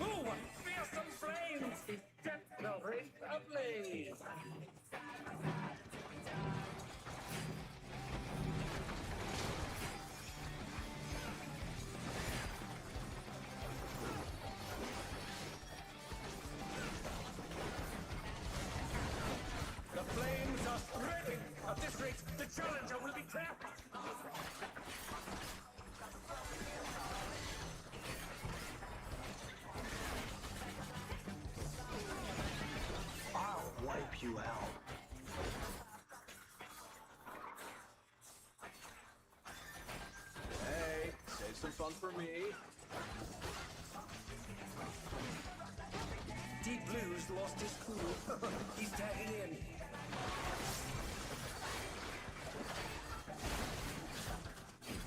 Ooh, what fearsome flames! Set the wraith ablaze! The flames are spreading! At this rate, the challenger will be trapped! I'll wipe you out. Hey, save some fun for me. Deep Blue's lost his cool. He's tagging in.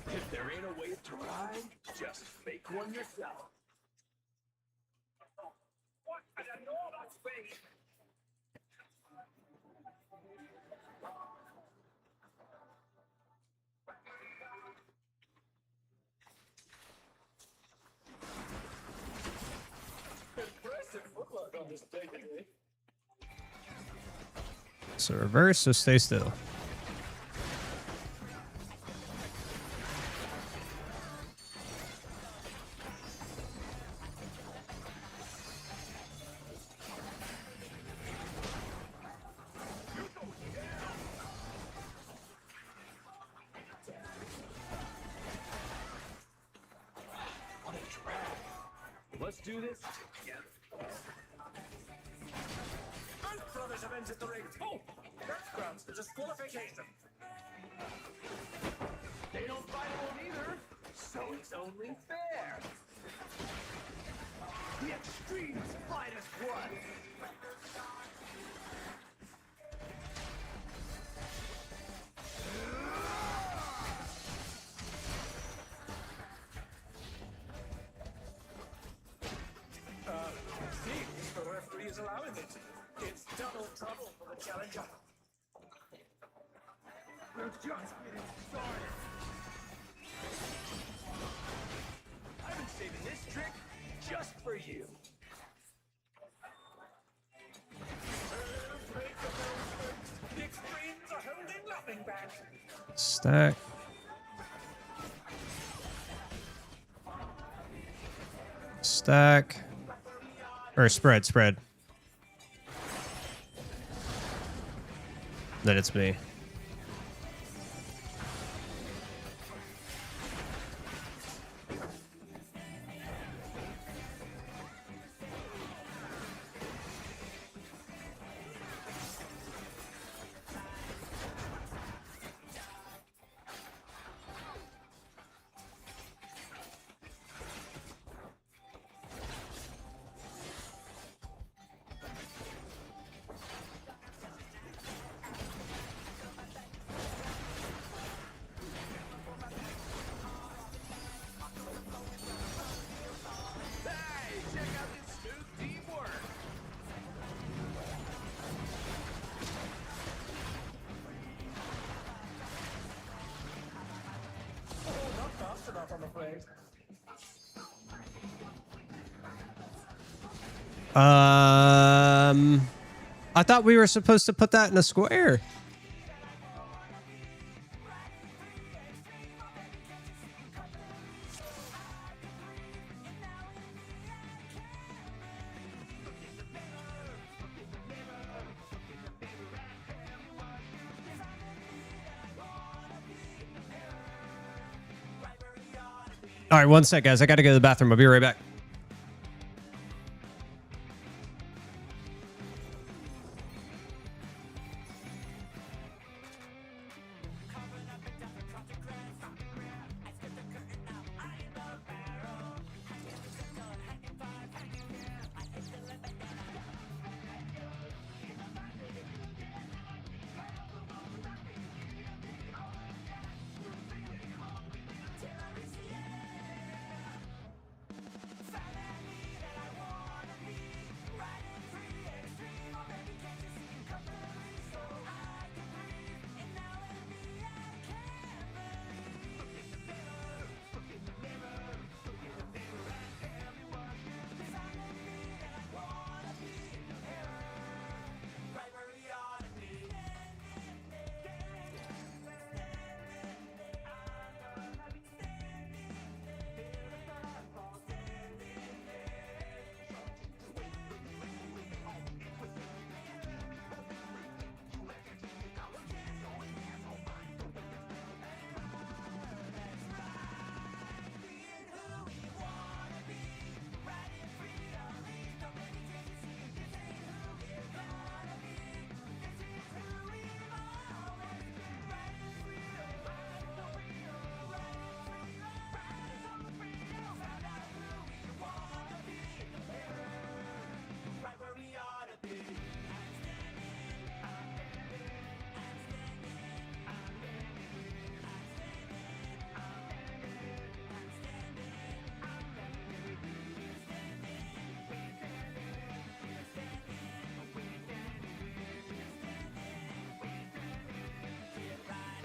If there ain't a way to ride, just fake one yourself. What an enormous face! Impressive footwork on this day today. So reverse, so stay still. Let's do this together. Both brothers have entered the ring. Oh, that's grounds for disqualification. They don't fight alone either, so it's only fair. The extremes fight as one. Seems the referee is allowing it. It's double trouble for the challenger. We're just getting started. I've been saving this trick just for you. The extremes are holding nothing back. Stack. Stack. Or spread. Then it's me. Hey, check out this smooth teamwork. Oh, not fast enough, I'm afraid. I thought we were supposed to put that in a square. All right, one sec, guys. I got to go to the bathroom. I'll be right back.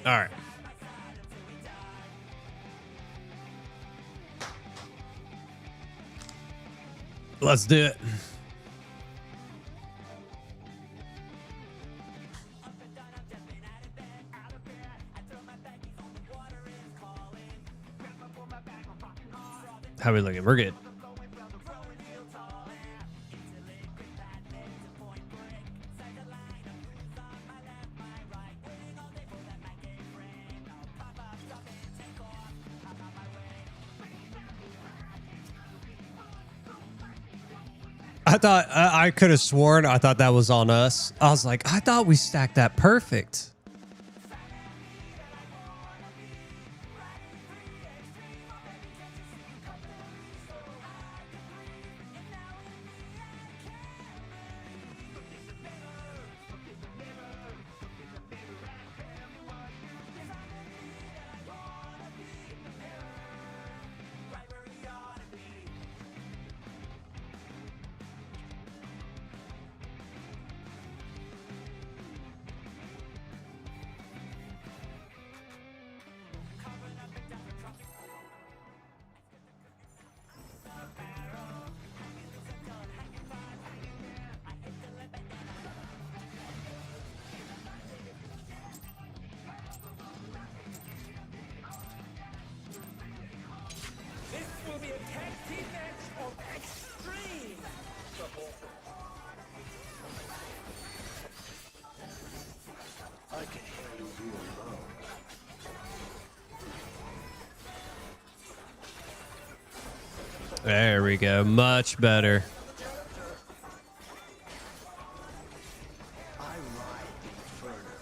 All right. Let's do it. How we looking? We're good. I thought I could have sworn I thought that was on us. I was like, I thought we stacked that perfect. This will be a tag team match of extreme support. I can handle you alone. There we go. Much better. I ride the inferno.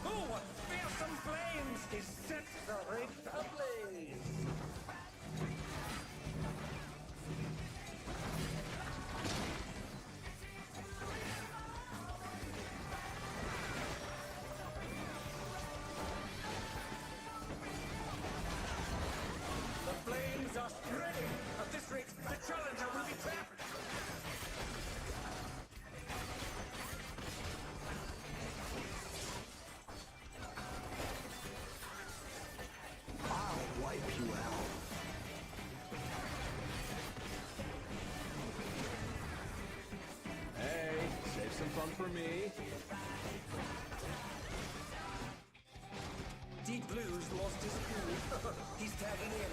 Oh, what fearsome flames! Is set the ring ablaze! The flames are spreading! At this rate, the challenger will be trapped! I'll wipe you out. Hey, save some fun for me. Deep Blue's lost his cool. He's tagging in.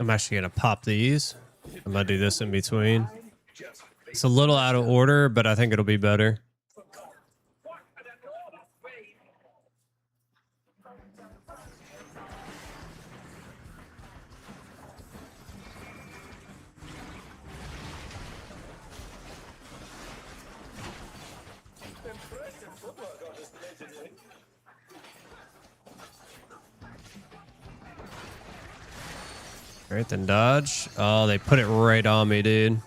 I'm actually going to pop these. I'm going to do this in between. It's a little out of order, but I think it'll be better. What an enormous wave! Impressive footwork on display today. All right, then dodge. Oh, they put it right on me, dude.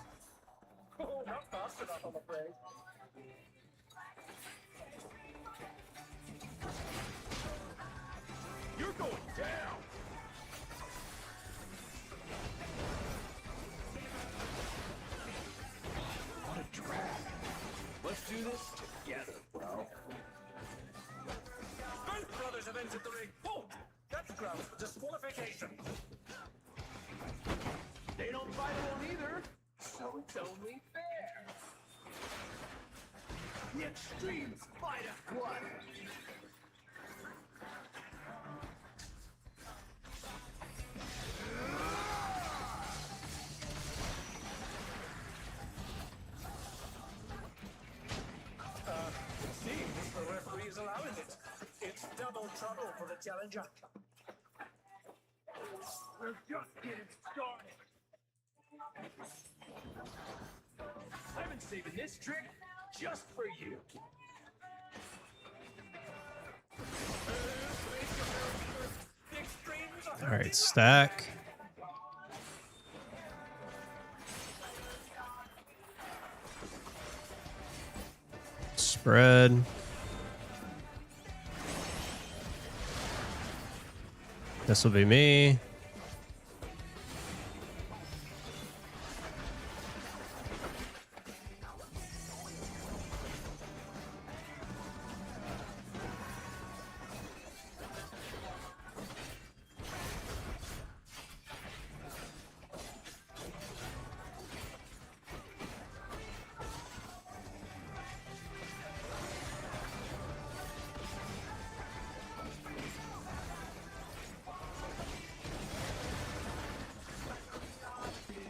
Oh, not fast enough, I'm afraid. You're going down. What a drag. Let's do this together, bro. Both brothers have entered the ring. Oh, that's grounds for disqualification. They don't fight alone either, so it's only fair. The extremes fight at one. It seems the referee is allowing it. It's double trouble for the challenger. We're just getting started. I've been saving this trick just for you. The extremes are All right, stack. Red. This will be me.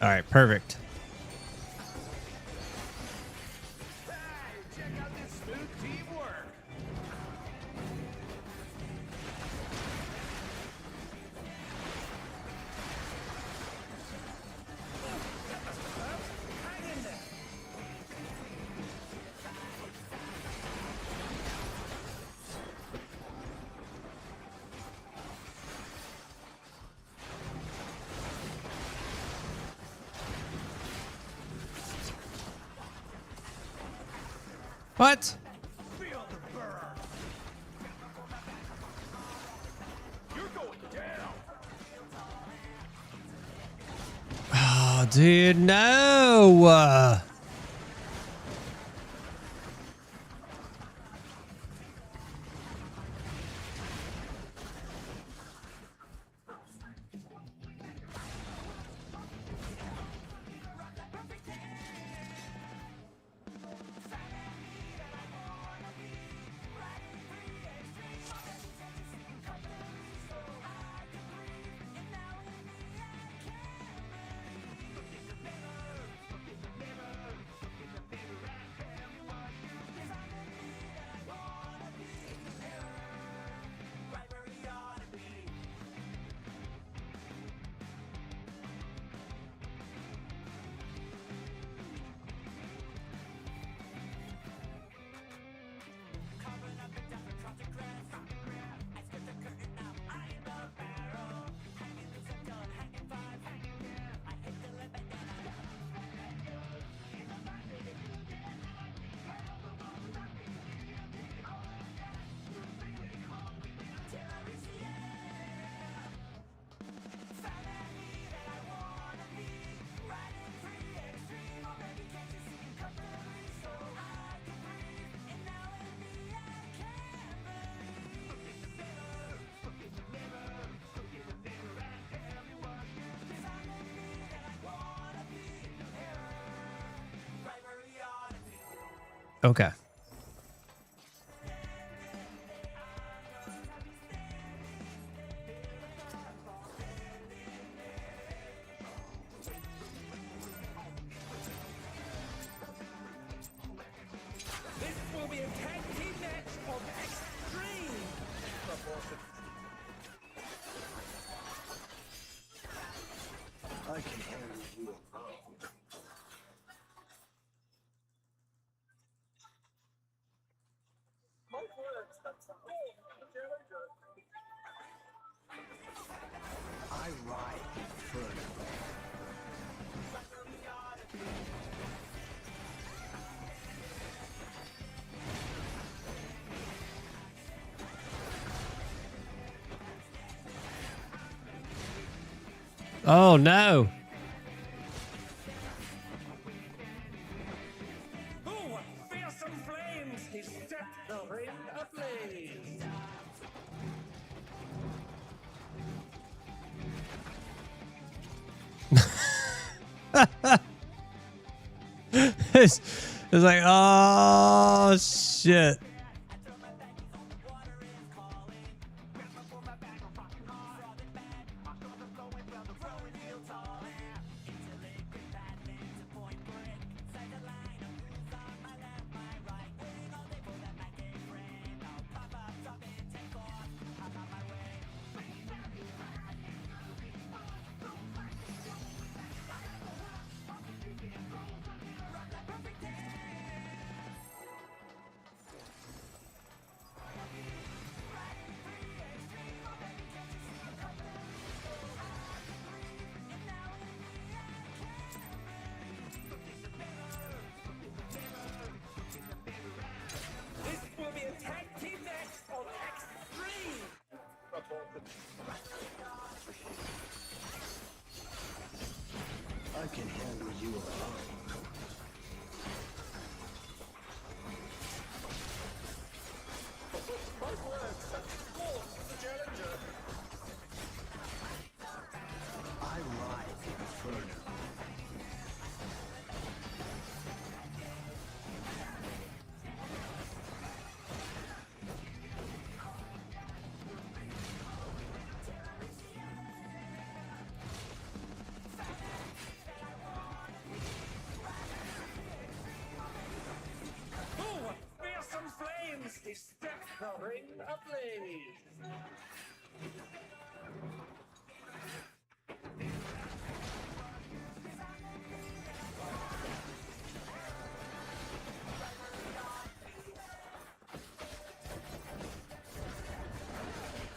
All right, perfect. Check out this smooth teamwork. Hang in there. What? Feel the burn. You're going down. Oh, dude, no. Okay. This will be a tag team match of extreme proportions. I can handle you alone. I ride further. Oh, no. Oh, fearsome flames! He set the ring ablaze. it's like, oh, shit. I can handle you alone. My word, such force for the challenger. I ride the inferno. Oh, fearsome flames! They step the ring ablaze!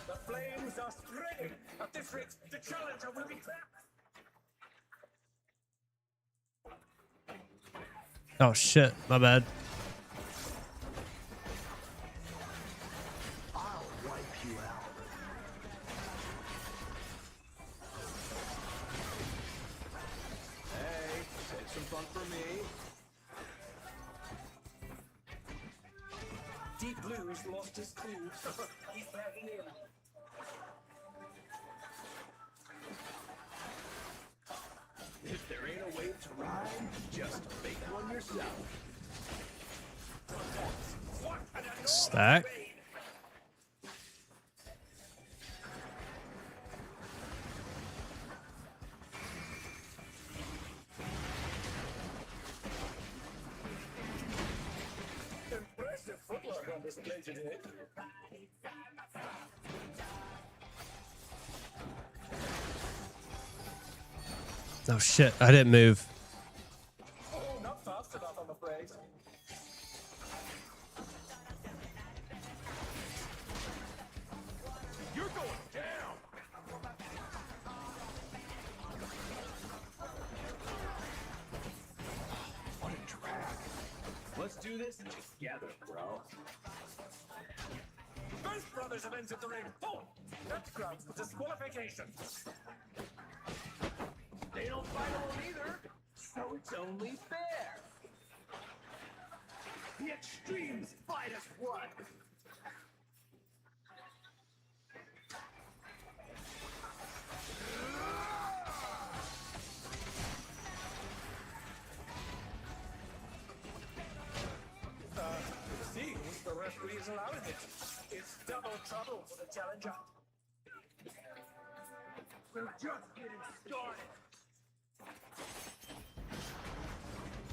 The flames are spreading! At this rate, the challenger will be trapped! Oh shit, my bad. I'll wipe you out. Hey, take some fun from me. Deep Blue's lost his cool. He's backing in. If there ain't a wave to ride, just make one yourself. What an enormous Stack. raid! Impressive footwork on display today. Oh shit, I didn't move. Oh, not fast enough, I'm afraid. You're going down. What a drag. Let's do this together, bro. Both brothers have entered the ring. Oh, that grounds for disqualification. They don't fight alone either, so it's only fair. The extremes fight as one. It seems the referee is allowing it. It's double trouble for the challenger. We're just getting started.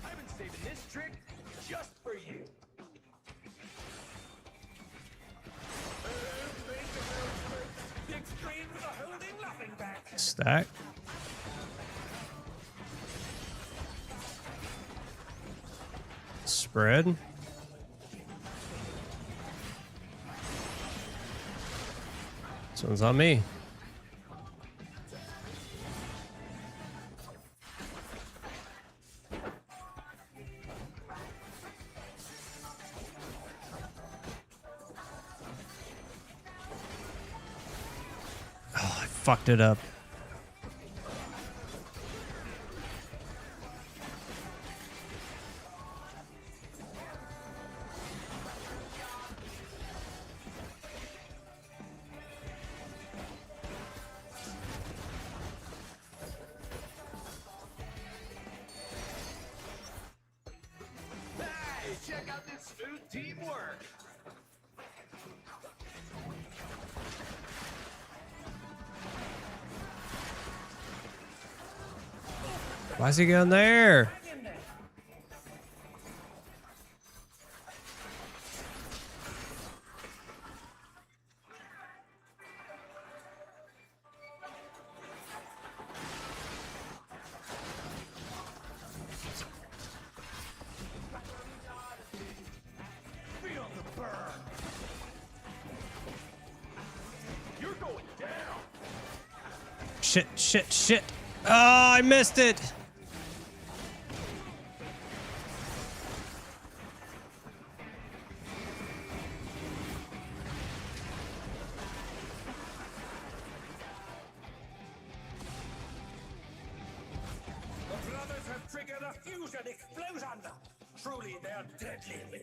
I've been saving this trick just for you. The extremes are holding nothing back. Stack. Spread. This one's on me. Oh, I fucked it up. Hey, check out this smooth teamwork. Why's he going there? Feel the burn. You're going down. Shit, shit, shit. Oh, I missed it. The trigger the fusion explosion. Truly, they're deadly.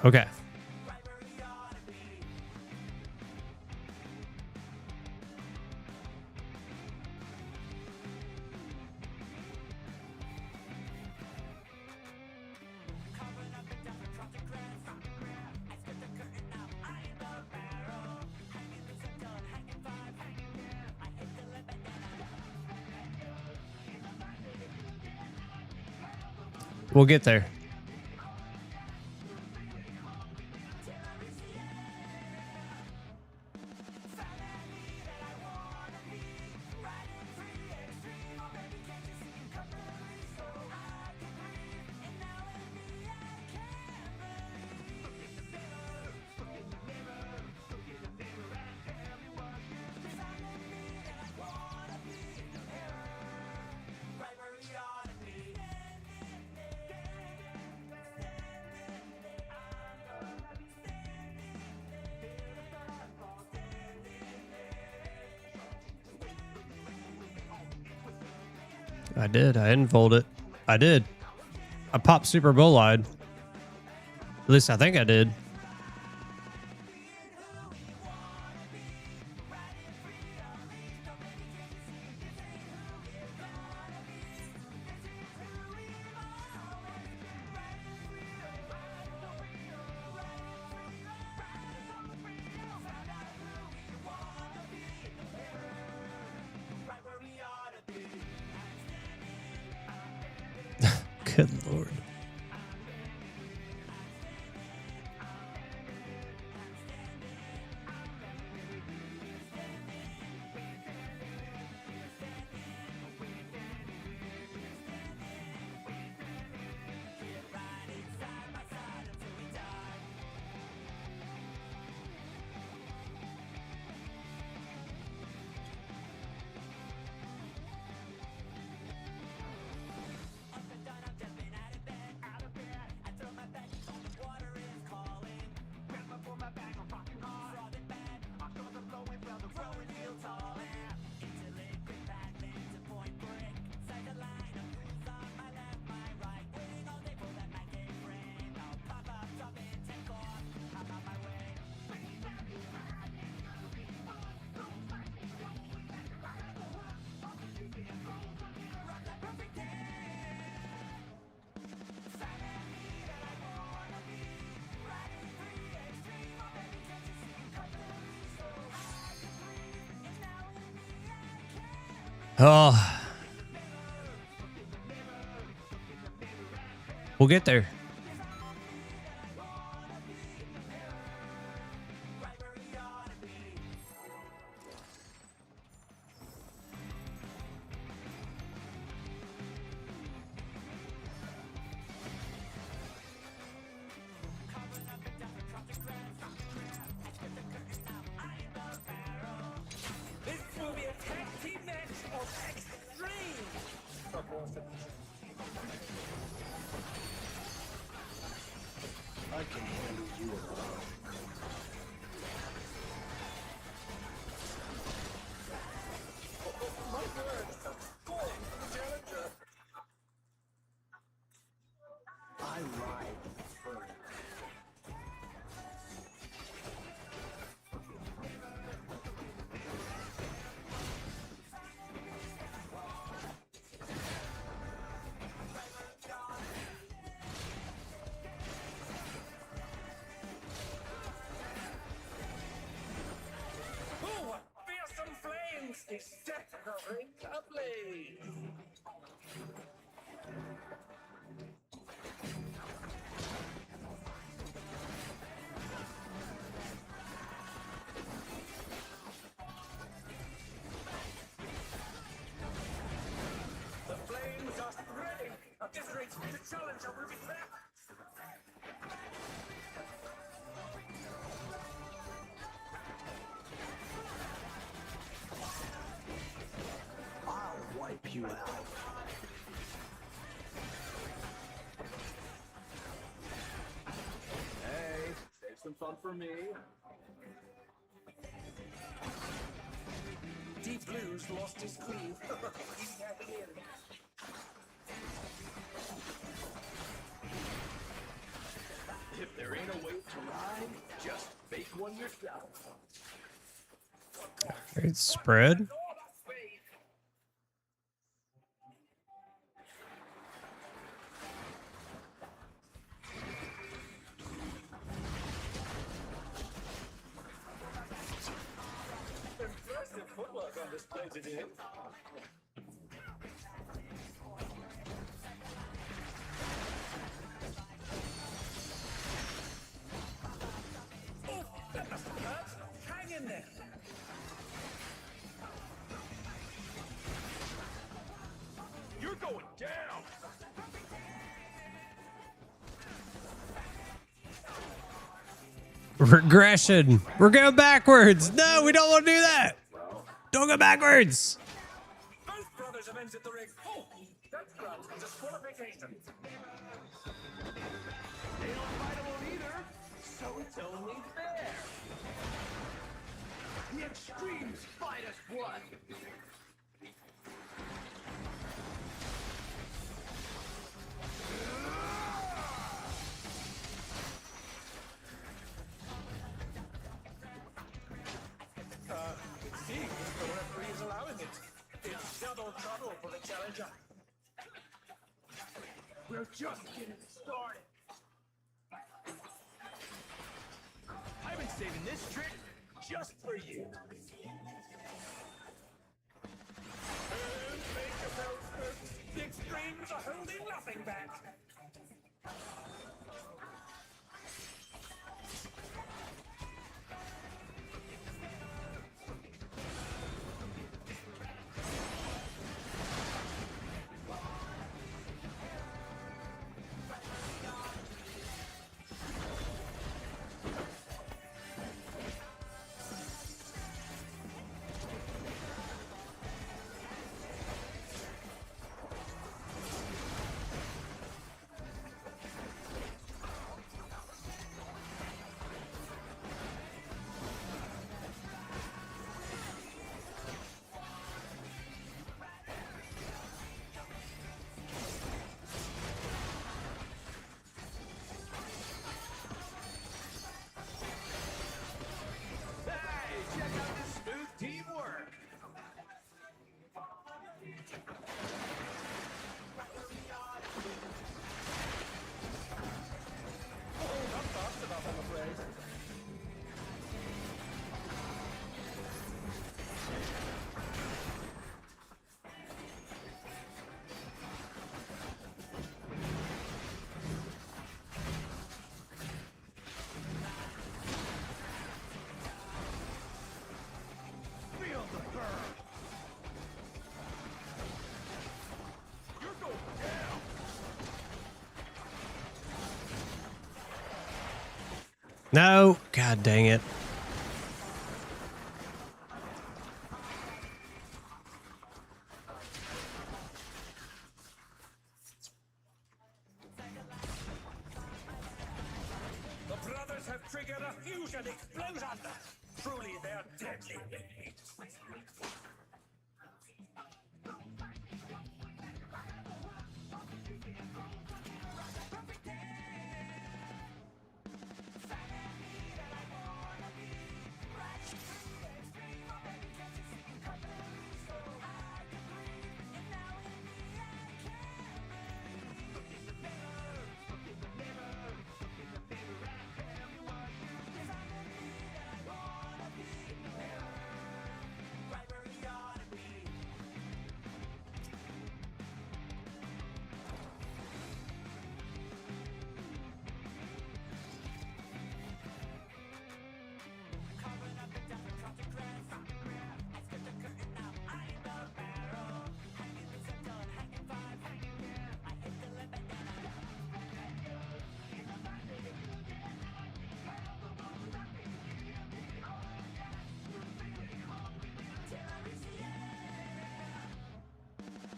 Okay. We'll get there. I did. I didn't fold it. I did. I popped Super Bolide. At least I think I did. Good Lord. Oh. We'll get there. This will be a tag team match of extreme proportions. I can handle you alone. My word, score for the challenger. I ride further. is set covering ablaze. The flames are spreading. At this rate, the challenger will be back. I'll wipe you out. Hey, save some fun for me. Deep Blue's lost his queen. He's tapping in. If there ain't a way to ride, just make one yourself. It's spread. Impressive footwork on display today. Oh, that must have hurt. Hang in there. You're going down. Regression. We're going backwards. No, we don't want to do that. Don't go backwards. Both brothers have entered the ring. Oh, that's grants disqualification. They don't fightable either, so it's only fair. The extremes fight as one. It seems the referee is allowing it. It's double trouble for the challenger. We're just getting started. I've been saving this trick just for you. And make yourselves first. The extremes are holding nothing back. No. God dang it. The brothers have triggered a fusion explosion. Truly, they're deadly.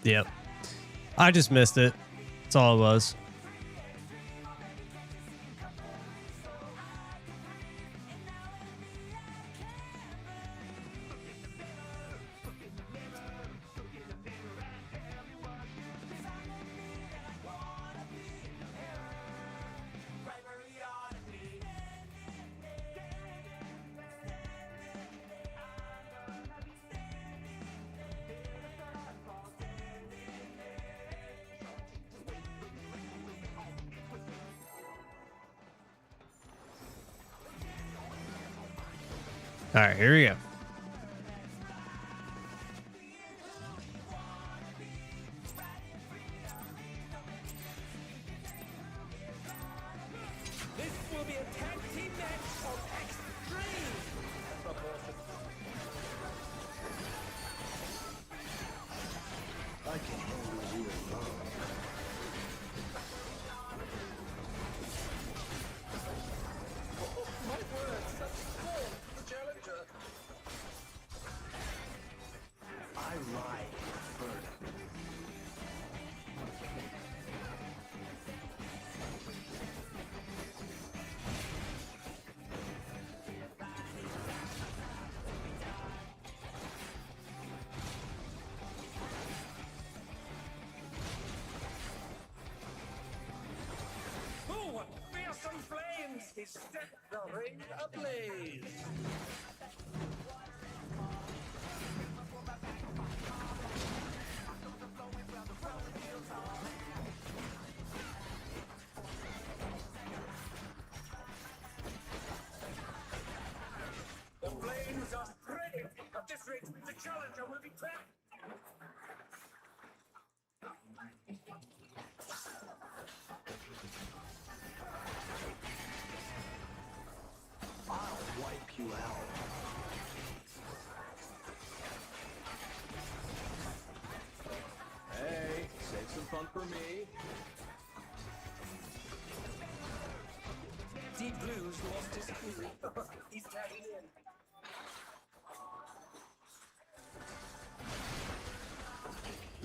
Yep. I just missed it. That's all it was. All right, here we go. This will be a tag team match of extreme proportions. I can handle you alone. My word, such form, the challenger. I ride first. Ooh, fearsome flames! He set the ring ablaze. The flames are spreading. At this rate, the challenger will be trapped. I'll wipe you out. Hey, save some fun for me. Deep Blues lost his cool. He's tagging in.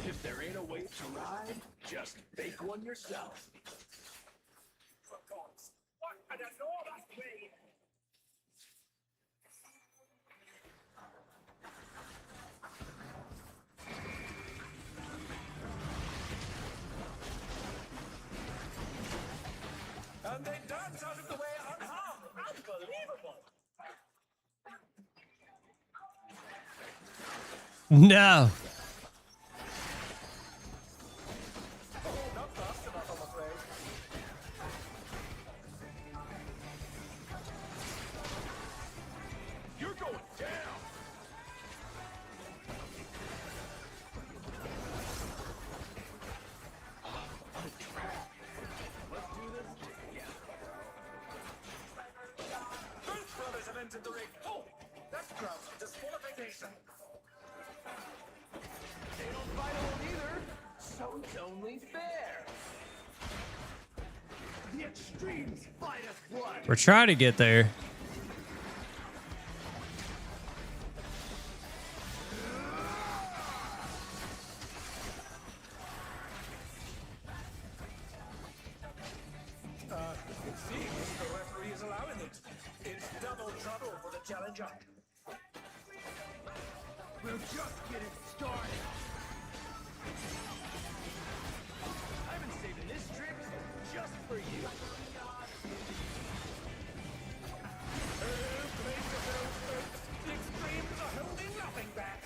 If there ain't a way to ride, just fake one yourself. What an enormous way! And they dance out of the way unharmed. Unbelievable! No. Oh, not fast enough, I'm afraid. You're going down. Let's do this together. Both brothers have entered the ring. Oh, that's grounds for disqualification. They don't fight alone either, so it's only fair. The extremes fight as one. We're trying to get there. It seems the referee is allowing it. It's double trouble for the challenger. We're just getting started. I've been saving this trick just for you. Brace yourselves, folks. The extremes are holding nothing back.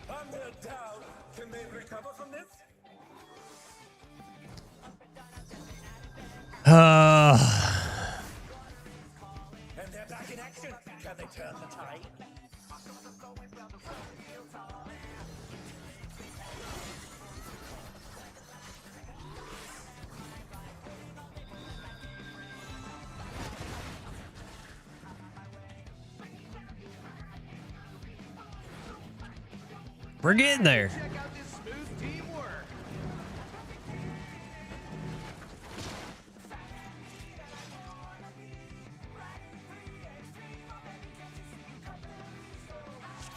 And they're down. Can they recover from this? And they're back in action. Can they turn the tide? We're getting there. Check out this smooth teamwork.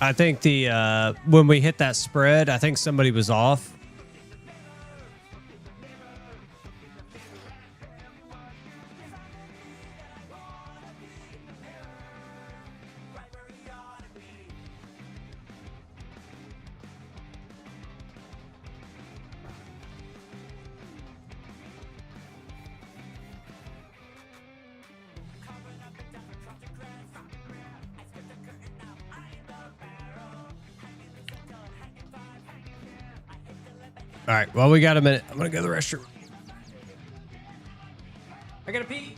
I think the when we hit that spread, I think somebody was off. All right, well, we got a minute. I'm gonna go to the restroom. I gotta pee.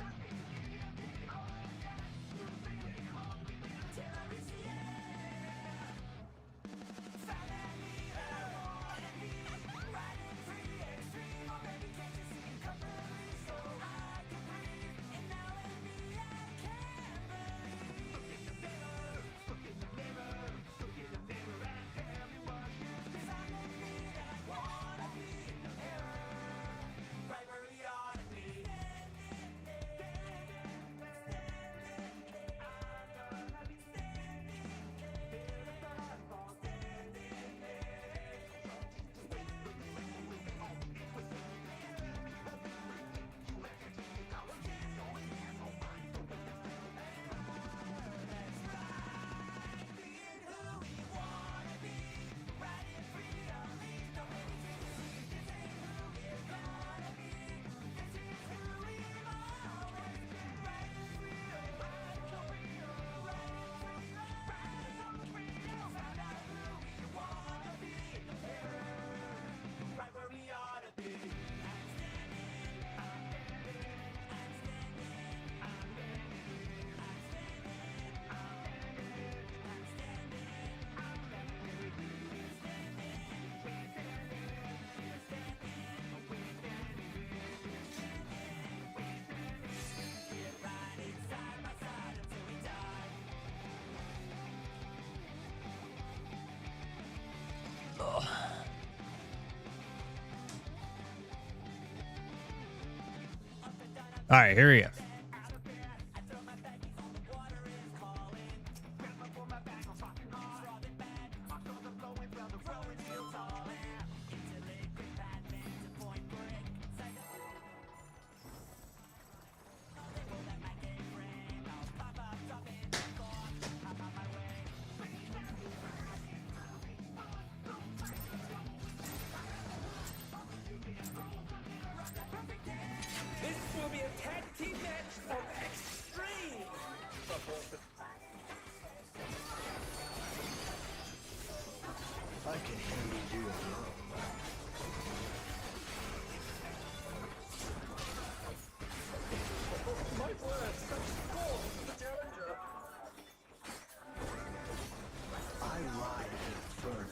All right, here we go. This will be a tag team match of extreme proportion. I can handle you alone. My word, such scorn to the challenger. I ride inferno.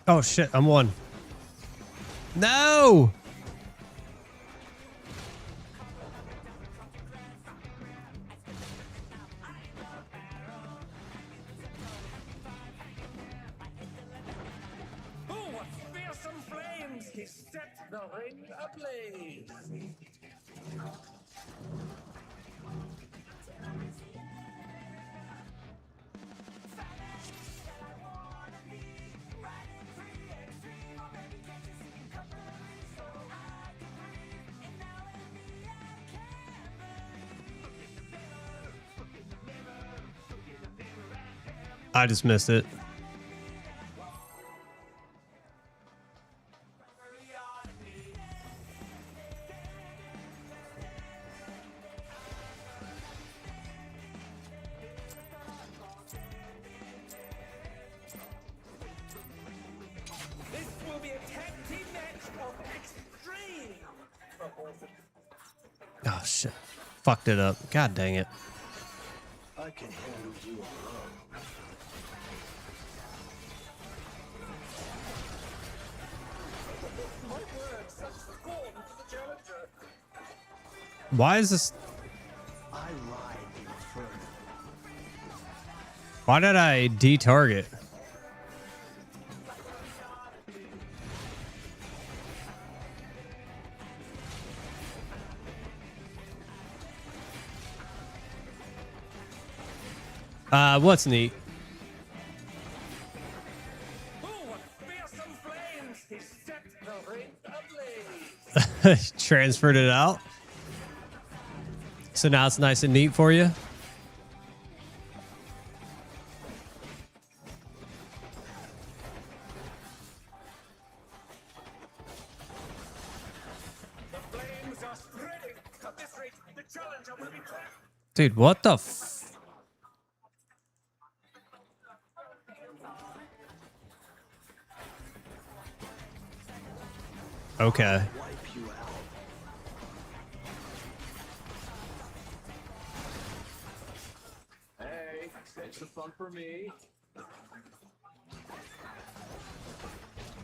Oh shit, I'm one. No! Oh, what fearsome flames! He set the ring ablaze. I just missed it. This will be a tag team match of extreme proportion. Oh shit. Fucked it up. God dang it. I can handle you alone. My word, such scorn to the challenger. Why is this? I ride inferno. Why did I detarget? What's neat? Ooh, fearsome flames! He set the ring ablaze! Transferred it out. So now it's nice and neat for you. The flames are spreading! At this rate, the challenger will be trapped! Dude, what the f... Okay. Wipe you out. Hey, it's the fun for me.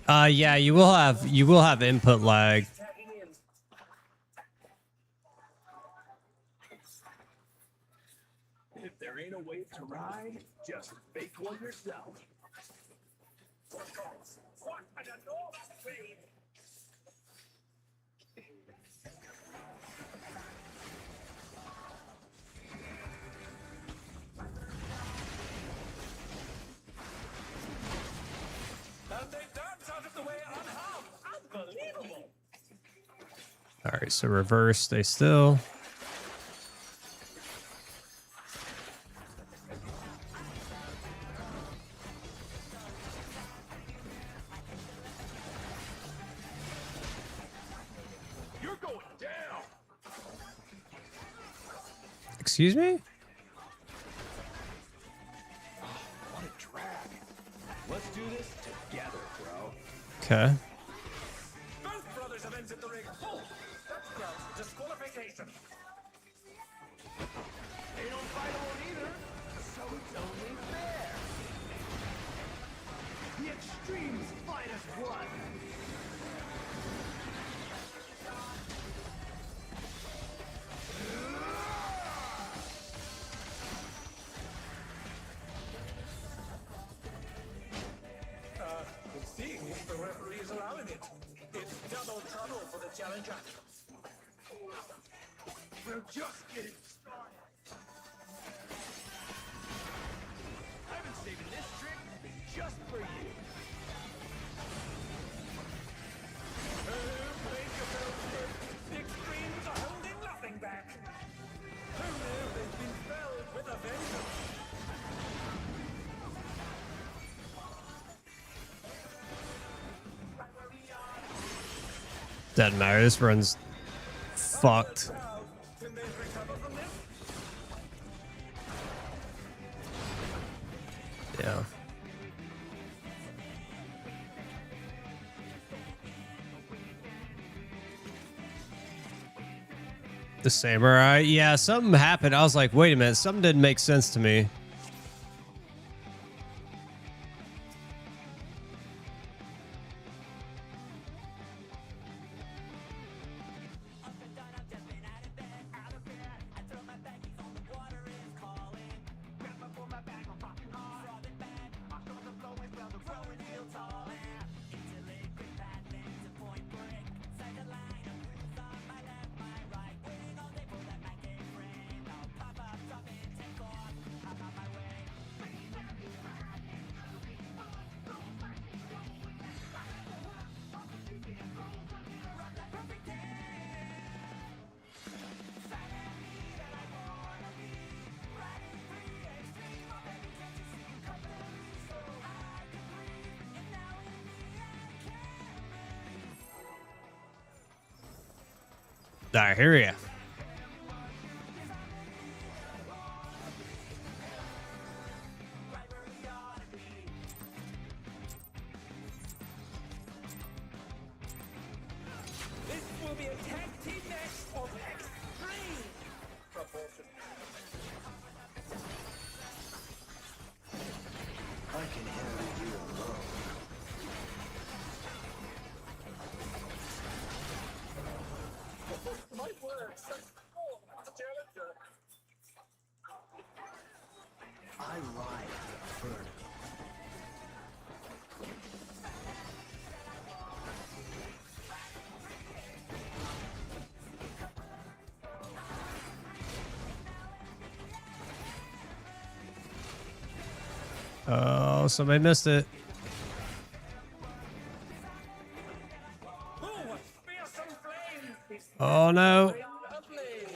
Yeah, you will have input lag. Tagging in. If there ain't a wave to ride, just fake one yourself. What an enormous wave! And they dance out of the way unharmed! Unbelievable! All right, so reverse, stay still. You're going down. Excuse me? What a drag. Let's do this together, bro. Okay. Both brothers have entered the ring. Oh, that's grounds for disqualification. They don't fight alone either, so it's only fair. The extremes fight as one. It seems the referee is allowing it. It's double trouble for the challenger. We're just getting started. I've been saving this trick just for you. Make yourselves good. The extremes are holding nothing back. Who knew they've been felled with a vengeance? Doesn't matter. This run's fucked. Now, can they recover from this? Yeah. The samurai. Yeah, something happened. I was like, wait a minute. Something didn't make sense to me. I hear ya. This will be a tag team match of extreme proportion. I can handle you alone. My word, such form, challenger. I ride Oh, somebody missed it. Ooh, fearsome flames! Oh no. Ablaze!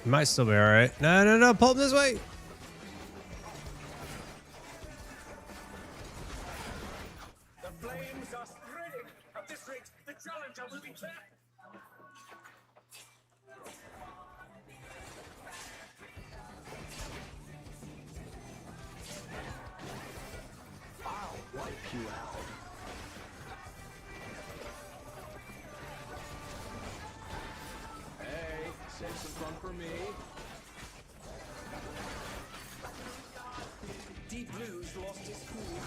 Might still be all right. No, no, no. Pull him this way. The flames are spreading! At this rate, the challenger will be trapped! I'll wipe you out. Hey, save some fun for me. Deep Blue's lost his cool.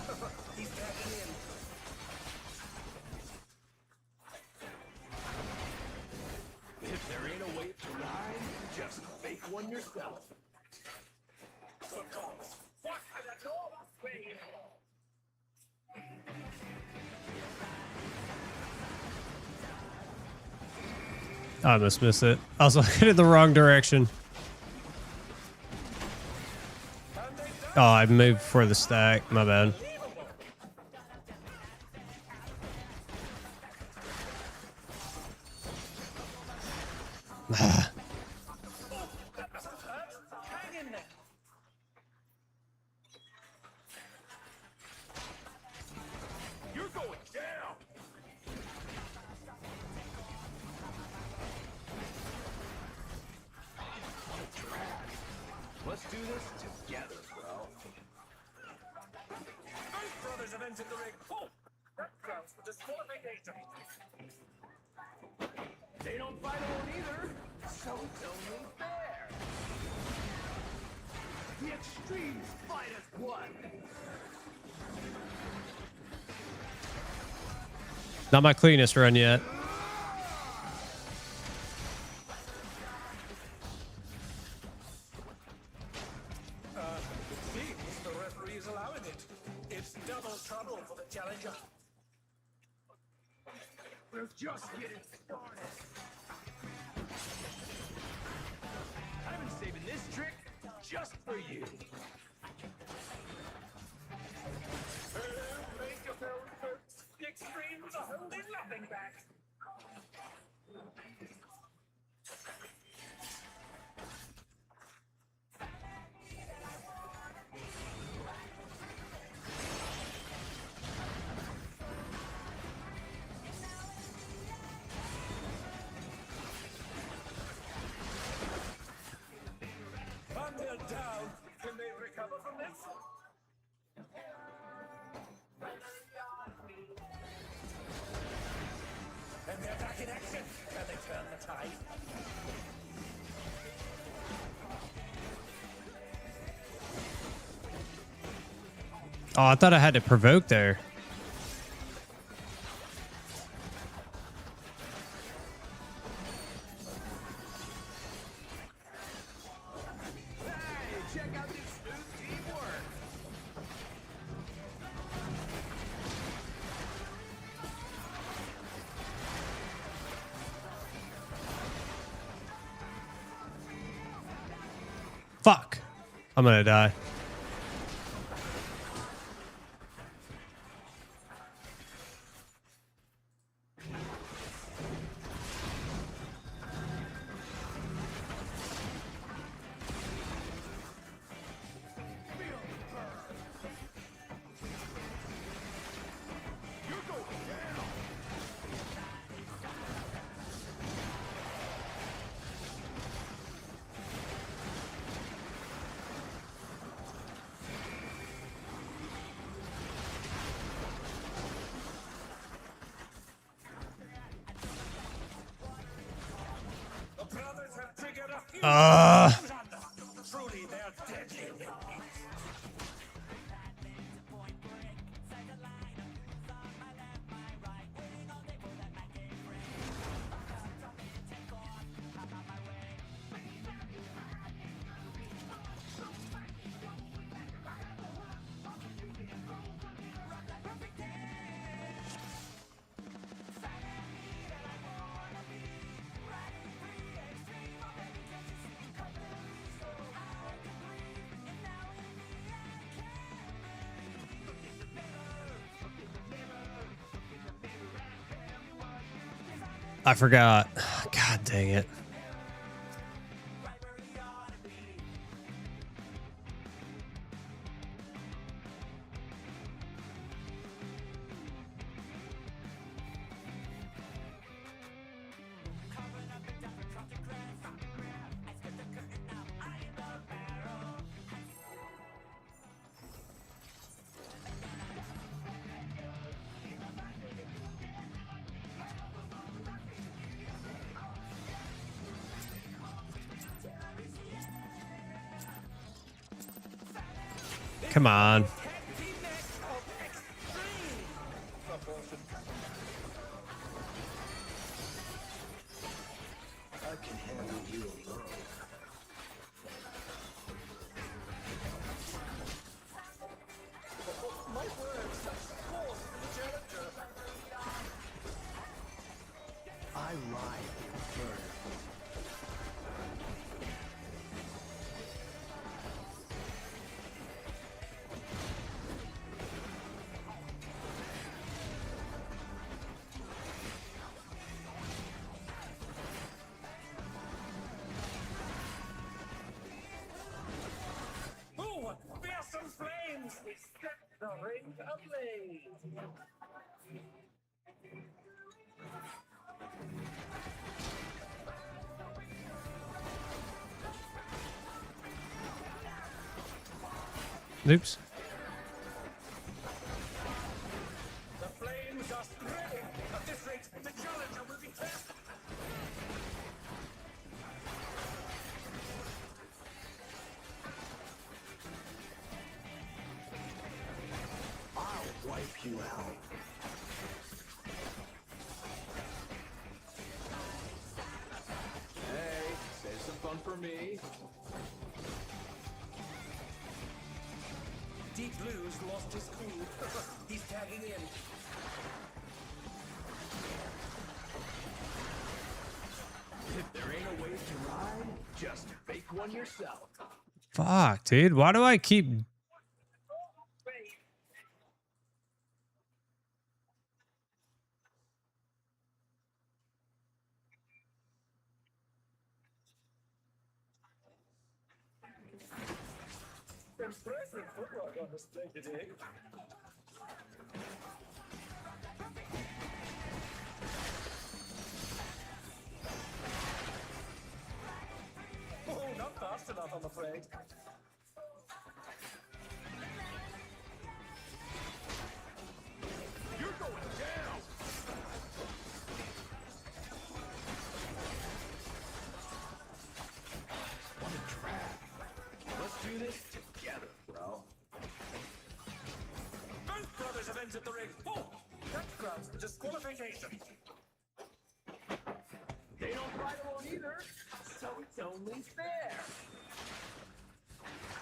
He's tagging in. If there ain't a wave to ride, just make one yourself. For cause, what an enormous wave! I almost missed it. I was looking in the wrong direction. Oh, I moved for the stack. My bad. Hang in there! You're going down! Let's do this together, bro. Both brothers have entered the ring. Oh, that counts for disqualification. They don't fight alone either, so it's only fair. The extremes fight as one. Not my cleanest run yet. It seems the referee is allowing it. It's double trouble for the challenger. We're just getting started. I've been saving this trick just for you. Make yourselves folks. The extremes are holding nothing back. Thunder down. Can they recover from this? And they're back in action. Can they turn the tide? Oh, I thought I had to provoke there. Hey, check out this smooth teamwork. Fuck. I'm gonna die. You're going down. The brothers have triggered a few. Truly, they're deadly. I forgot. God dang it. Come on. I can handle you alone. My words have force the challenger. I ride the inferno. Oh, fearsome flames! Set the ring ablaze! Oops. The flames are spreading! At this rate, the challenger will be tested! I'll wipe you out. Hey, save some fun for me. Deep Blue's lost his cool. He's tagging in. If there ain't a way to ride, just fake one yourself. Fuck, dude. Why do I keep... Impressive footwork on display today. Oh, not fast enough, I'm afraid. You're going down. What a trap. Let's do this together, bro. Both brothers have entered the ring. Oh, that grounds the disqualification. They don't fight alone either, so it's only fair.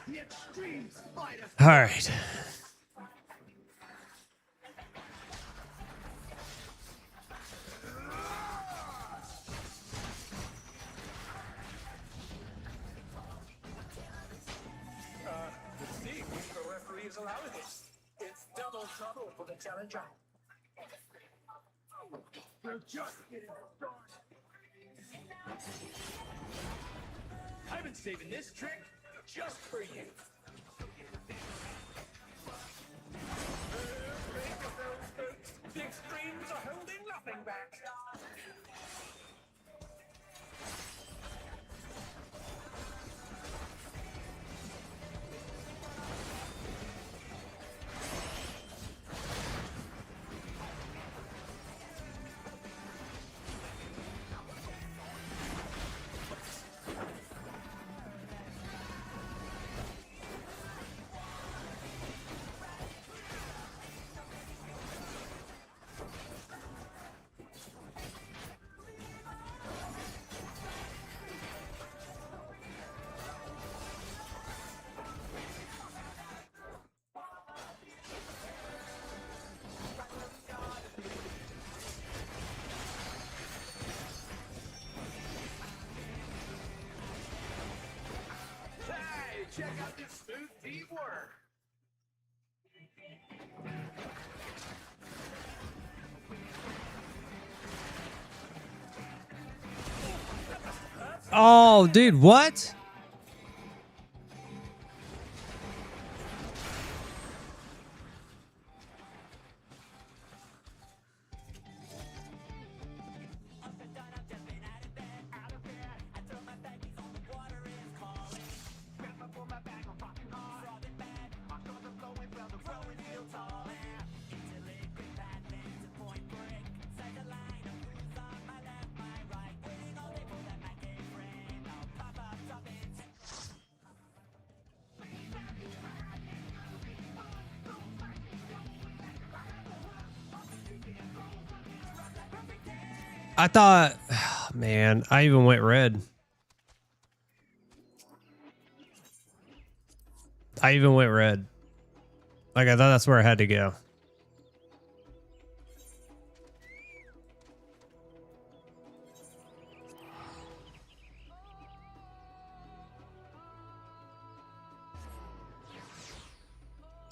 The extremes fight us. All right. It seems the referee is allowing it. It's double trouble for the challenger. We're just getting started. I've been saving this trick just for you. Break yourselves, folks. The extremes are holding nothing back. Hey, check out this smooth teamwork. Oh, dude, what? I thought, man, I even went red. I even went red. Like, I thought that's where I had to go.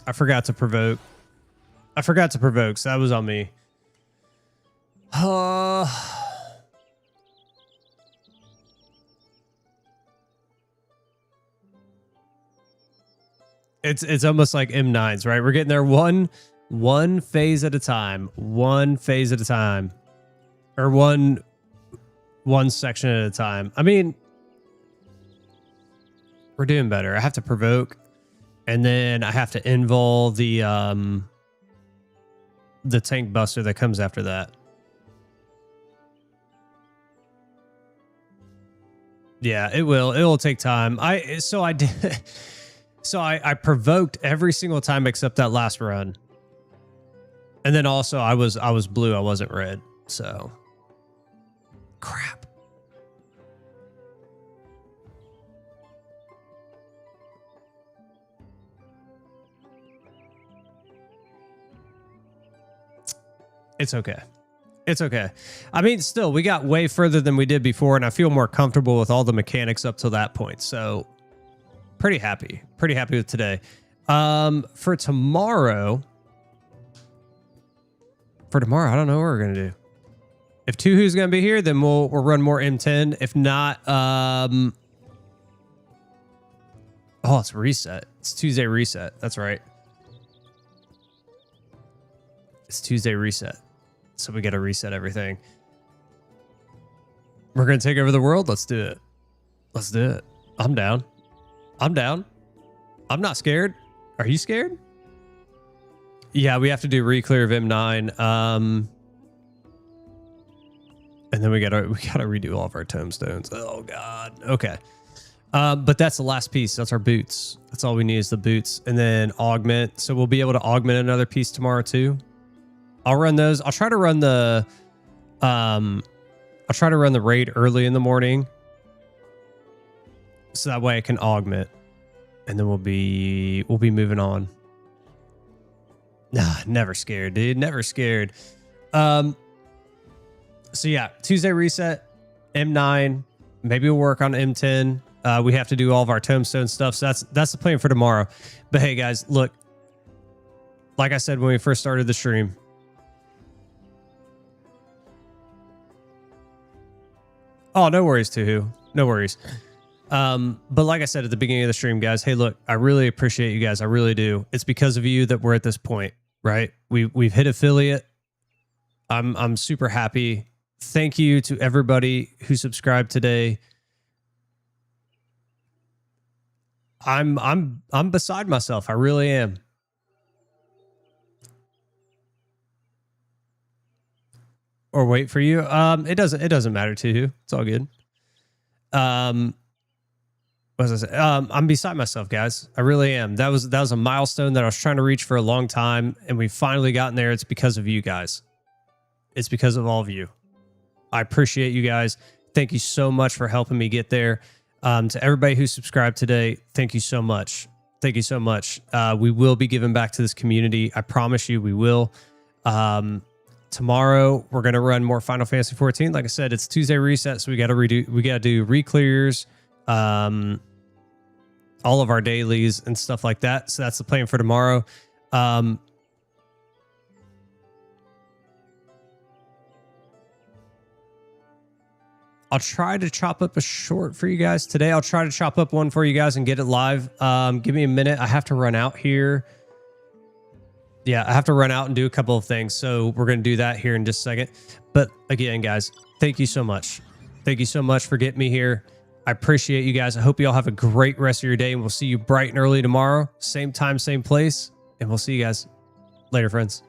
I forgot to provoke. So that was on me. It's almost like M9s, right? We're getting there one phase at a time, or one section at a time. I mean, we're doing better. I have to provoke, and then I have to invul the tank buster that comes after that. Yeah, it will. It will take time. I provoked every single time except that last run. And then also I was blue, I wasn't red. So crap. It's okay. It's okay. I mean, still, we got way further than we did before, and I feel more comfortable with all the mechanics up to that point. So pretty happy with today. For tomorrow, I don't know what we're gonna do. If Tuhu's gonna be here, then we'll run more M10. If not, oh, it's reset. It's Tuesday reset. That's right. It's Tuesday reset. So we got to reset everything. We're going to take over the world. Let's do it. Let's do it. I'm down. I'm not scared. Are you scared? Yeah, we have to do re-clear of M9. And then we gotta redo all of our tombstones. Oh God. Okay. But that's the last piece. That's our boots. That's all we need is the boots, and then augment. So we'll be able to augment another piece tomorrow too. I'll run those. I'll try to run the raid early in the morning, so that way I can augment, and then we'll be moving on. Nah, never scared, dude. Never scared. So yeah, Tuesday reset, M9. Maybe we'll work on M10. We have to do all of our tombstone stuff. So that's the plan for tomorrow. But hey guys, look, like I said when we first started the stream, oh, no worries, Tuhu. No worries. But like I said at the beginning of the stream, guys, hey, look, I really appreciate you guys. I really do. It's because of you that we're at this point, right? We've hit affiliate. I'm super happy. Thank you to everybody who subscribed today. I'm beside myself. I really am. Or wait for you. It doesn't matter to you. It's all good. What was I say? I'm beside myself, guys. I really am. That was a milestone that I was trying to reach for a long time, and we've finally gotten there. It's because of you guys. It's because of all of you. I appreciate you guys. Thank you so much for helping me get there. To everybody who subscribed today, thank you so much. Thank you so much. We will be giving back to this community. I promise you we will. Tomorrow we're going to run more Final Fantasy 14. Like I said, it's Tuesday reset, so we got to do re-clears, all of our dailies and stuff like that. So that's the plan for tomorrow. I'll try to chop up a short for you guys today. I'll try to chop up one for you guys and get it live. Give me a minute. I have to run out here. Yeah, I have to run out and do a couple of things. So we're going to do that here in just a second. But again, guys, thank you so much. Thank you so much for getting me here. I appreciate you guys. I hope you all have a great rest of your day, and we'll see you bright and early tomorrow. Same time, same place. And we'll see you guys later, friends.